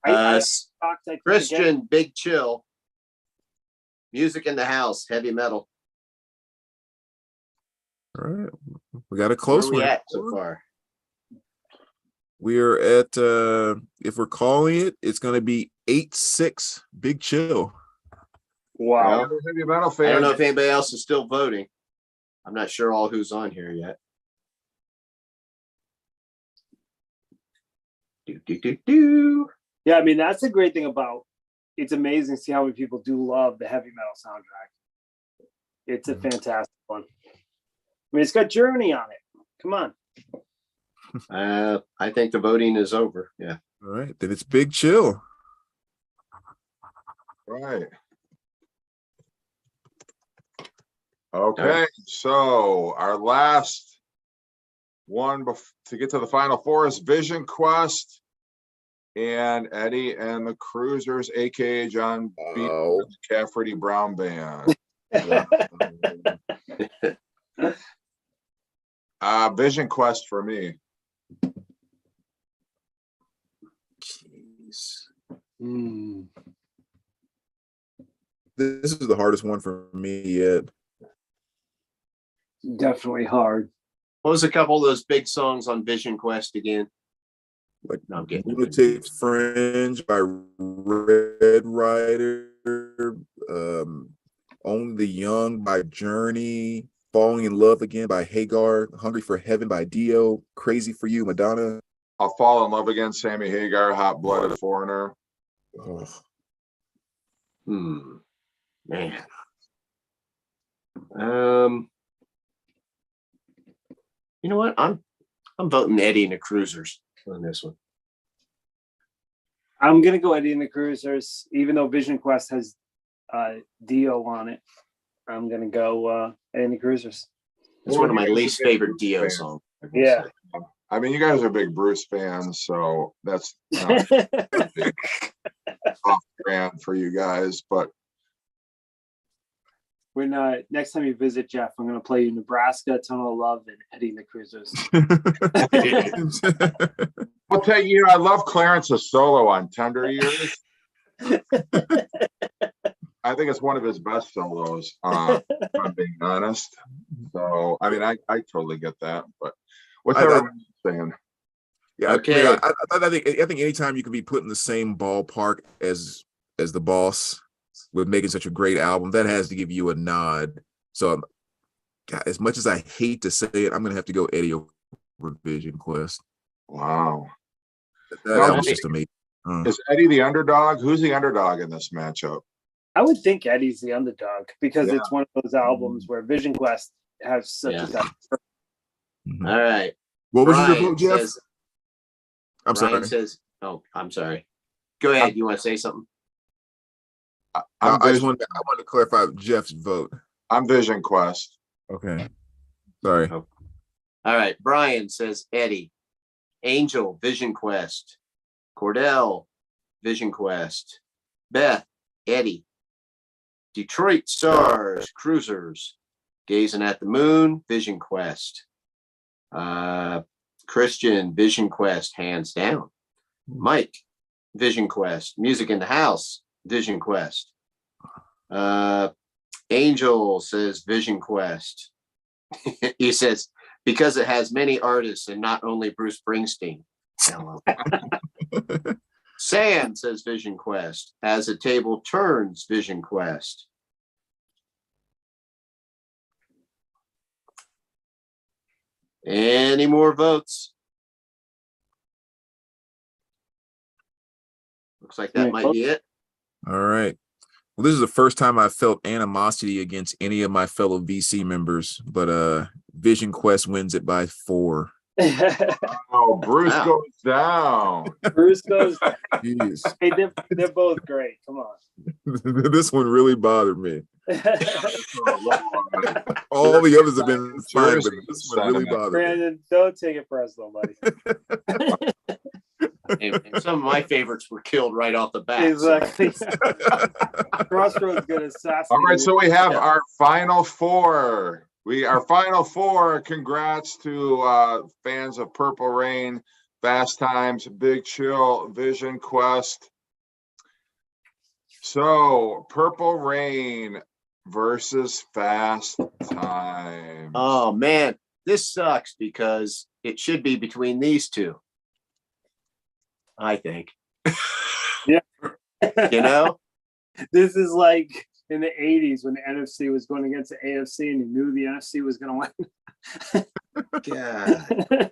I talked, I think, Christian, again. Big Chill. Music in the House, Heavy Metal. All right. We got a Where close are we one. at so far? We're at if we're calling it, it's gonna be 8-6 Big Chill. Wow. Well, Heavy Metal I don't know fans. if anybody else is still voting. I'm not sure all who's on here yet. Do. Yeah, I mean, that's the great thing about it's amazing to see how many people do love the Heavy Metal soundtrack. It's a fantastic one. I mean, it's got Journey on it. Come on. I think the voting is over. Yeah. All right, then it's Big Chill. right. Okay, so our last one to get to the final four is Vision Quest and Eddie and the Cruisers, aka John B. Oh. Cafferty Brown Band. Vision Quest for me. Jeez. This is the hardest one for me yet. Definitely hard. What was a couple of those big songs on Vision Quest again? Like No, I'm getting Lunatic Fringe by Red Rider, Only the Young by Journey, Falling in Love Again by Hagar, Hungry for Heaven by Dio, Crazy for You, Madonna. I'll Fall in Love Again, Sammy Hagar, Hot Blooded Foreigner. Oh. Man. You know what? I'm voting Eddie and the Cruisers on this one. I'm gonna go Eddie and the Cruisers, even though Vision Quest has Dio on it. I'm gonna go Eddie and the Cruisers. It's one of my least favorite Dio songs. Yeah. I mean, you guys are big Bruce fans, so that's not a big off brand for you guys. But when next time you visit Jeff, I'm gonna play you Nebraska, Tunnel of Love, and Eddie and the Cruisers. I'll tell you, I love Clarence's solo on Tender Years. I think it's one of his best solos, if I'm being honest. So, I mean, I totally get that, but what's everyone saying? Yeah, okay. I think anytime you can be put in the same ballpark as the Boss with making such a great album, that has to give you a nod. So, God, as much as I hate to say it, I'm gonna have to go Eddie over Vision Quest. Wow, that was just amazing. Is Eddie the underdog? Who's the underdog in this matchup? I would think Eddie's the underdog because it's one of those albums where Vision Quest has such a All right. What was your vote, Jeff? I'm Ryan sorry. I'm sorry. Go ahead. You want to say something? I wanted to clarify Jeff's vote. I'm Vision Quest. Okay. Sorry. All right. Brian says Eddie. Angel, Vision Quest. Cordell, Vision Quest. Beth, Eddie. Detroit Stars, Cruisers. Gazing at the Moon, Vision Quest. Christian, Vision Quest, hands down. Mike, Vision Quest. Music in the House, Vision Quest. Angel says Vision Quest. He says, because it has many artists and not only Bruce Springsteen. Sam says Vision Quest. As the Table Turns, Vision Quest. Any more votes? Looks like that might be it. All right. Well, this is the first time I felt animosity against any of my fellow VC members, but Vision Quest wins it by 4. Oh, Bruce goes down. Bruce goes down. Jeez. Hey, they're both great. Come on. This one really bothered me. All the others have been fine, but this one really bothered me. Brandon, don't take it personal, buddy. And some of my favorites were killed right off the bat. Exactly. Crossroads gonna assassinate. All right, so we have our final four. Our final four. Congrats to fans of Purple Rain, Fast Times, Big Chill, Vision Quest. So Purple Rain versus Fast Times. Oh man, this sucks because it should be between these two. I think. Yeah. You know? This is like in the 80s when the NFC was going against the AFC and you knew the NFC was going to win. God.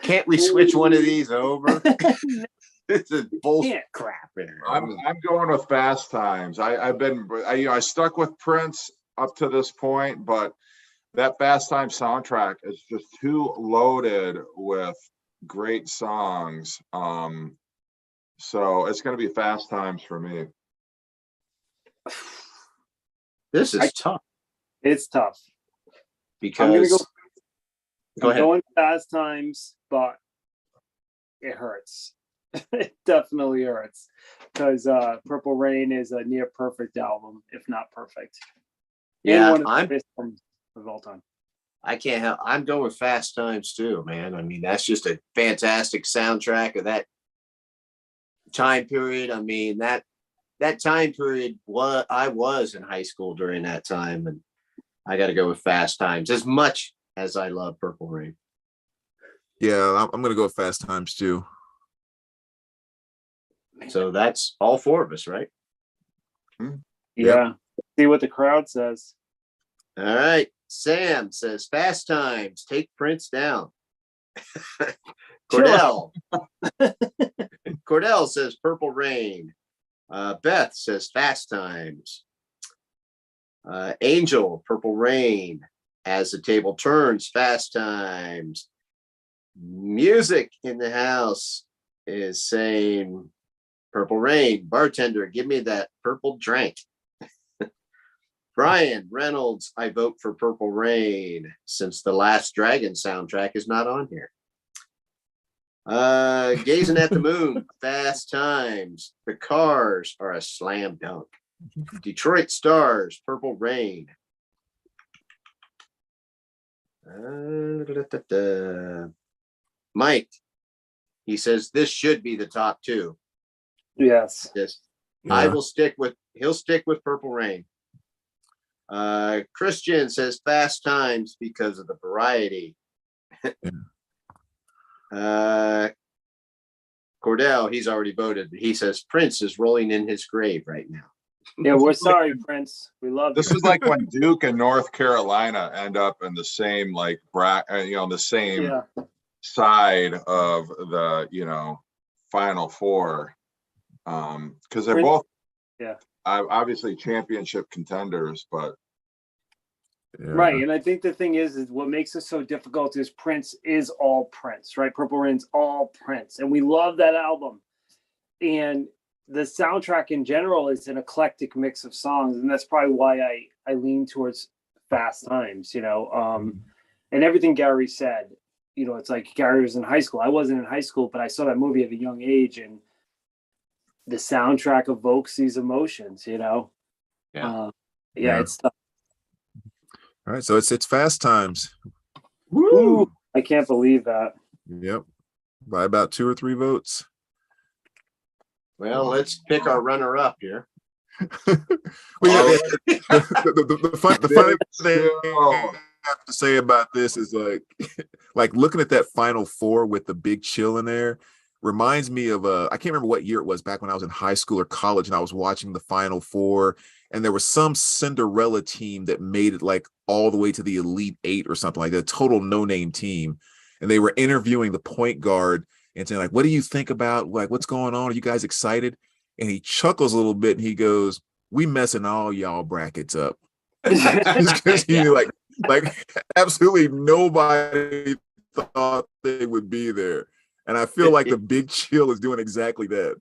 Can't we switch one of these over? This is bullshit crap here. I'm going with Fast Times. I stuck with Prince up to this point, but that Fast Times soundtrack is just too loaded with great songs. So it's going to be Fast Times for me. This is tough It's tough. because go ahead. Going Fast Times, but it hurts. It definitely hurts because Purple Rain is a near perfect album, if not perfect. Yeah, and one of the best albums of all time. I can't help. I'm going with Fast Times too, man. I mean, that's just a fantastic soundtrack of that time period. I mean, that time period, what I was in high school during that time, and I got to go with Fast Times as much as I love Purple Rain. Yeah, I'm gonna go with Fast Times too. So that's all four of us, right? Yeah. See what the crowd says. All right. Sam says Fast Times, take Prince down. Cordell. Cordell says Purple Rain. Beth says Fast Times. Angel, Purple Rain. As the table turns, Fast Times. Music in the house is saying Purple Rain. Bartender, give me that purple drink. Brian Reynolds, I vote for Purple Rain since the Last Dragon soundtrack is not on here. Gazing at the Moon, Fast Times. The Cars are a slam dunk. Detroit Stars, Purple Rain. Mike, he says this should be the top two. Yes. Yes. Yeah. He'll stick with Purple Rain. Christian says Fast Times because of the variety. Cordell, he's already voted. He says Prince is rolling in his grave right now. Yeah, we're sorry, Prince. We love This you. is like when Duke and North Carolina end up in the same like the same side of the Final Four, because they're both obviously championship contenders, but right. And I think the thing is what makes it so difficult is Prince is all Prince, right? Purple Rain's all Prince, and we love that album. And the soundtrack in general is an eclectic mix of songs, and that's probably why I lean towards Fast Times, and everything Gary said. It's like Gary was in high school. I wasn't in high school, but I saw that movie at a young age, and the soundtrack evokes these emotions. It's tough. All right, so it's Fast Times. Woo! I can't believe that. Yep, by about 2 or 3 votes. Well, let's pick our runner-up here. The funny thing I have to say about this is like looking at that Final Four with the big chill in there reminds me of I can't remember what year it was, back when I was in high school or college and I was watching the Final Four, and there was some Cinderella team that made it like all the way to the Elite Eight or something like that, total no-name team, and they were interviewing the point guard and saying like, what do you think about like what's going on? Are you guys excited? And he chuckles a little bit and he goes, we messing all y'all brackets up. Because he knew like absolutely nobody thought they would be there. And I feel like the Big Chill is doing exactly that.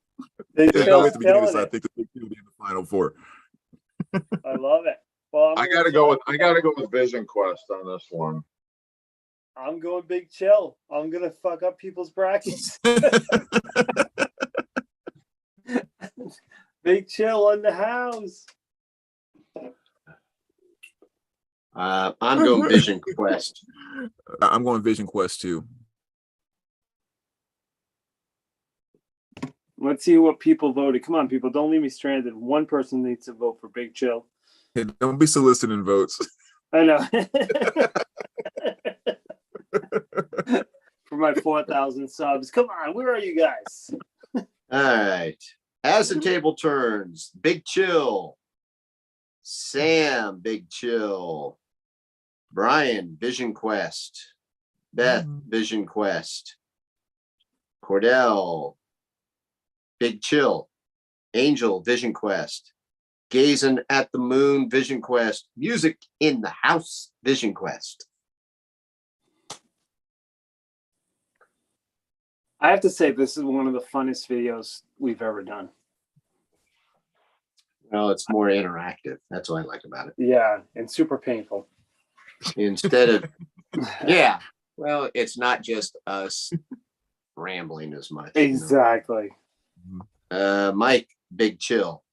At the beginning, so I think the Big Chill will be in the Final Four. I love it. Well, I gotta go with Vision Quest on this one. I'm going Big Chill. I'm gonna fuck up people's brackets. Big Chill in the house. I'm going Vision Quest. I'm going Vision Quest too. Let's see what people voted. Come on, people, don't leave me stranded. One person needs to vote for Big Chill. Hey, don't be soliciting votes. I know. For my 4,000 subs. Come on, where are you guys? All right. As the table turns, Big Chill. Sam, Big Chill. Brian, Vision Quest. Beth, Vision Quest. Cordell, Big Chill. Angel, Vision Quest. Gazing at the Moon, Vision Quest. Music in the House, Vision Quest. I have to say, this is one of the funnest videos we've ever done. Well, it's more interactive. That's what I like about it. Yeah, and super painful. Instead of, yeah, well, it's not just us rambling as much. Exactly. Mike, big chill.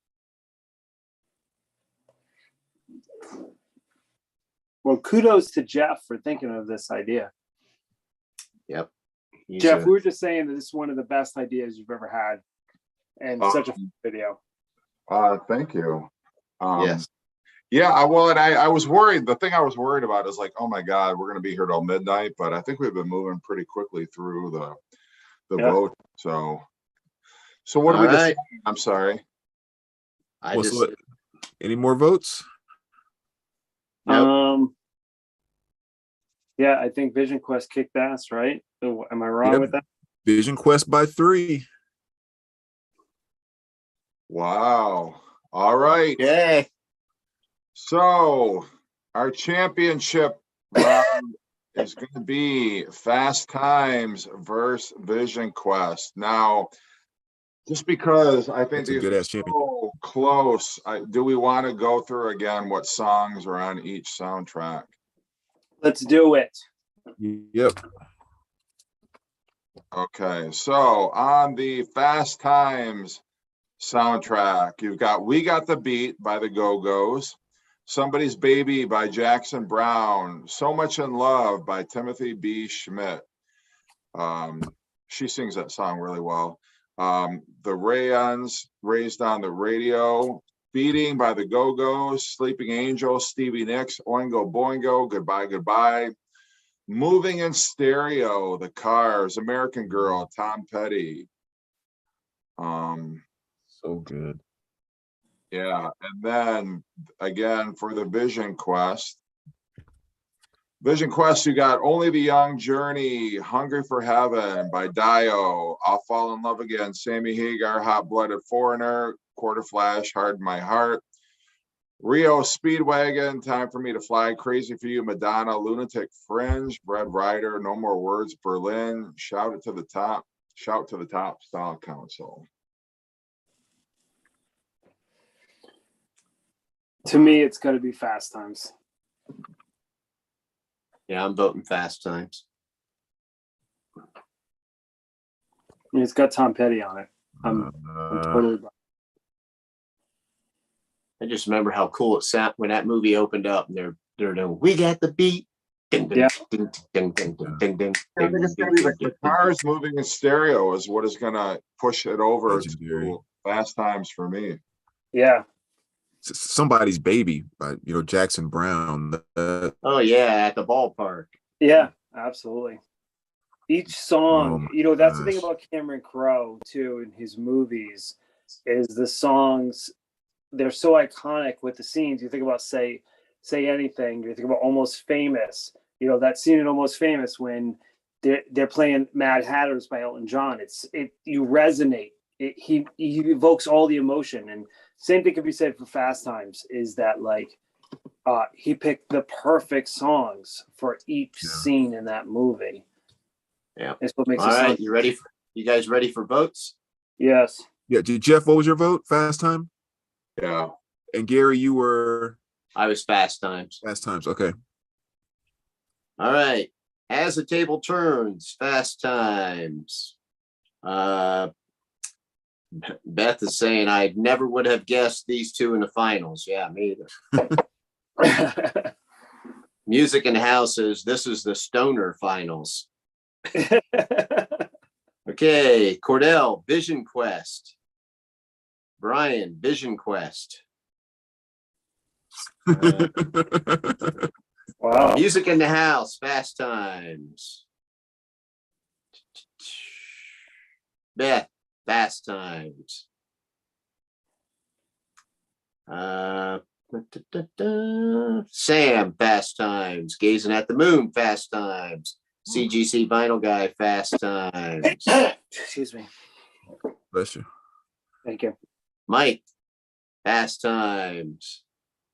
Well, kudos to Jeff for thinking of this idea. Yep. Jeff, we were just saying that this is one of the best ideas you've ever had, and such a fun video. Thank you. Yes. Yeah, well, and I was worried. The thing I was worried about is like, oh my God, we're going to be here till midnight. But I think we've been moving pretty quickly through the vote. So what do we decide? I'm sorry. Any more votes? Nope. Yeah, I think Vision Quest kicked ass, right? Am I wrong with that? Vision Quest by 3. Wow. All right. Yay. So our championship round is going to be Fast Times versus Vision Quest. Now, just because I think these are so close, do we want to go through again what songs are on each soundtrack? Let's do it. Yep. Okay, so on the Fast Times soundtrack, you've got We Got the Beat by the Go-Go's, Somebody's Baby by Jackson Browne, So Much in Love by Timothy B. Schmidt. She sings that song really well. The Rayons, Raised on the Radio, Beating by the Go-Go's, Sleeping Angel, Stevie Nicks, Oingo Boingo, Goodbye Goodbye, Moving in Stereo, The Cars, American Girl, Tom Petty. So good. Yeah, and then again for the Vision Quest, you got Only the Young, Journey, Hungry for Heaven by Dio, I'll Fall in Love Again, Sammy Hagar, Hot Blooded Foreigner, Quarter Flash, Hard My Heart, Rio Speedwagon, Time for Me to Fly, Crazy for You, Madonna, Lunatic Fringe, Red Rider, No More Words, Berlin, Shout to the Top, Style Council. To me, it's going to be Fast Times. Yeah, I'm voting Fast Times. I mean, it's got Tom Petty on it. I'm totally. I just remember how cool it sounded when that movie opened up, and they're doing We Got the Beat. Ding, ding, Yeah. ding, ding, ding, ding, ding, ding, I think it's going to be the Cars Moving in Stereo is what is going to push it over to Fast Times for me. Yeah. Somebody's Baby by Jackson Browne. Oh yeah, at the ballpark. Yeah, absolutely. Each song, that's the thing gosh. about Cameron Crowe too in his movies, is the songs, they're so iconic with the scenes. You think about Say Anything, you think about Almost Famous, that scene in Almost Famous when they're playing Mad Hatters by Elton John. You resonate. He evokes all the emotion. And same thing could be said for Fast Times, is that he picked the perfect songs for each scene in that movie. Yeah. That's what makes all it right. You guys ready for votes? Yes. Yeah. Jeff, what was your vote? Fast Time? Yeah. And Gary, you were? I was Fast Times. Fast Times. Okay. All right. As the table turns, Fast Times. Beth is saying I never would have guessed these two in the finals. Yeah, me either. Music and Houses. This is the Stoner finals. Okay, Cordell, Vision Quest. Brian, Vision Quest. Wow. Music in the House, Fast Times. Beth, Fast Times. Sam, Fast Times. Gazing at the Moon, Fast Times. CGC Vinyl Guy, Fast Times. Excuse me. Bless you. Thank you. Mike, Fast Times.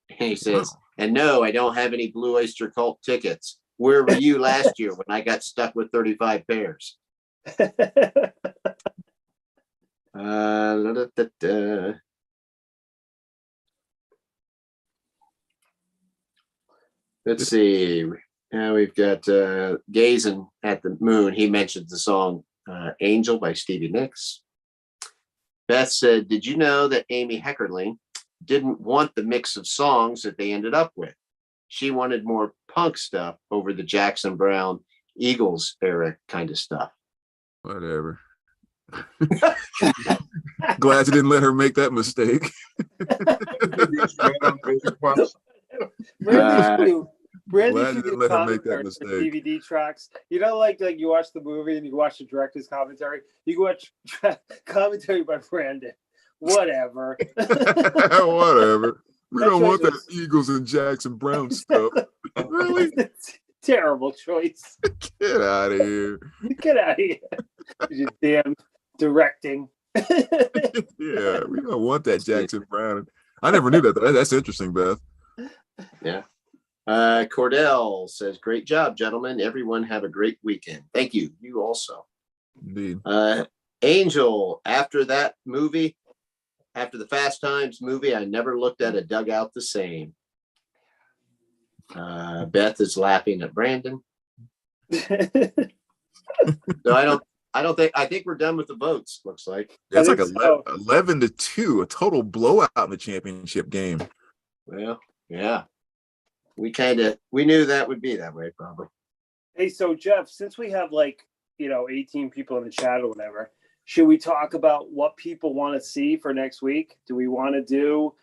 And he says, and no, I don't have any Blue Oyster Cult tickets. Where were you last year when I got stuck with 35 pairs? Let's see. Now we've got Gazing at the Moon. He mentioned the song Angel by Stevie Nicks. Beth said, did you know that Amy Heckerling didn't want the mix of songs that they ended up with? She wanted more punk stuff over the Jackson Brown Eagles era kind of stuff. Whatever. Glad you didn't let her make that mistake. Brandy Glad should you do didn't let her make that commentaries for mistake. DVD tracks. You know, like you watch the movie and you watch the director's commentary. You can watch commentary by Brandon. Whatever. Whatever. We That don't want choice that Eagles and Jackson Brown stuff. Really? Terrible choice. Get out of here. Get out of here. You damn directing. Yeah, we don't want that Jackson Brown. I never knew that. That's interesting, Beth. Yeah. Cordell says, great job, gentlemen. Everyone have a great weekend. Thank you. You also. Indeed. Angel, after that movie, after the Fast Times movie, I never looked at a dugout the same. Beth is laughing at Brandon. So I think we're done with the votes, looks like. That's like so. 11-2, a total blowout in the championship game. Well, yeah. We knew that would be that way, probably. Hey, so Jeff, since we have 18 people in the chat or whatever, should we talk about what people want to see for next week? Do we want to do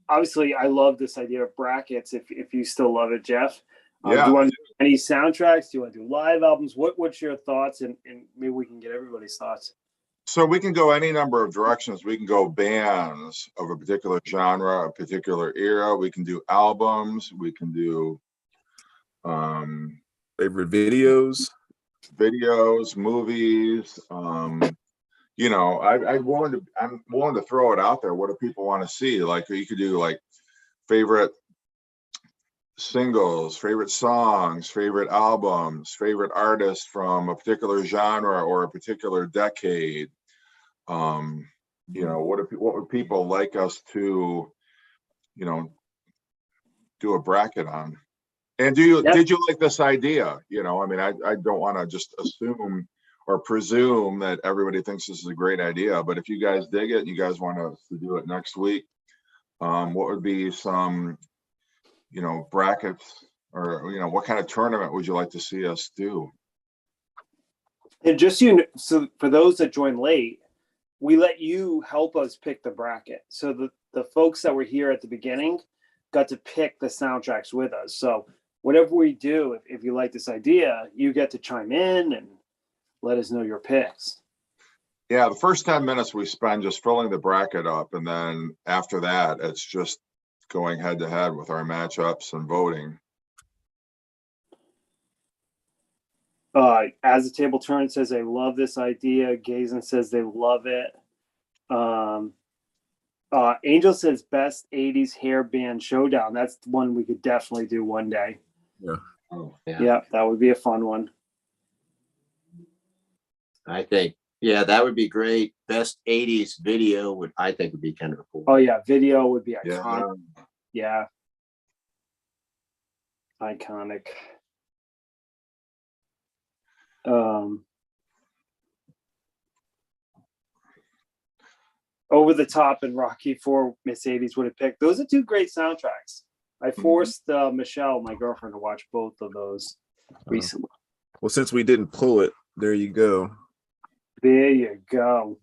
obviously I love this idea of brackets if you still love it, Jeff. Do you want to do any soundtracks? Do you want to do live albums? What's your thoughts? And maybe we can get everybody's thoughts. So we can go any number of directions. We can go bands of a particular genre, a particular era. We can do albums. We can do favorite videos, movies. I'm willing to throw it out there. What do people want to see? Like you could do like favorite singles, favorite songs, favorite albums, favorite artists from a particular genre or a particular decade. What would people like us to, do a bracket on? And did you like this idea? I don't want to just assume or presume that everybody thinks this is a great idea, but if you guys dig it and you guys want us to do it next week, what would be some brackets or what kind of tournament would you like to see us do? And so for those that join late, we let you help us pick the bracket. So the folks that were here at the beginning got to pick the soundtracks with us. So whatever we do, if you like this idea, you get to chime in and let us know your picks. Yeah, the first 10 minutes we spend just filling the bracket up, and then after that, it's just going head to head with our matchups and voting. As the table turns says they love this idea. Gazin says they love it. Angel says best 80s hair band showdown. That's one we could definitely do one day. Yeah. Oh, yeah. Yeah, that would be a fun one. I think, yeah, that would be great. Best 80s video would be kind of a cool. Oh yeah, video would be iconic. Yeah. Iconic. Over the Top and Rocky IV Miss 80s would have picked. Those are two great soundtracks. I forced Michelle, my girlfriend, to watch both of those recently. Well, since we didn't pull it, there you go. There you go.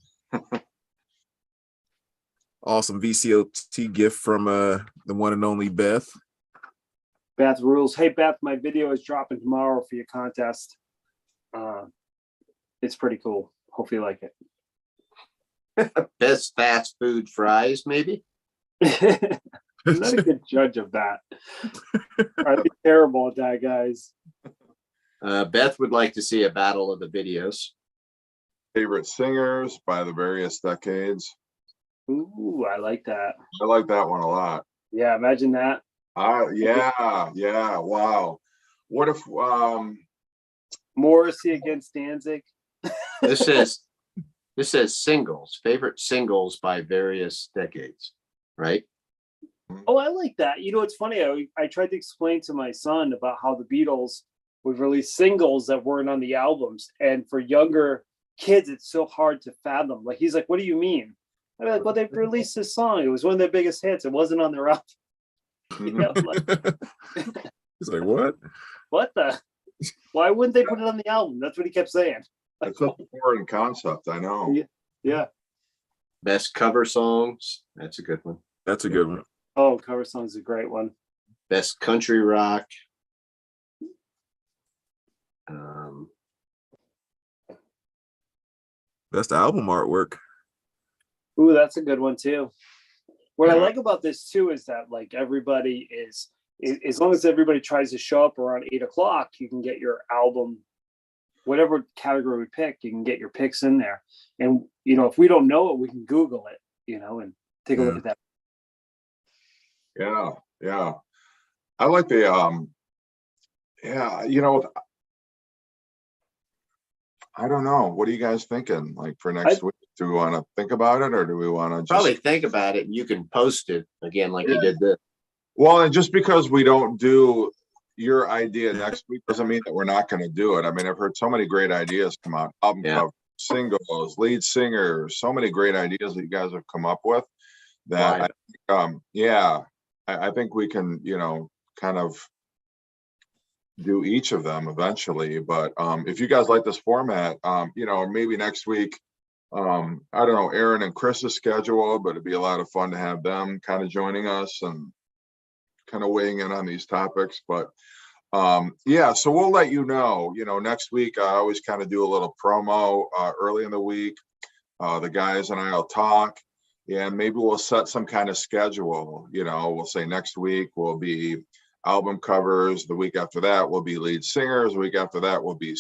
Awesome VCOT gift from the one and only Beth. Beth rules. Hey Beth, my video is dropping tomorrow for your contest. It's pretty cool. Hope you like it. Best fast food fries, maybe. I'm not a good judge of that. I'd be terrible at that, guys. Beth would like to see a battle of the videos. Favorite singers by the various decades. Ooh, I like that. I like that one a lot. Yeah, imagine that. Yeah. Wow. What if Morrissey against Danzig? This says singles, favorite singles by various decades, right? Oh, I like that. You know, it's funny. I tried to explain to my son about how the Beatles would release singles that weren't on the albums. And for younger kids, it's so hard to fathom. Like, he's like, what do you mean? I'm like, well, they released this song. It was one of their biggest hits. It wasn't on their album. You know, like, He's like, what? what the? Why wouldn't they put it on the album? That's what he kept saying. Like, That's a foreign concept, I know. yeah. Best cover songs. That's a good one. That's a good one. Oh, cover song's a great one. Best country rock. Best album artwork. Ooh, that's a good one too. What I like about this too is that, like, everybody is as long as everybody tries to show up around 8:00, you can get your album, whatever category we pick, you can get your picks in there. And, you know, if we don't know it, we can Google it, you know, and take a look at that. Yeah, yeah. I like the yeah, you know, I don't know. What are you guys thinking? Like for next week? Do we want to think about it, or do we want to just Probably think about it and you can post it again like you did this. Well, and just because we don't do your idea next week doesn't mean that we're not going to do it. I mean, I've heard so many great ideas come out, album cover, singles, lead singers, so many great ideas that you guys have come up with that I think we can, you know, kind of do each of them eventually. But if you guys like this format, you know, maybe next week, I don't know, Aaron and Chris's schedule, but it'd be a lot of fun to have them kind of joining us and kind of weighing in on these topics. But yeah, so we'll let you know next week. I always kind of do a little promo early in the week. The guys and I'll talk, and maybe we'll set some kind of schedule. You know, we'll say next week will be album covers, the week after that will be lead singers, the week after that will be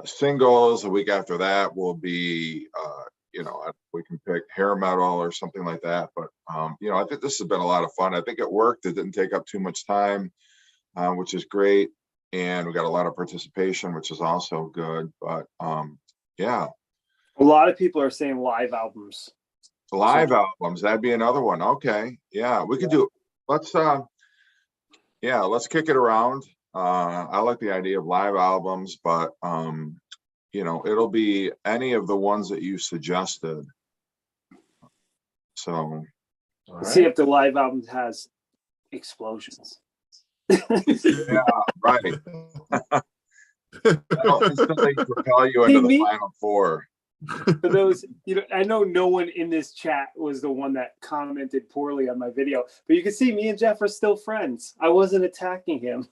singles, the week after that will be you know, we can pick hair metal or something like that. But you know, I think this has been a lot of fun. I think it worked. It didn't take up too much time, which is great, and we got a lot of participation, which is also good. But yeah, a lot of people are saying live albums. Albums, that'd be another one. Okay, yeah, we could do. Let's kick it around. I like the idea of live albums, but you know, it'll be any of the ones that you suggested. So see if the live album has explosions. Yeah, right. That'll instantly propel you into the final four. For those, you know, I know no one in this chat was the one that commented poorly on my video, but you can see me and Jeff are still friends. I wasn't attacking him.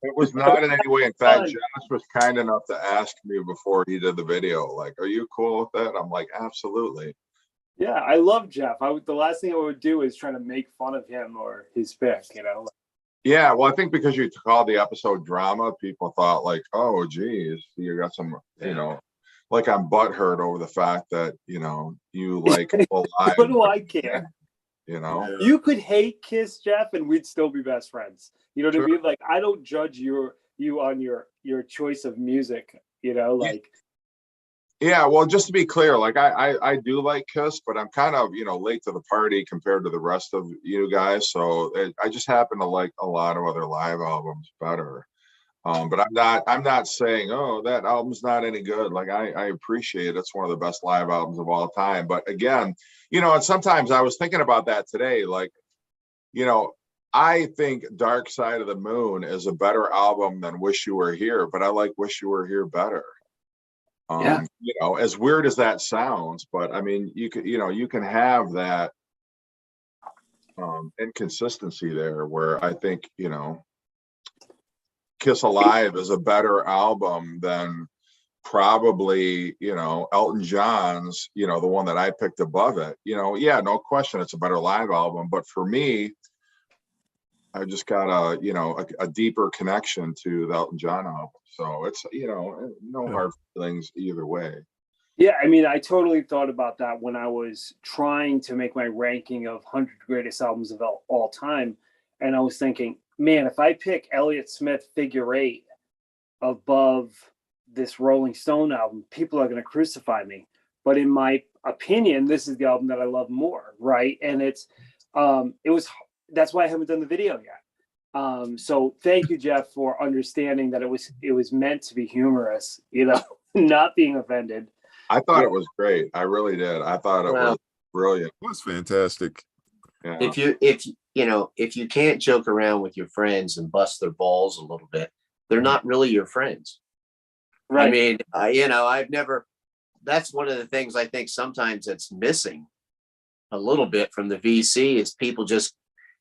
It was not in any way. In fact, Josh was kind enough to ask me before he did the video, like, "Are you cool with that?" I'm like, "Absolutely." Yeah, I love Jeff. The last thing I would do is try to make fun of him or his pick, you know. Yeah, well, I think because you called the episode drama, people thought like, "Oh, geez, you got some," you know, like I'm butthurt over the fact that you like Alive. What do I care? You know, you could hate Kiss, Jeff, and we'd still be best friends. You know what I mean? Like, I don't judge you on your choice of music. You know, like. Yeah, well, just to be clear, like I do like Kiss, but I'm kind of late to the party compared to the rest of you guys. So I just happen to like a lot of other live albums better. But I'm not saying, oh, that album's not any good. Like I appreciate it. It's one of the best live albums of all time. But again, and sometimes I was thinking about that today. Like, I think Dark Side of the Moon is a better album than Wish You Were Here, but I like Wish You Were Here better. As weird as that sounds, but I mean, you can have that inconsistency there where I think, Kiss Alive is a better album than probably, Elton John's, the one that I picked above it. Yeah, no question, it's a better live album, but for me, I just got a deeper connection to the Elton John album. So it's, no hard feelings either way. Yeah, I mean, I totally thought about that when I was trying to make my ranking of 100 greatest albums of all time. And I was thinking, man, if I pick Elliott Smith Figure 8 above this Rolling Stone album, people are going to crucify me. But in my opinion, this is the album that I love more, right? And it's That's why I haven't done the video yet. So thank you, Jeff, for understanding that it was meant to be humorous, not being offended. I thought it was great. I really did. I thought it was brilliant. It was fantastic. Yeah. If you can't joke around with your friends and bust their balls a little bit, they're not really your friends. Right. I mean, I've never, that's one of the things I think sometimes that's missing a little bit from the VC is people just,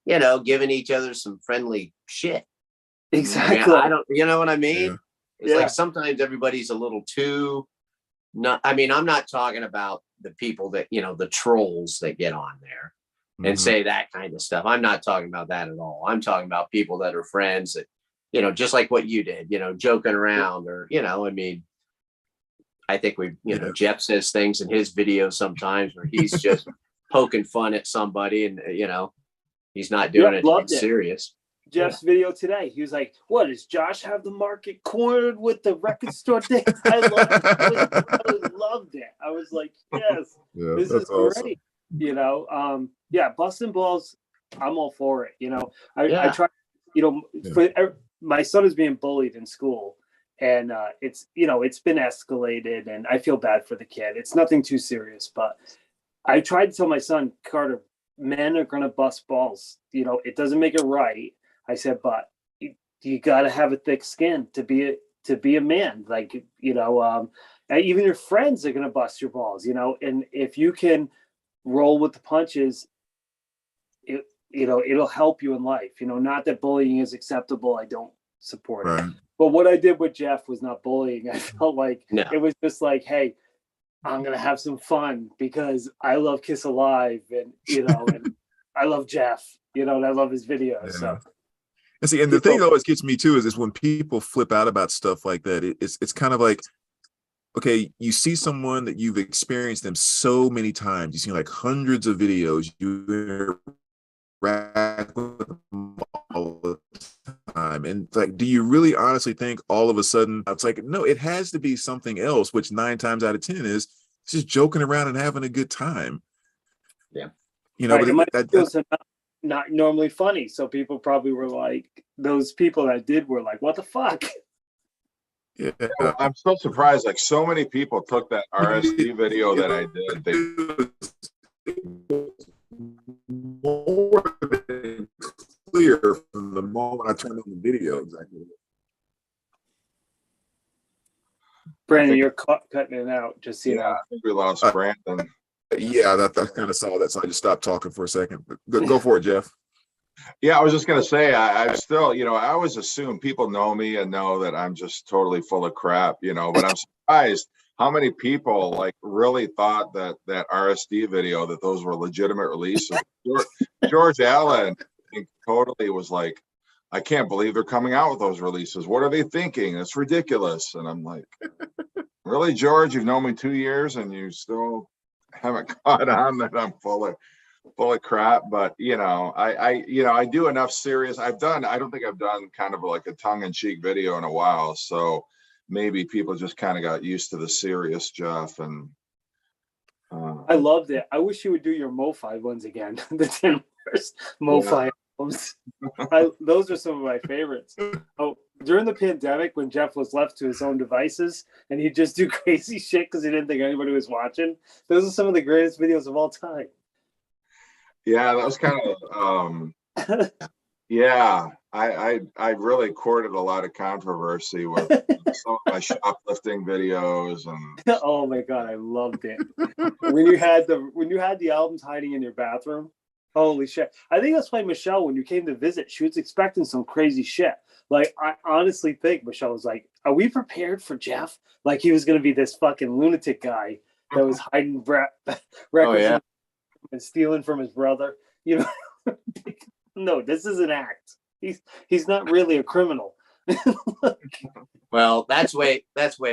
giving each other some friendly shit. Exactly. I don't, you know what I mean? Yeah. It's like sometimes everybody's a little too, I'm not talking about the people that, the trolls that get on there and say that kind of stuff. I'm not talking about that at all. I'm talking about people that are friends that, just like what you did, joking around or, I think Jeff says things in his videos sometimes where he's just poking fun at somebody and, he's not doing it serious. Jeff's video today, he was like, "What does Josh have the market cornered with the record store thing?" I loved it. I was like, "Yes, this is great." Awesome. Busting balls, I'm all for it. I try. My son is being bullied in school, and it's been escalated, and I feel bad for the kid. It's nothing too serious, but I tried to tell my son, Carter, men are gonna bust balls. It doesn't make it right. I said, but you got to have a thick skin to be a man. Like, even your friends are going to bust your balls, and if you can roll with the punches, it'll help you in life. Not that bullying is acceptable. I don't support it. But what I did with Jeff was not bullying. I felt like it was just like, hey, I'm going to have some fun because I love Kiss Alive and, and I love Jeff, and I love his videos. So. And see, and the thing that always gets me too is when people flip out about stuff like that. It's kind of like, okay, you see someone that you've experienced them so many times. You see like hundreds of videos. You interact with them all the time, and it's like, do you really honestly think all of a sudden it's like, no, it has to be something else, which 9 times out of 10 is just joking around and having a good time. Yeah, but that's not normally funny, so people probably were like, those people that did were like, what the fuck? Yeah, I'm so surprised. Like, so many people took that RSD video that I did. More than clear from the moment I turned on the video. Exactly. Brandon, you're cutting it out. Just I think we lost Brandon. Yeah, that kind of saw that, so I just stopped talking for a second. Go for it, Jeff. Yeah, I was just gonna say, I'm still, I always assume people know me and know that I'm just totally full of crap, but I'm surprised how many people like really thought that RSD video, that those were legitimate releases. George Allen, I think, totally was like, I can't believe they're coming out with those releases. What are they thinking? It's ridiculous. And I'm like, really, George? You've known me 2 years and you still haven't caught on that I'm full of crap. But I do enough serious. I don't think I've done kind of like a tongue-in-cheek video in a while, so maybe people just kind of got used to the serious Jeff. And I loved it. I wish you would do your MoFi ones again. The 10 worst MoFi albums. Those are some of my favorites. Oh, during the pandemic, when Jeff was left to his own devices and he'd just do crazy shit because he didn't think anybody was watching, those are some of the greatest videos of all time. Yeah, that was kind of I really courted a lot of controversy with some of my shoplifting videos. And oh my god, I loved it. when you had the albums hiding in your bathroom, holy shit. I think that's why Michelle, when you came to visit, she was expecting some crazy shit. Like, I honestly think Michelle was like, are we prepared for Jeff? Like, he was going to be this fucking lunatic guy that was hiding records and stealing from his brother. No, this is an act. He's not really a criminal. Well, that's way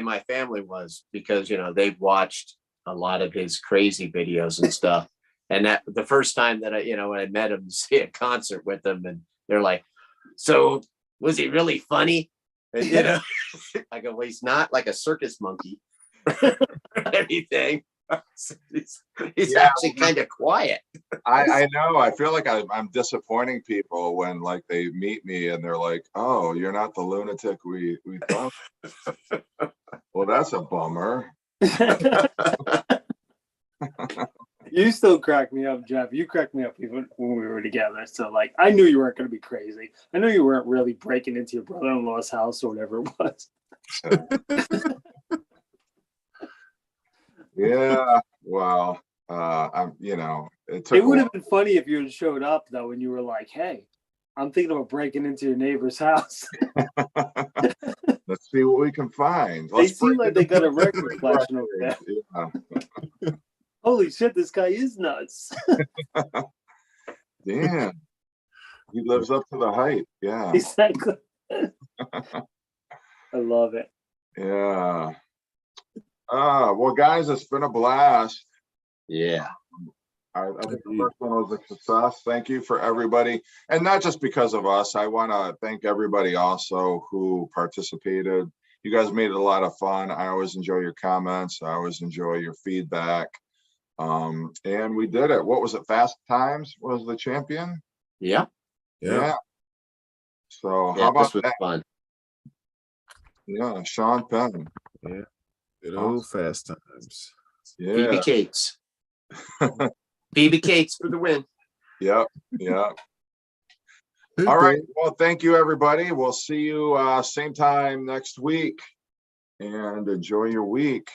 my family was, because they've watched a lot of his crazy videos and stuff. And that the first time that when I met him to see a concert with him, and they're like, so was he really funny? And I go, well, he's not like a circus monkey or anything. He's Yeah. actually kind of quiet. I know. I feel like I'm disappointing people when like they meet me and they're like, "Oh, you're not the lunatic we thought." Well, that's a bummer. You still crack me up, Jeff. You cracked me up even when we were together. So, like, I knew you weren't going to be crazy. I knew you weren't really breaking into your brother-in-law's house or whatever it was. Yeah. Well, I'm. It took. It would have been funny if you had showed up, though, and you were like, hey, I'm thinking about breaking into your neighbor's house. Let's see what we can find. They seem like they got a record collection over there. Yeah. Holy shit, this guy is nuts. Damn. He lives up to the hype. Yeah. Exactly. I love it. Yeah. Well, guys, it's been a blast. Yeah. I think the first one was a success. Thank you for everybody. And not just because of us. I want to thank everybody also who participated. You guys made it a lot of fun. I always enjoy your comments. I always enjoy your feedback. And we did it. What was it? Fast Times was the champion? Yeah. Yeah. So Yeah, how about this was that? fun. Yeah, Sean Penn. Yeah. Good old Fast Times. Yeah. BB Cates. BB Cates for the win. Yep. Yeah. All right. Well, thank you, everybody. We'll see you same time next week. And enjoy your week.